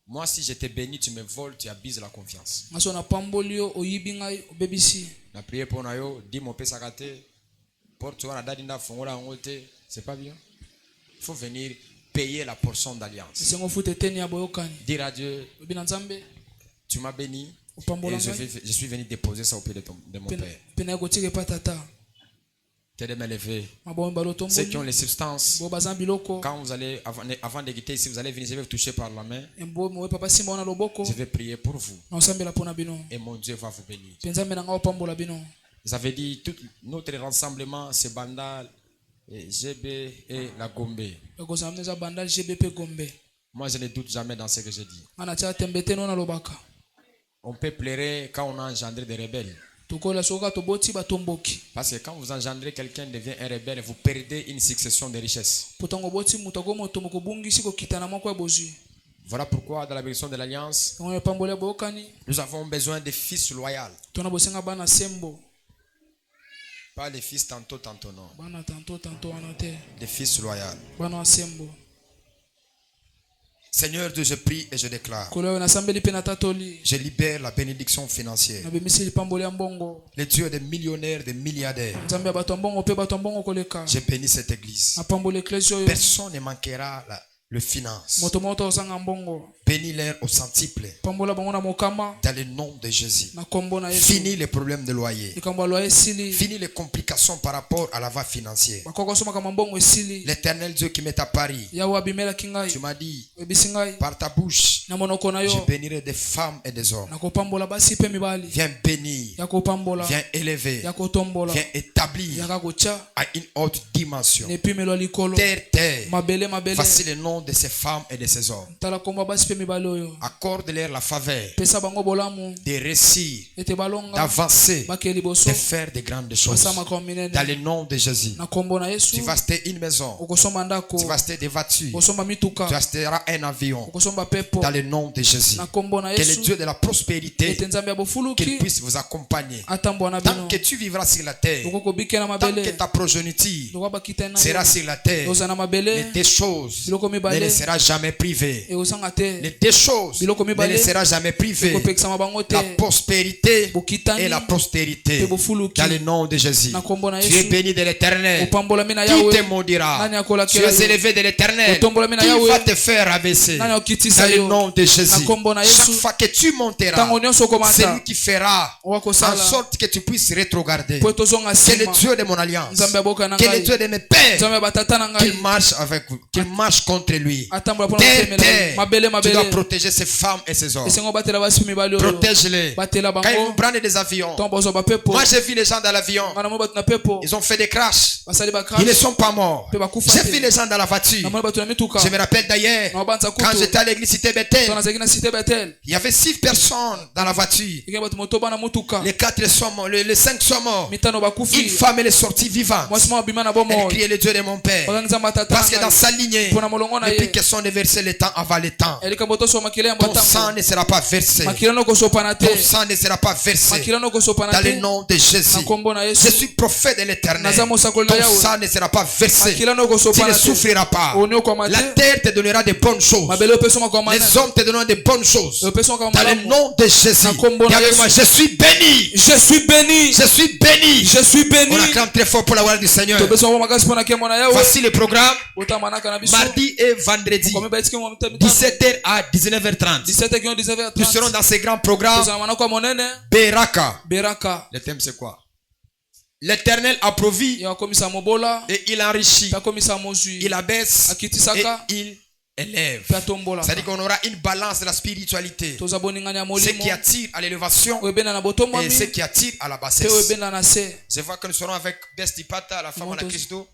Moi, si je te bénis, tu me voles, tu abuses la confiance. La prière pour nous, dis mon père Sakate, porte-toi la date fongola ngote, c'est pas bien. Il faut venir payer la portion d'alliance. Dire à Dieu, tu m'as béni et je suis venu déposer ça au pied de mon Père. T'es de me lever. Ceux qui ont les substances, quand vous allez, avant de quitter ici, vous allez venir, je vais vous toucher par la main. Je vais prier pour vous. Et mon Dieu va vous bénir. Vous avez dit, tout notre rassemblement, c'est Bandal, GB et la Gombe. Moi, je ne doute jamais dans ce que je dis. On peut pleurer quand on a engendré des rebelles. Parce que quand vous engendrez quelqu'un devient un rebelle, vous perdez une succession de richesses. Voilà pourquoi dans la bénédiction de l'Alliance, nous avons besoin de fils loyaux. Pas les fils tantôt non. Des fils loyaux. Seigneur Dieu, je prie et je déclare. Je libère la bénédiction financière. Les dieux des millionnaires, des milliardaires. Je bénis cette église. Personne ne manquera le finance. Bénis-les au centuple. Dans le nom de Jésus. Finis les problèmes de loyer. Finis les complications par rapport à la voie financière. L'Éternel Dieu qui m'est apparu. Tu m'as dit, par ta bouche, je bénirai des femmes et des hommes. Viens bénir. Viens élever. Viens établir à une haute dimension. Terre. Voici le nom de ces femmes et de ces hommes. Accorde-leur la faveur de réussir, d'avancer, de faire de grandes choses. Dans le nom de Jésus. Tu vas acheter une maison. Tu vas acheter des voitures. Tu achèteras un avion. Dans le nom de Jésus. Que le Dieu de la prospérité qu'il puisse vous accompagner. Tant que tu vivras sur la terre, tant que ta progéniture sera sur la terre, les deux choses ne laissera jamais privé. Les deux choses ne laissera jamais privé. La prospérité et la postérité. Dans le nom de Jésus. Tu es béni de l'Éternel. Tout te maudira. Tu es élevé de l'Éternel. Qui va te faire abaisser. Dans le nom de Jésus. Chaque fois que tu monteras, c'est lui qui fera en sorte que tu puisses rétrograder. Que le Dieu de mon alliance, que le Dieu de mes pères, qu'il marche avec vous, qu'il marche contre lui. Tu dois protéger ces femmes et ces hommes. Protège-les. Quand ils vont prendre des avions, moi j'ai vu les gens dans l'avion, ils ont fait des crashs. Ils ne sont pas morts. J'ai vu les gens dans la voiture. Je me rappelle d'ailleurs, quand j'étais à l'église Cité Bethel, il y avait 6 personnes dans la voiture. Les 4 sont morts, les 5 sont morts. Une femme elle est sortie vivante. Elle criait le Dieu de mon père. Parce que dans sa lignée, depuis qu'elles sont déversées le temps avant le temps, ton sang ne sera pas versé. Ton sang ne sera pas versé. Dans le nom de Jésus. Je suis prophète de l'Éternel. Ton sang ne sera pas versé. Tu ne souffriras pas. La terre te donnera de bonnes choses. Les hommes te donneront de bonnes choses. Dans le nom de Jésus. Je suis béni.
Je suis béni.
Je suis béni.
Je suis béni.
On acclame très fort pour la gloire du Seigneur. Voici le programme. Mardi et vendredi, 17h à 19h30. Nous serons dans ces grands programmes. Beraka. Le thème c'est quoi? L'Éternel a provu et il enrichit. Il abaisse et il élève. C'est-à-dire qu'on aura une balance de la spiritualité. Ce qui attire à l'élévation et ce qui attire à la bassesse. Je vois que nous serons avec Bestipata, la femme en Christo.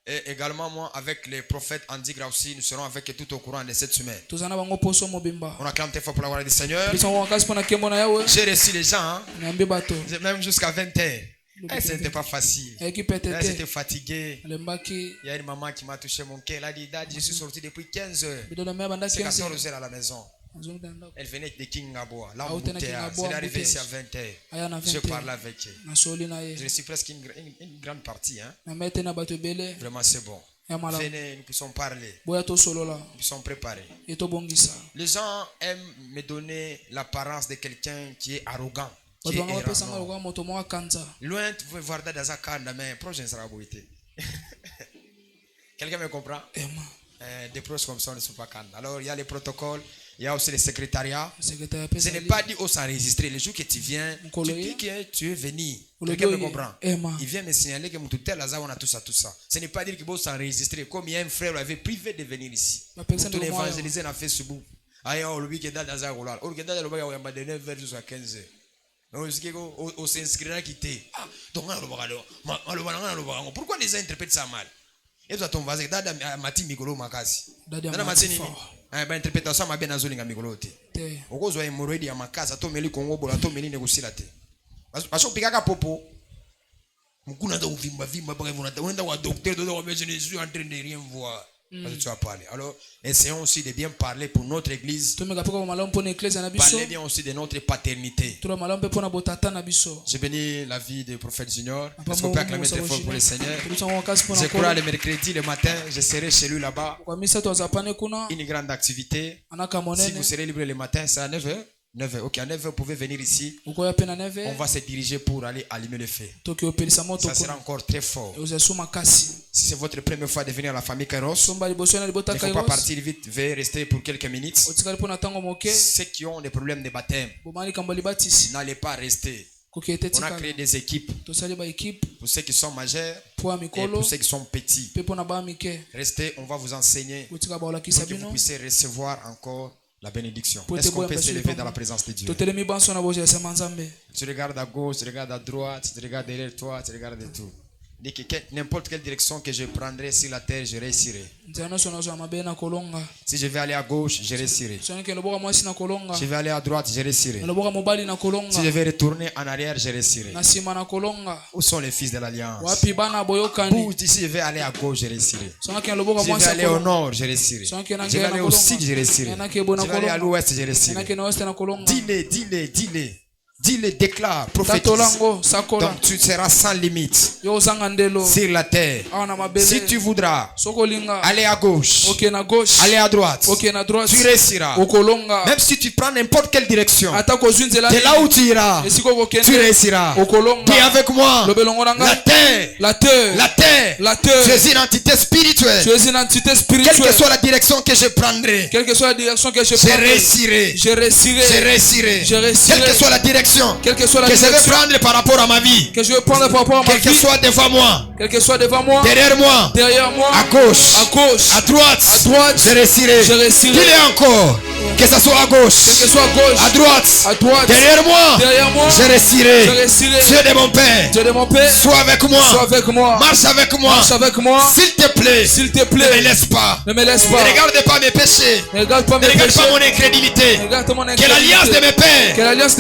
Et également moi avec les prophètes Andy Grausi, nous serons avec eux tout au courant de cette semaine. On acclame très fort pour la gloire du Seigneur. J'ai reçu les gens, hein? Même jusqu'à 20h. Ce n'était pas facile. J'étais fatigué. Il y a une maman qui m'a touché mon cœur. Elle a dit, Dad, je suis sorti depuis 15h. C'est 14h à la maison. Elle venait de Kingaboa. Là, c'est arrivé ici à 20h. Je parlais avec elle. Je suis presque une grande partie. Hein? Vraiment, c'est bon. Venez, nous puissions parler. Nous puissions préparer. Les gens aiment me donner l'apparence de quelqu'un qui est arrogant. Loin, tu pouvez voir dans un cadre, mais proche ne sera pas. Quelqu'un me comprend? Des proches comme ça ne sont pas calmes. Alors, il y a les protocoles. Il y a aussi le secrétariat. Je n'ai pas dit où s'enregistrer. Le jour que tu viens, tu dis que tu es venu. Quelqu'un me comprend? Il vient me signaler que mon tel Lazare, on a tout ça, tout ça. Ce n'est pas dire qu'il faut s'enregistrer. Comme il y a un frère qui avait privé de venir ici. Pour tout évangéliser dans Facebook. Aïe, on lui qui est dans Lazare. On lui qui est dans le bagage, on a de 9h jusqu'à 15h. On s'inscrira qui t'est. Donc, pourquoi les gens interprètent ça mal? Et toi, ton voisin, Dada Mati Mikolo Makasi. Dada Mati Nini. Interprétation ma bien à Zolinga Mikolo. Oko zoa hémorroïde ya makasa to meli Congo bola to meli négocier te. Parce que pikaka popo. Mukuna ndo uvimba vimba baka vona wenda wa docteur do je ne suis en train de rien voir. Parce que tu as parlé. Alors, essayons aussi de bien parler pour notre église. Parlez bien aussi de notre paternité. J'ai béni la vie du prophète Junior. Est-ce qu'on peut acclamer très fort pour le Seigneur? Je crois le mercredi, le matin, je serai chez lui là-bas. Une grande activité. Si vous serez libre le matin, c'est à 9h. 9h. Ok, à 9h, vous pouvez venir ici. On va se diriger pour aller allumer le feu. Ça sera encore très fort. Si c'est votre première fois de venir à la famille Kairos, il ne faut pas partir vite, veuillez rester pour quelques minutes. Ceux qui ont des problèmes de baptême, n'allez pas rester. On a créé des équipes pour ceux qui sont majeurs et pour ceux qui sont petits. Restez, on va vous enseigner pour que vous puissiez recevoir encore la bénédiction. Est-ce qu'on peut s'élever dans la présence de Dieu? Tu regardes à gauche, tu regardes à droite, tu regardes derrière toi, tu regardes de tout. Dis que n'importe quelle direction que je prendrai sur la terre, je réussirai. Si je vais aller à gauche, je réussirai. Je vais aller à droite, je réussirai. Si je vais retourner en arrière, je réussirai. Où sont les fils de l'Alliance? Si je vais aller à gauche, je réussirai. Si je vais aller au nord, je réussirai. Je vais aller au sud, je réussirai. Je vais aller à l'ouest, je réussirai. Dis-le. Dis-le, déclare, prophétise. Donc tu seras sans limite sur la terre. Si tu voudras aller à gauche, aller à droite, tu réussiras. Même si tu prends n'importe quelle direction, de là où tu iras, tu réussiras. Dis avec moi, la terre, tu es une entité spirituelle. Quelle que soit la direction que je prendrai, je réussirai. Quelle que soit la direction que je vais prendre par rapport à ma vie, quel que soit devant moi, derrière moi, à gauche, à droite, je réussirai. Dis-le encore, que ce soit à gauche, à droite, derrière moi, je réussirai. Dieu de mon Père, sois avec moi, marche avec moi, s'il te plaît, ne me laisse pas, ne regarde pas mes péchés, ne regarde pas mon incrédulité, que l'alliance de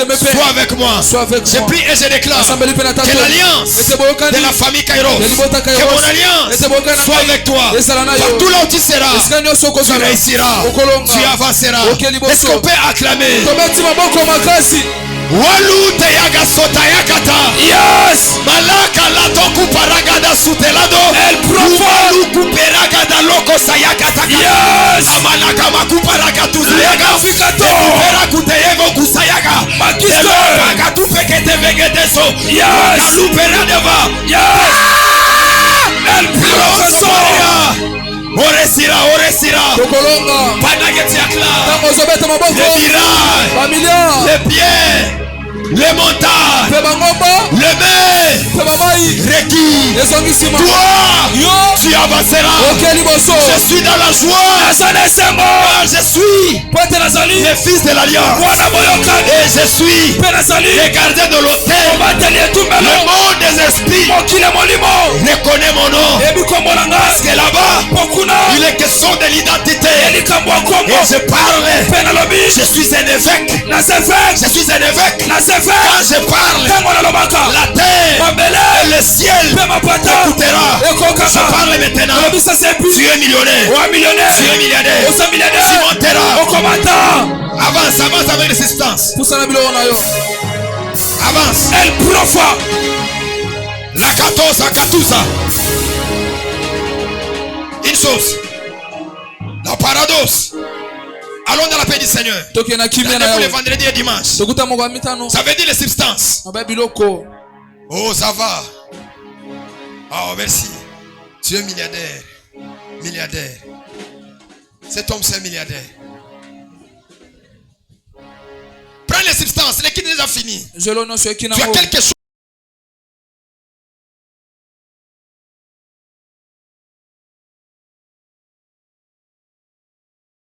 mes pères soit avec moi. Je prie et je déclare que l'alliance de la famille Kairos, que mon alliance soit avec toi. Partout là où tu seras, tu réussiras, tu avanceras. Est-ce qu'on peut acclamer? Walute yaga sota yakata. Yes. Malaka la toku paragada sutelado. El profalu kuperagada loko sayakata. Yes. Amalaka makuparaga tuzayaga. Fikato. Perakuteyego kusayaga. Magister. Agatu pekete vegedeso. Yes. Kalupera deva. Yes. El professor. Oresira. Panageti akla. Les virages. Les pieds. Les montagnes, les mains requis. Toi, tu avanceras. Je suis dans la joie. Je suis le fils de l'Alliance. Et je suis le gardien de l'autel. Le monde des esprits reconnaît mon nom. Parce que là-bas, il est question de l'identité. Et je parle. Je suis un évêque. Je suis un évêque. Quand je parle, la terre et le ciel t'écoutera. Je parle maintenant. Tu es millionnaire. Tu es milliardaire. Tu monteras. Avance avec résistance. Avance. El profa. La katusa. Une chose. La paradoxe. Allons dans la paix du Seigneur. Rendez-vous le vendredi et dimanche. Ça veut dire les substances. Oh, ça va. Oh, merci. Tu es milliardaire. Cet homme, c'est un milliardaire. Prends les substances. Les kits déjà fini. Tu as quelque chose